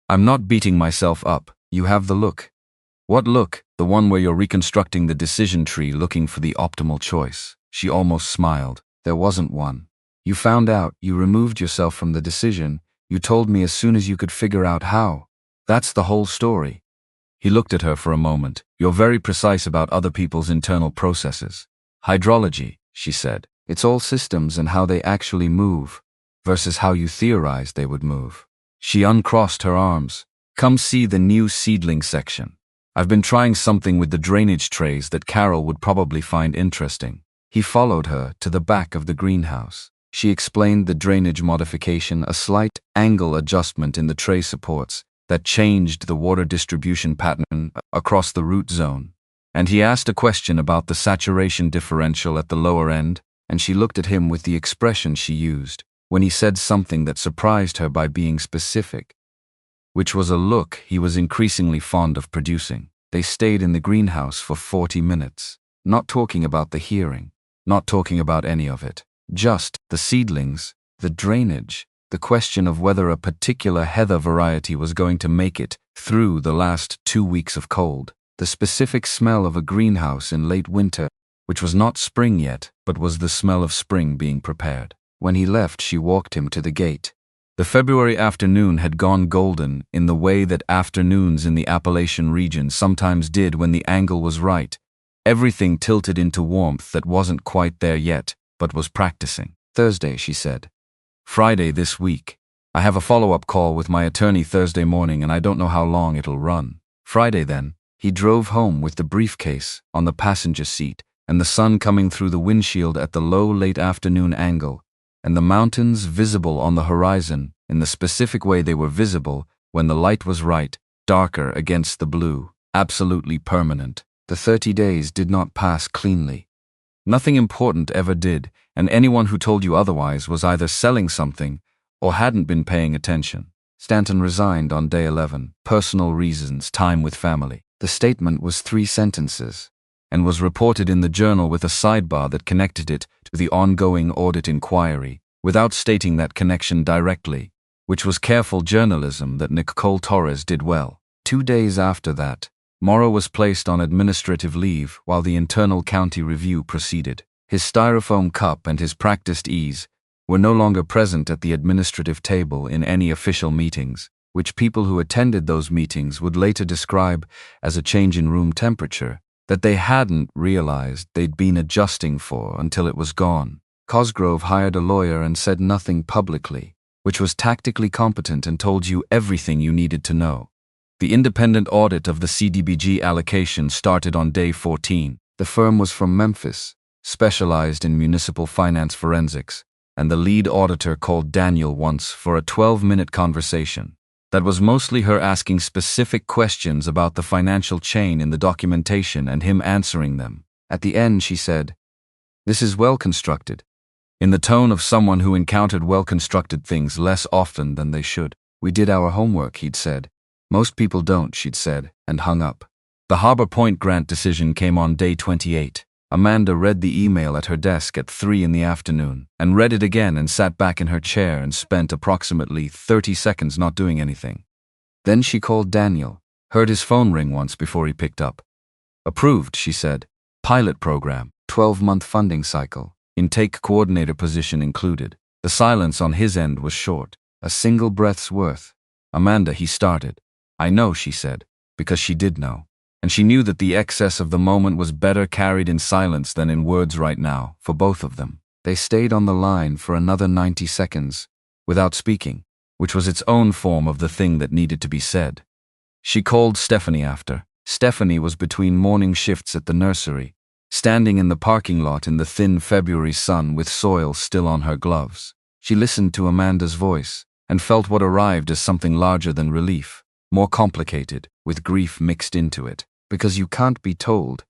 "I'm not beating myself up. You have the look." "What look?" "The one where you're reconstructing the decision tree looking for the optimal choice." She almost smiled. "There wasn't one. You found out, you removed yourself from the decision, you told me as soon as you could figure out how. That's the whole story." He looked at her for a moment. "You're very precise about other people's internal processes." "Hydrology," she said. "It's all systems and how they actually move, versus how you theorized they would move." She uncrossed her arms. "Come see the new seedling section. I've been trying something with the drainage trays that Carol would probably find interesting." He followed her to the back of the greenhouse. She explained the drainage modification, a slight angle adjustment in the tray supports that changed the water distribution pattern across the root zone. And he asked a question about the saturation differential at the lower end, and she looked at him with the expression she used when he said something that surprised her by being specific, which was a look he was increasingly fond of producing. They stayed in the greenhouse for 40 minutes, not talking about the hearing, not talking about any of it. Just the seedlings, the drainage, the question of whether a particular heather variety was going to make it through the last 2 weeks of cold, the specific smell of a greenhouse in late winter, which was not spring yet, but was the smell of spring being prepared. When he left, she walked him to the gate. The February afternoon had gone golden in the way that afternoons in the Appalachian region sometimes did when the angle was right. Everything tilted into warmth that wasn't quite there yet, but was practicing. Thursday, she said. Friday this week. I have a follow-up call with my attorney Thursday morning and I don't know how long it'll run. Friday then. He drove home with the briefcase on the passenger seat and the sun coming through the windshield at the low late afternoon angle, and the mountains visible on the horizon in the specific way they were visible when the light was right, darker against the blue, absolutely permanent. The 30 days did not pass cleanly. Nothing important ever did, and anyone who told you otherwise was either selling something or hadn't been paying attention. Stanton resigned on day 11, personal reasons, time with family. The statement was 3 sentences, and was reported in the journal with a sidebar that connected it to the ongoing audit inquiry, without stating that connection directly, which was careful journalism that Nicole Torres did well. 2 days after that, Morrow was placed on administrative leave while the internal county review proceeded. His styrofoam cup and his practiced ease were no longer present at the administrative table in any official meetings, which people who attended those meetings would later describe as a change in room temperature that they hadn't realized they'd been adjusting for until it was gone. Cosgrove hired a lawyer and said nothing publicly, which was tactically competent and told you everything you needed to know. The independent audit of the CDBG allocation started on day 14. The firm was from Memphis, specialized in municipal finance forensics, and the lead auditor called Daniel once for a 12-minute conversation. That was mostly her asking specific questions about the financial chain in the documentation and him answering them. At the end, she said, "This is well constructed," in the tone of someone who encountered well-constructed things less often than they should. "We did our homework," he'd said. "Most people don't," she'd said, and hung up. The Harbor Point grant decision came on day 28. Amanda read the email at her desk at 3 in the afternoon, and read it again and sat back in her chair and spent approximately 30 seconds not doing anything. Then she called Daniel, heard his phone ring once before he picked up. "Approved," she said. "Pilot program, 12-month funding cycle, intake coordinator position included." The silence on his end was short, a single breath's worth. "Amanda," he started. "I know," she said, because she did know. And she knew that the excess of the moment was better carried in silence than in words right now, for both of them. They stayed on the line for another 90 seconds, without speaking, which was its own form of the thing that needed to be said. She called Stephanie after. Stephanie was between morning shifts at the nursery, standing in the parking lot in the thin February sun with soil still on her gloves. She listened to Amanda's voice, and felt what arrived as something larger than relief, more complicated, with grief mixed into it. Because you can't be told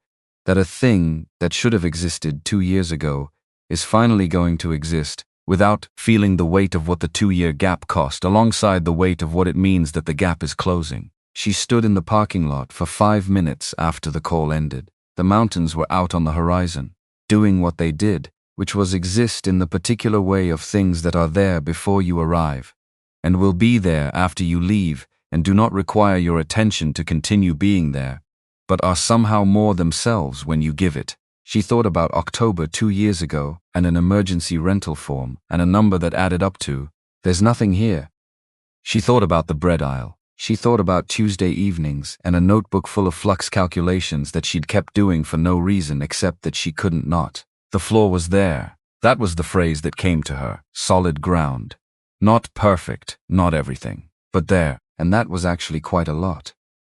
that a thing that should have existed 2 years ago is finally going to exist without feeling the weight of what the 2-year gap cost alongside the weight of what it means that the gap is closing. She stood in the parking lot for 5 minutes after the call ended. The mountains were out on the horizon, doing what they did, which was exist in the particular way of things that are there before you arrive, and will be there after you leave and do not require your attention to continue being there, but are somehow more themselves when you give it. She thought about October 2 years ago and an emergency rental form and a number that added up to, "There's nothing here." She thought about the bread aisle. She thought about Tuesday evenings and a notebook full of flux calculations that she'd kept doing for no reason except that she couldn't not. The floor was there. That was the phrase that came to her. Solid ground. Not perfect, not everything, but there, and that was actually quite a lot.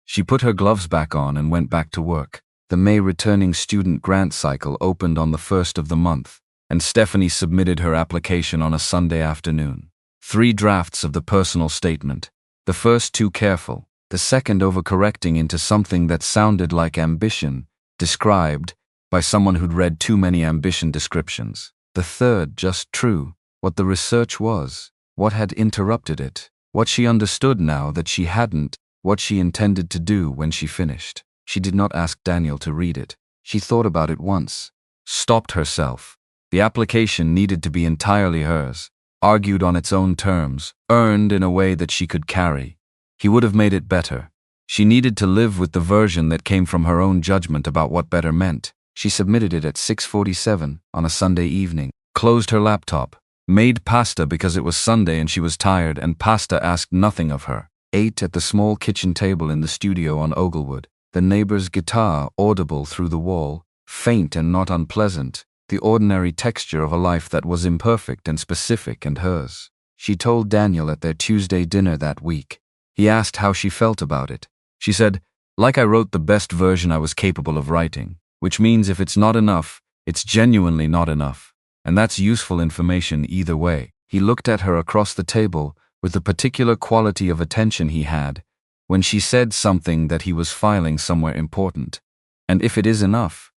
She put her gloves back on and went back to work. The May returning student grant cycle opened on the 1st of the month, and Stephanie submitted her application on a Sunday afternoon. 3 drafts of the personal statement, the first too careful, the second overcorrecting into something that sounded like ambition, described by someone who'd read too many ambition descriptions. The third just true, what the research was, what had interrupted it, what she understood now that she hadn't, what she intended to do when she finished. She did not ask Daniel to read it. She thought about it once, stopped herself. The application needed to be entirely hers, argued on its own terms, earned in a way that she could carry. He would have made it better. She needed to live with the version that came from her own judgment about what better meant. She submitted it at 6:47 on a Sunday evening, closed her laptop, made pasta because it was Sunday and she was tired, and pasta asked nothing of her. Ate at the small kitchen table in the studio on Oglewood, the neighbor's guitar audible through the wall, faint and not unpleasant, the ordinary texture of a life that was imperfect and specific and hers. She told Daniel at their Tuesday dinner that week. He asked how she felt about it. She said, "Like I wrote the best version I was capable of writing, which means if it's not enough, it's genuinely not enough. And that's useful information either way." He looked at her across the table with the particular quality of attention he had when she said something that he was filing somewhere important. "And if it is enough,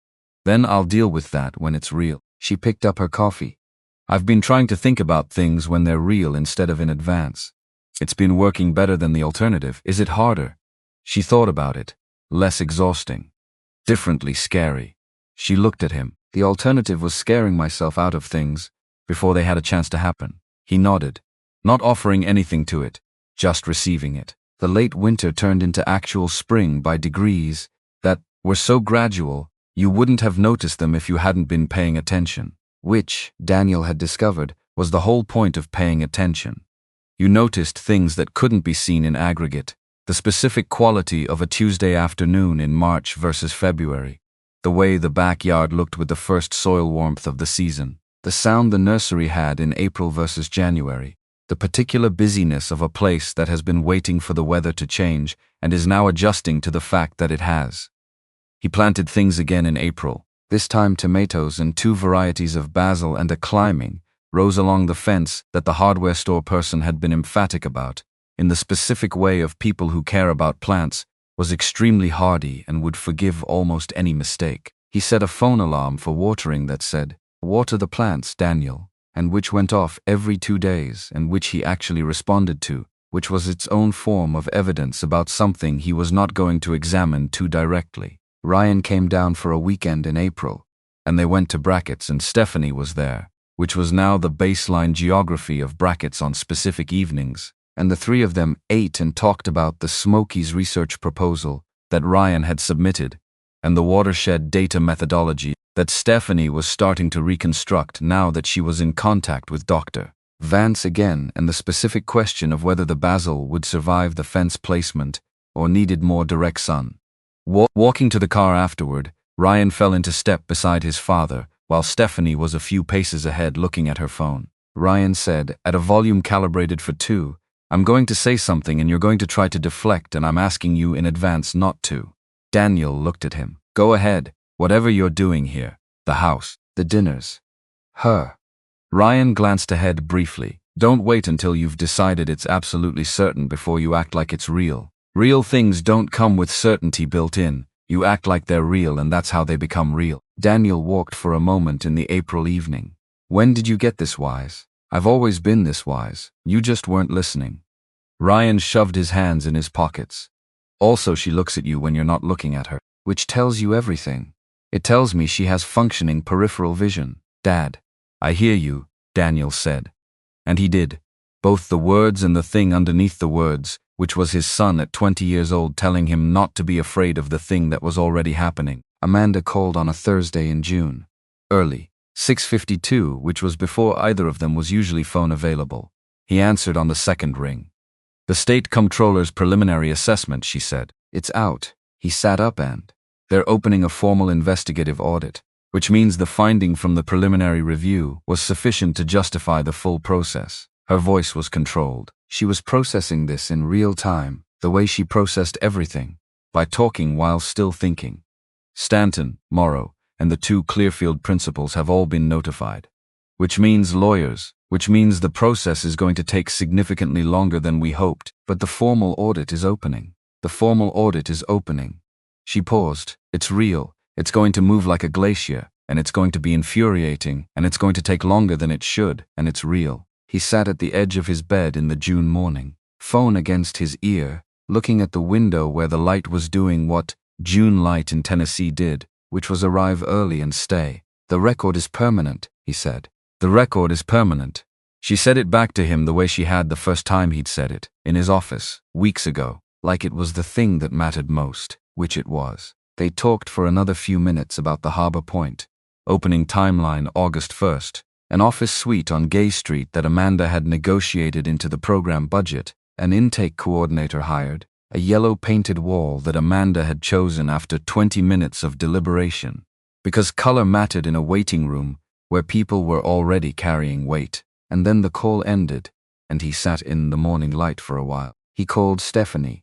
then I'll deal with that when it's real." She picked up her coffee. "I've been trying to think about things when they're real instead of in advance. It's been working better than the alternative. Is it harder?" She thought about it. Less exhausting. Differently scary. She looked at him. "The alternative was scaring myself out of things before they had a chance to happen." He nodded, not offering anything to it, just receiving it. The late winter turned into actual spring by degrees that were so gradual you wouldn't have noticed them if you hadn't been paying attention, which, Daniel had discovered, was the whole point of paying attention. You noticed things that couldn't be seen in aggregate. The specific quality of a Tuesday afternoon in March versus February, the way the backyard looked with the first soil warmth of the season, the sound the nursery had in April versus January, the particular busyness of a place that has been waiting for the weather to change and is now adjusting to the fact that it has. He planted things again in April. This time tomatoes and 2 varieties of basil and a climbing rose along the fence that the hardware store person had been emphatic about, in the specific way of people who care about plants, was extremely hardy and would forgive almost any mistake. He set a phone alarm for watering that said, "Water the plants, Daniel," and which went off every 2 days, and which he actually responded to, which was its own form of evidence about something he was not going to examine too directly. Ryan came down for a weekend in April, and they went to Brackett's, and Stephanie was there, which was now the baseline geography of Brackett's on specific evenings, and the 3 of them ate and talked about the Smokies research proposal that Ryan had submitted, and the watershed data methodology that Stephanie was starting to reconstruct now that she was in contact with Dr. Vance again, and the specific question of whether the basil would survive the fence placement or needed more direct sun. Walking to the car afterward, Ryan fell into step beside his father, while Stephanie was a few paces ahead looking at her phone. Ryan said, at a volume calibrated for 2, "I'm going to say something and you're going to try to deflect, and I'm asking you in advance not to." Daniel looked at him. "Go ahead, whatever you're doing here. The house, the dinners, her." Ryan glanced ahead briefly. "Don't wait until you've decided it's absolutely certain before you act like it's real. Real things don't come with certainty built in. You act like they're real, and that's how they become real." Daniel walked for a moment in the April evening. "When did you get this wise?" "I've always been this wise. You just weren't listening." Ryan shoved his hands in his pockets. "Also, she looks at you when you're not looking at her, which tells you everything. It tells me she has functioning peripheral vision." "Dad." "I hear you," Daniel said. And he did. Both the words and the thing underneath the words, which was his son at 20 years old telling him not to be afraid of the thing that was already happening. Amanda called on a Thursday in June. Early. 6:52, which was before either of them was usually phone available. He answered on the second ring. "The state comptroller's preliminary assessment," she said. "It's out." He sat up and, "They're opening a formal investigative audit, which means the finding from the preliminary review was sufficient to justify the full process." Her voice was controlled. She was processing this in real time, the way she processed everything, by talking while still thinking. "Stanton, Morrow, and the 2 Clearfield principals have all been notified. Which means lawyers, which means the process is going to take significantly longer than we hoped, but the formal audit is opening. The formal audit is opening." She paused. "It's real. It's going to move like a glacier, and it's going to be infuriating, and it's going to take longer than it should, and it's real." He sat at the edge of his bed in the June morning, phone against his ear, looking at the window where the light was doing what June light in Tennessee did, which was arrive early and stay. "The record is permanent," he said. "The record is permanent." She said it back to him the way she had the first time he'd said it, in his office, weeks ago, like it was the thing that mattered most, which it was. They talked for another few minutes about the Harbor Point. Opening timeline August 1st, an office suite on Gay Street that Amanda had negotiated into the program budget, an intake coordinator hired, a yellow-painted wall that Amanda had chosen after 20 minutes of deliberation, because color mattered in a waiting room where people were already carrying weight. And then the call ended, and he sat in the morning light for a while. He called Stephanie.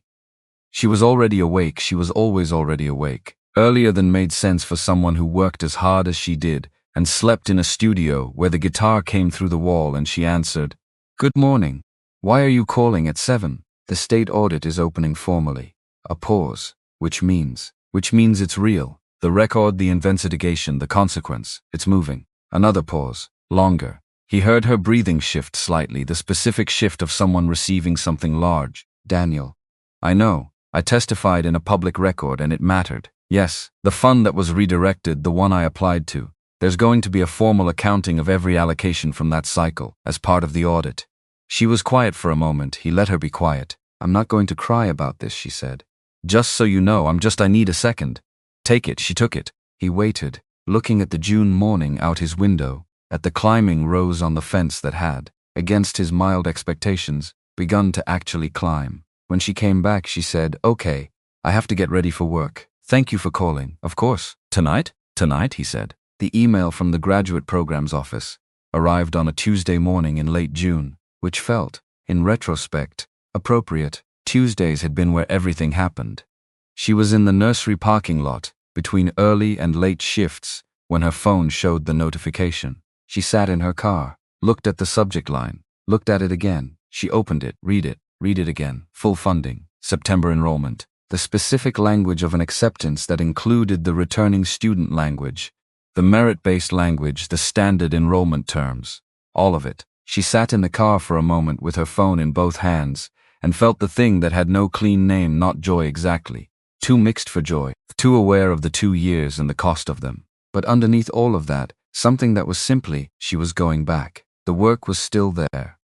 She was already awake. She was always already awake, earlier than made sense for someone who worked as hard as she did and slept in a studio where the guitar came through the wall, and she answered, "Good morning. Why are you calling at 7? The state audit is opening formally." A pause, which means it's real. The record, the investigation, the consequence, it's moving. Another pause, longer. He heard her breathing shift slightly, the specific shift of someone receiving something large. "Daniel, I know. I testified in a public record and it mattered. Yes, the fund that was redirected, the one I applied to. There's going to be a formal accounting of every allocation from that cycle, as part of the audit." She was quiet for a moment. He let her be quiet. "I'm not going to cry about this," she said. "Just so you know, I need a second." "Take it." She took it. He waited, looking at the June morning out his window, at the climbing rose on the fence that had, against his mild expectations, begun to actually climb. When she came back, she said, "Okay, I have to get ready for work. Thank you for calling." "Of course. Tonight?" "Tonight," he said. The email from the graduate program's office arrived on a Tuesday morning in late June, which felt, in retrospect, appropriate. Tuesdays had been where everything happened. She was in the nursery parking lot, between early and late shifts, when her phone showed the notification. She sat in her car, looked at the subject line, looked at it again. She opened it, read it again. Full funding, September enrollment. The specific language of an acceptance that included the returning student language, the merit-based language, the standard enrollment terms. All of it. She sat in the car for a moment with her phone in both hands and felt the thing that had no clean name, not joy exactly. Too mixed for joy, too aware of the 2 years and the cost of them. But underneath all of that, something that was simply, she was going back. The work was still there.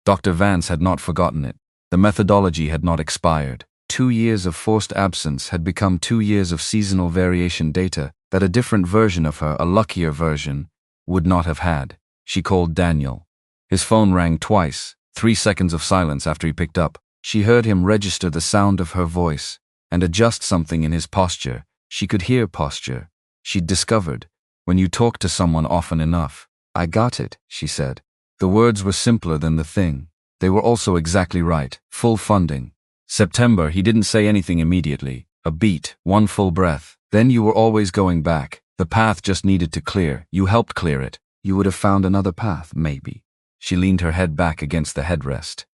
Dr. Vance had not forgotten it. The methodology had not expired. 2 years of forced absence had become 2 years of seasonal variation data that a different version of her, a luckier version, would not have had. She called Daniel. His phone rang twice, 3 seconds of silence after he picked up. She heard him register the sound of her voice and adjust something in his posture. She could hear posture. She'd discovered, when you talk to someone often enough. "I got it," she said. The words were simpler than the thing. They were also exactly right. Full funding. September, he didn't say anything immediately. A beat, one full breath. "Then you were always going back. The path just needed to clear. You helped clear it. You would have found another path, maybe." She leaned her head back against the headrest.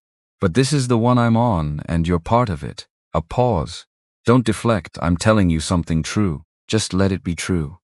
"But this is the one I'm on, and you're part of it." A pause. "Don't deflect. I'm telling you something true. Just let it be true."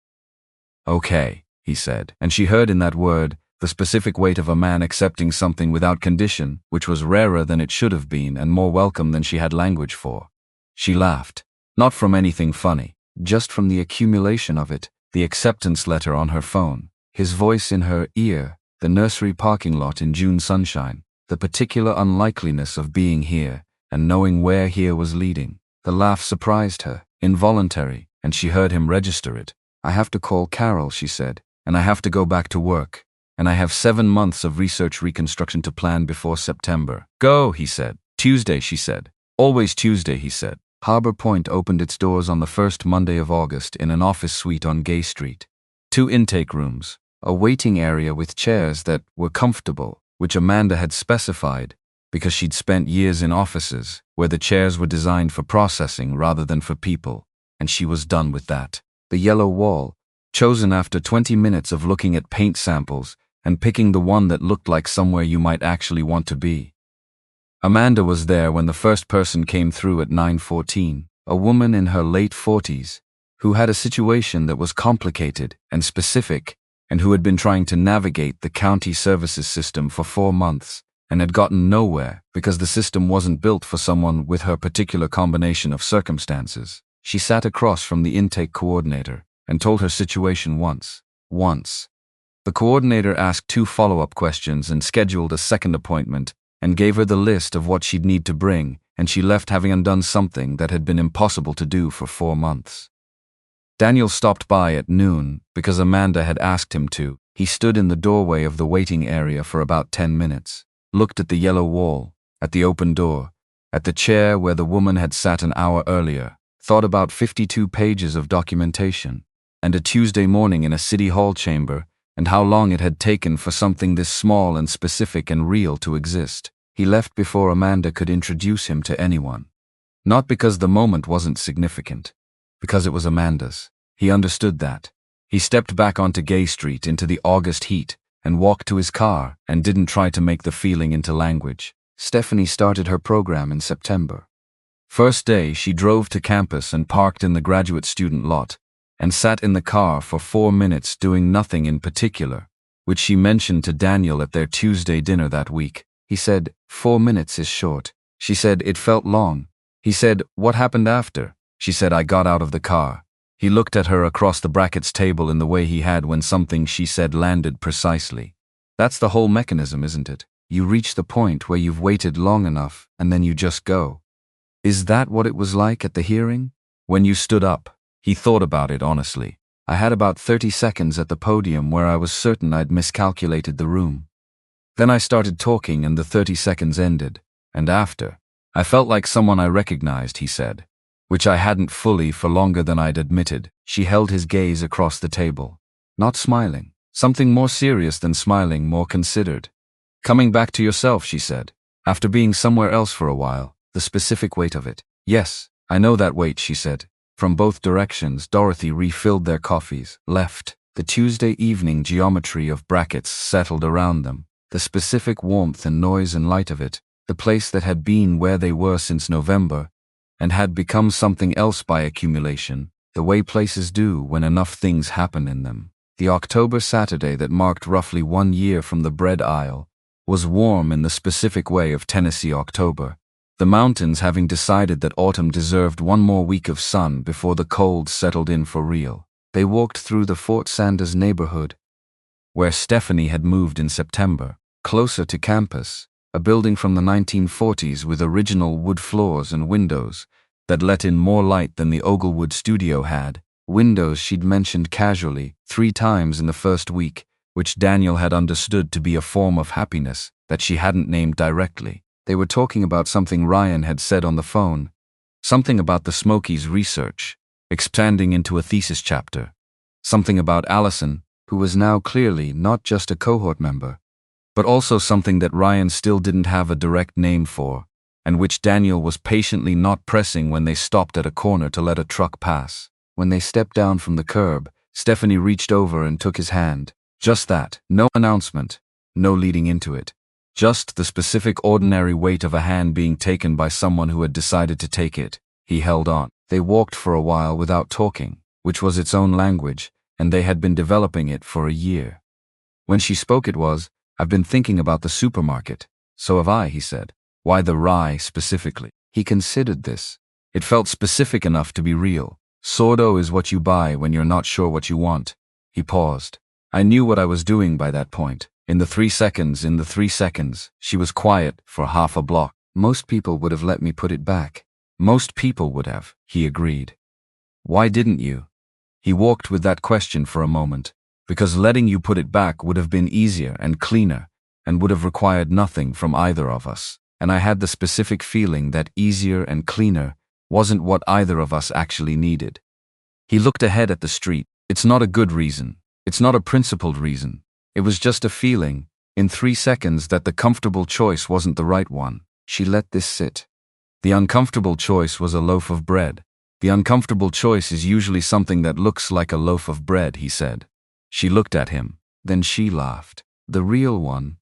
"Okay," he said, and she heard in that word the specific weight of a man accepting something without condition, which was rarer than it should have been and more welcome than she had language for. She laughed, not from anything funny, just from the accumulation of it, the acceptance letter on her phone, his voice in her ear, the nursery parking lot in June sunshine, the particular unlikeliness of being here and knowing where here was leading. The laugh surprised her, involuntary, and she heard him register it. "I have to call Carol," she said, "and I have to go back to work. And I have 7 months of research reconstruction to plan before September." "Go," he said. "Tuesday," she said. "Always Tuesday," he said. Harbor Point opened its doors on the first Monday of August in an office suite on Gay Street. 2 intake rooms, a waiting area with chairs that were comfortable, which Amanda had specified because she'd spent years in offices where the chairs were designed for processing rather than for people, and she was done with that. The yellow wall, chosen after 20 minutes of looking at paint samples and picking the one that looked like somewhere you might actually want to be. Amanda was there when the first person came through at 9:14, a woman in her late 40s, who had a situation that was complicated and specific and who had been trying to navigate the county services system for 4 months and had gotten nowhere because the system wasn't built for someone with her particular combination of circumstances. She sat across from the intake coordinator and told her situation once. The coordinator asked 2 follow-up questions and scheduled a second appointment and gave her the list of what she'd need to bring, and she left having undone something that had been impossible to do for 4 months. Daniel stopped by at noon because Amanda had asked him to. He stood in the doorway of the waiting area for about 10 minutes, looked at the yellow wall, at the open door, at the chair where the woman had sat an hour earlier, thought about 52 pages of documentation, and a Tuesday morning in a city hall chamber, and how long it had taken for something this small and specific and real to exist. He left before Amanda could introduce him to anyone. Not because the moment wasn't significant, because it was Amanda's. He understood that. He stepped back onto Gay Street into the August heat and walked to his car and didn't try to make the feeling into language. Stephanie started her program in September. First day, she drove to campus and parked in the graduate student lot and sat in the car for 4 minutes doing nothing in particular, which she mentioned to Daniel at their Tuesday dinner that week. He said, 4 minutes is short. She said, it felt long. He said, what happened after? She said, I got out of the car. He looked at her across the brackets table in the way he had when something she said landed precisely. That's the whole mechanism, isn't it? You reach the point where you've waited long enough and then you just go. Is that what it was like at the hearing? When you stood up? He thought about it honestly. I had about 30 seconds at the podium where I was certain I'd miscalculated the room. Then I started talking and the 30 seconds ended. And after, I felt like someone I recognized, he said. Which I hadn't fully for longer than I'd admitted. She held his gaze across the table. Not smiling. Something more serious than smiling, more considered. Coming back to yourself, she said. After being somewhere else for a while, the specific weight of it. Yes, I know that weight, she said. From both directions, Dorothy refilled their coffees, left. The Tuesday evening geometry of brackets settled around them. The specific warmth and noise and light of it. The place that had been where they were since November, and had become something else by accumulation, the way places do when enough things happen in them. The October Saturday that marked roughly 1 year from the bread aisle was warm in the specific way of Tennessee October, the mountains having decided that autumn deserved 1 more week of sun before the cold settled in for real. They walked through the Fort Sanders neighborhood, where Stephanie had moved in September, closer to campus, a building from the 1940s with original wood floors and windows that let in more light than the Oglewood studio had, windows she'd mentioned casually 3 times in the first week, which Daniel had understood to be a form of happiness that she hadn't named directly. They were talking about something Ryan had said on the phone, something about the Smokies' research, expanding into a thesis chapter, something about Allison, who was now clearly not just a cohort member, but also something that Ryan still didn't have a direct name for, and which Daniel was patiently not pressing when they stopped at a corner to let a truck pass. When they stepped down from the curb, Stephanie reached over and took his hand. Just that, no announcement, no leading into it. Just the specific ordinary weight of a hand being taken by someone who had decided to take it. He held on. They walked for a while without talking, which was its own language, and they had been developing it for a year. When she spoke it was, I've been thinking about the supermarket. So have I, he said. Why the rye specifically? He considered this. It felt specific enough to be real. Sourdough is what you buy when you're not sure what you want. He paused. I knew what I was doing by that point. In the 3 seconds, she was quiet for half a block. Most people would have let me put it back. Most people would have, he agreed. Why didn't you? He walked with that question for a moment, because letting you put it back would have been easier and cleaner, and would have required nothing from either of us. And I had the specific feeling that easier and cleaner wasn't what either of us actually needed. He looked ahead at the street. It's not a good reason. It's not a principled reason. It was just a feeling, in 3 seconds, that the comfortable choice wasn't the right one. She let this sit. The uncomfortable choice was a loaf of bread. The uncomfortable choice is usually something that looks like a loaf of bread, he said. She looked at him. Then she laughed. The real one.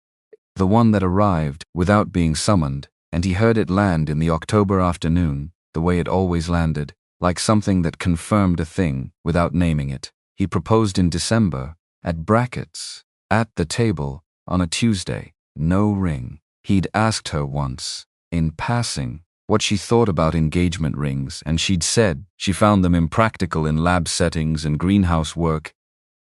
The one that arrived without being summoned, and he heard it land in the October afternoon, the way it always landed, like something that confirmed a thing without naming it. He proposed in December, at brackets, at the table, on a Tuesday. No ring. He'd asked her once, in passing, what she thought about engagement rings, and she'd said she found them impractical in lab settings and greenhouse work,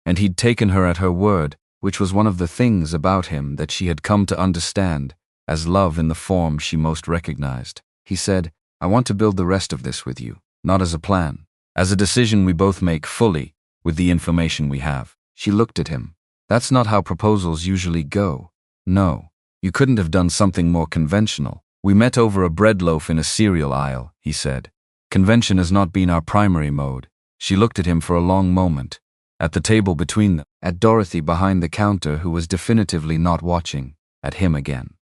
and he'd taken her at her word, which was one of the things about him that she had come to understand as love in the form she most recognized. He said, "I want to build the rest of this with you, not as a plan, as a decision we both make fully with the information we have." She looked at him. "That's not how proposals usually go. No, you couldn't have done something more conventional. We met over a bread loaf in a cereal aisle," he said. "Convention has not been our primary mode." She looked at him for a long moment, at the table between them, at Dorothy behind the counter who was definitively not watching, at him again.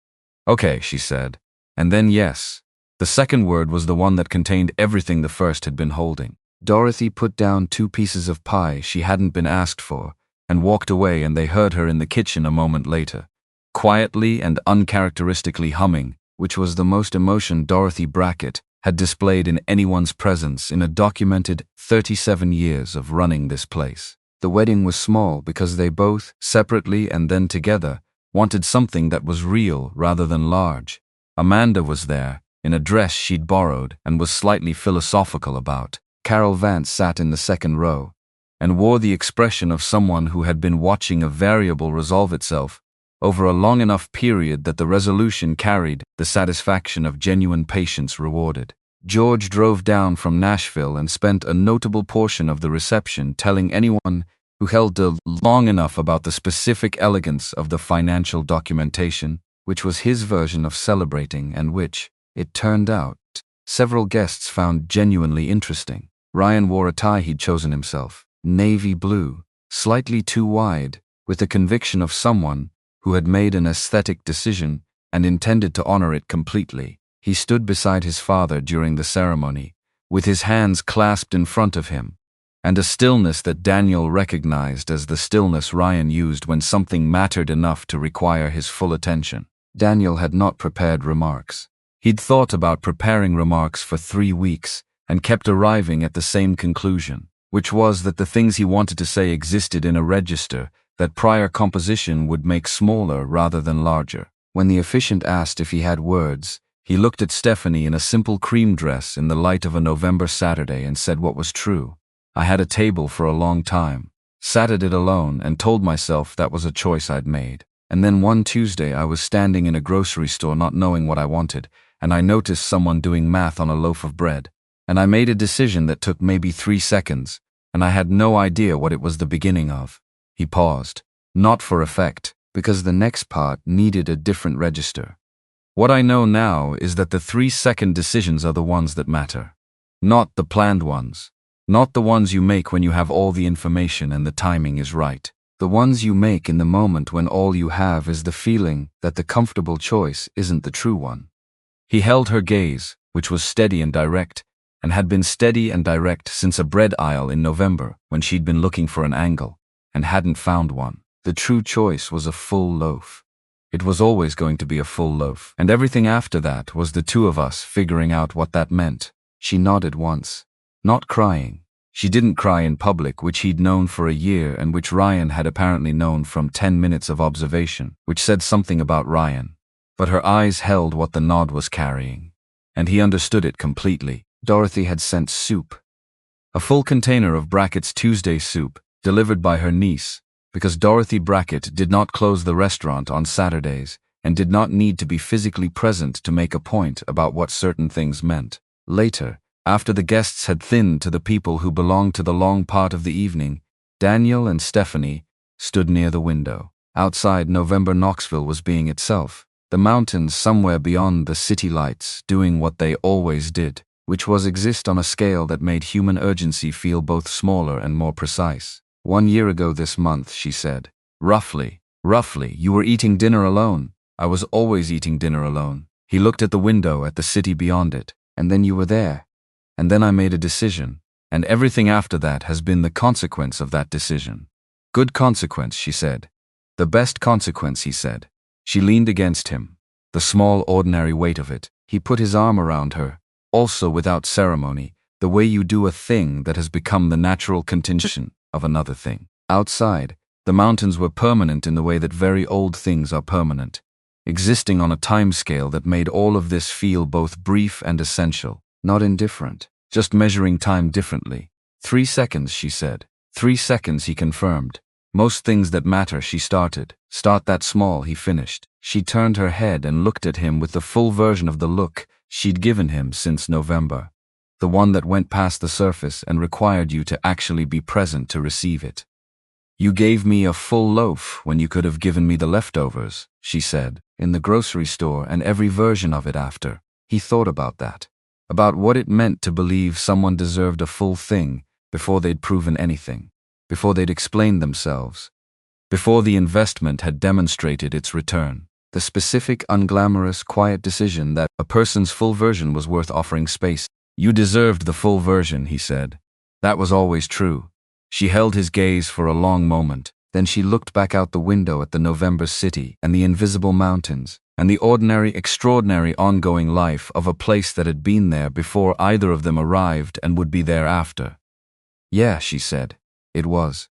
"Okay," she said. And then yes. The second word was the one that contained everything the first had been holding. Dorothy put down 2 pieces of pie she hadn't been asked for, and walked away, and they heard her in the kitchen a moment later, quietly and uncharacteristically humming, which was the most emotion Dorothy Brackett had displayed in anyone's presence in a documented 37 years of running this place. The wedding was small because they both, separately and then together, wanted something that was real rather than large. Amanda was there, in a dress she'd borrowed and was slightly philosophical about. Carol Vance sat in the second row, and wore the expression of someone who had been watching a variable resolve itself over a long enough period that the resolution carried the satisfaction of genuine patience rewarded. George drove down from Nashville and spent a notable portion of the reception telling anyone who held long enough about the specific elegance of the financial documentation, which was his version of celebrating and which, it turned out, several guests found genuinely interesting. Ryan wore a tie he'd chosen himself, navy blue, slightly too wide, with the conviction of someone who had made an aesthetic decision and intended to honor it completely. He stood beside his father during the ceremony, with his hands clasped in front of him, and a stillness that Daniel recognized as the stillness Ryan used when something mattered enough to require his full attention. Daniel had not prepared remarks. He'd thought about preparing remarks for 3 weeks and kept arriving at the same conclusion, which was that the things he wanted to say existed in a register that prior composition would make smaller rather than larger. When the officiant asked if he had words, he looked at Stephanie in a simple cream dress in the light of a November Saturday and said what was true. "I had a table for a long time, sat at it alone, and told myself that was a choice I'd made. And then one Tuesday I was standing in a grocery store not knowing what I wanted, and I noticed someone doing math on a loaf of bread. And I made a decision that took maybe 3 seconds, and I had no idea what it was the beginning of." He paused, not for effect, because the next part needed a different register. "What I know now is that the 3-second decisions are the ones that matter. Not the planned ones. Not the ones you make when you have all the information and the timing is right. The ones you make in the moment when all you have is the feeling that the comfortable choice isn't the true one." He held her gaze, which was steady and direct, and had been steady and direct since a bread aisle in November when she'd been looking for an angle and hadn't found one. The true choice was a full loaf. It was always going to be a full loaf, and everything after that was the two of us figuring out what that meant. She nodded once, not crying. She didn't cry in public, which he'd known for a year and which Ryan had apparently known from 10 minutes of observation, which said something about Ryan. But her eyes held what the nod was carrying, and he understood it completely. Dorothy had sent soup. A full container of Brackett's Tuesday soup, delivered by her niece, because Dorothy Brackett did not close the restaurant on Saturdays and did not need to be physically present to make a point about what certain things meant. Later, after the guests had thinned to the people who belonged to the long part of the evening, Daniel and Stephanie stood near the window. Outside, November Knoxville was being itself, the mountains somewhere beyond the city lights doing what they always did, which was exist on a scale that made human urgency feel both smaller and more precise. 1 year ago this month, she said. Roughly, you were eating dinner alone. I was always eating dinner alone. He looked at the window at the city beyond it, and then you were there. And then I made a decision, and everything after that has been the consequence of that decision. Good consequence, she said. The best consequence, he said. She leaned against him, the small ordinary weight of it. He put his arm around her, also without ceremony, the way you do a thing that has become the natural contingent of another thing. Outside, the mountains were permanent in the way that very old things are permanent. existing on a timescale that made all of this feel both brief and essential, not indifferent, just measuring time differently. 3 seconds, she said. 3 seconds, he confirmed. Most things that matter, she started. Start that small, he finished. She turned her head and looked at him with the full version of the look she'd given him since November. The one that went past the surface and required you to actually be present to receive it. You gave me a full loaf when you could have given me the leftovers, she said, in the grocery store, and every version of it after. He thought about that. About what it meant to believe someone deserved a full thing before they'd proven anything, before they'd explained themselves, before the investment had demonstrated its return. The specific, unglamorous, quiet decision that a person's full version was worth offering space. You deserved the full version, he said. That was always true. She held his gaze for a long moment. Then she looked back out the window at the November city and the invisible mountains, and the ordinary, extraordinary ongoing life of a place that had been there before either of them arrived and would be there after. Yeah, she said. It was.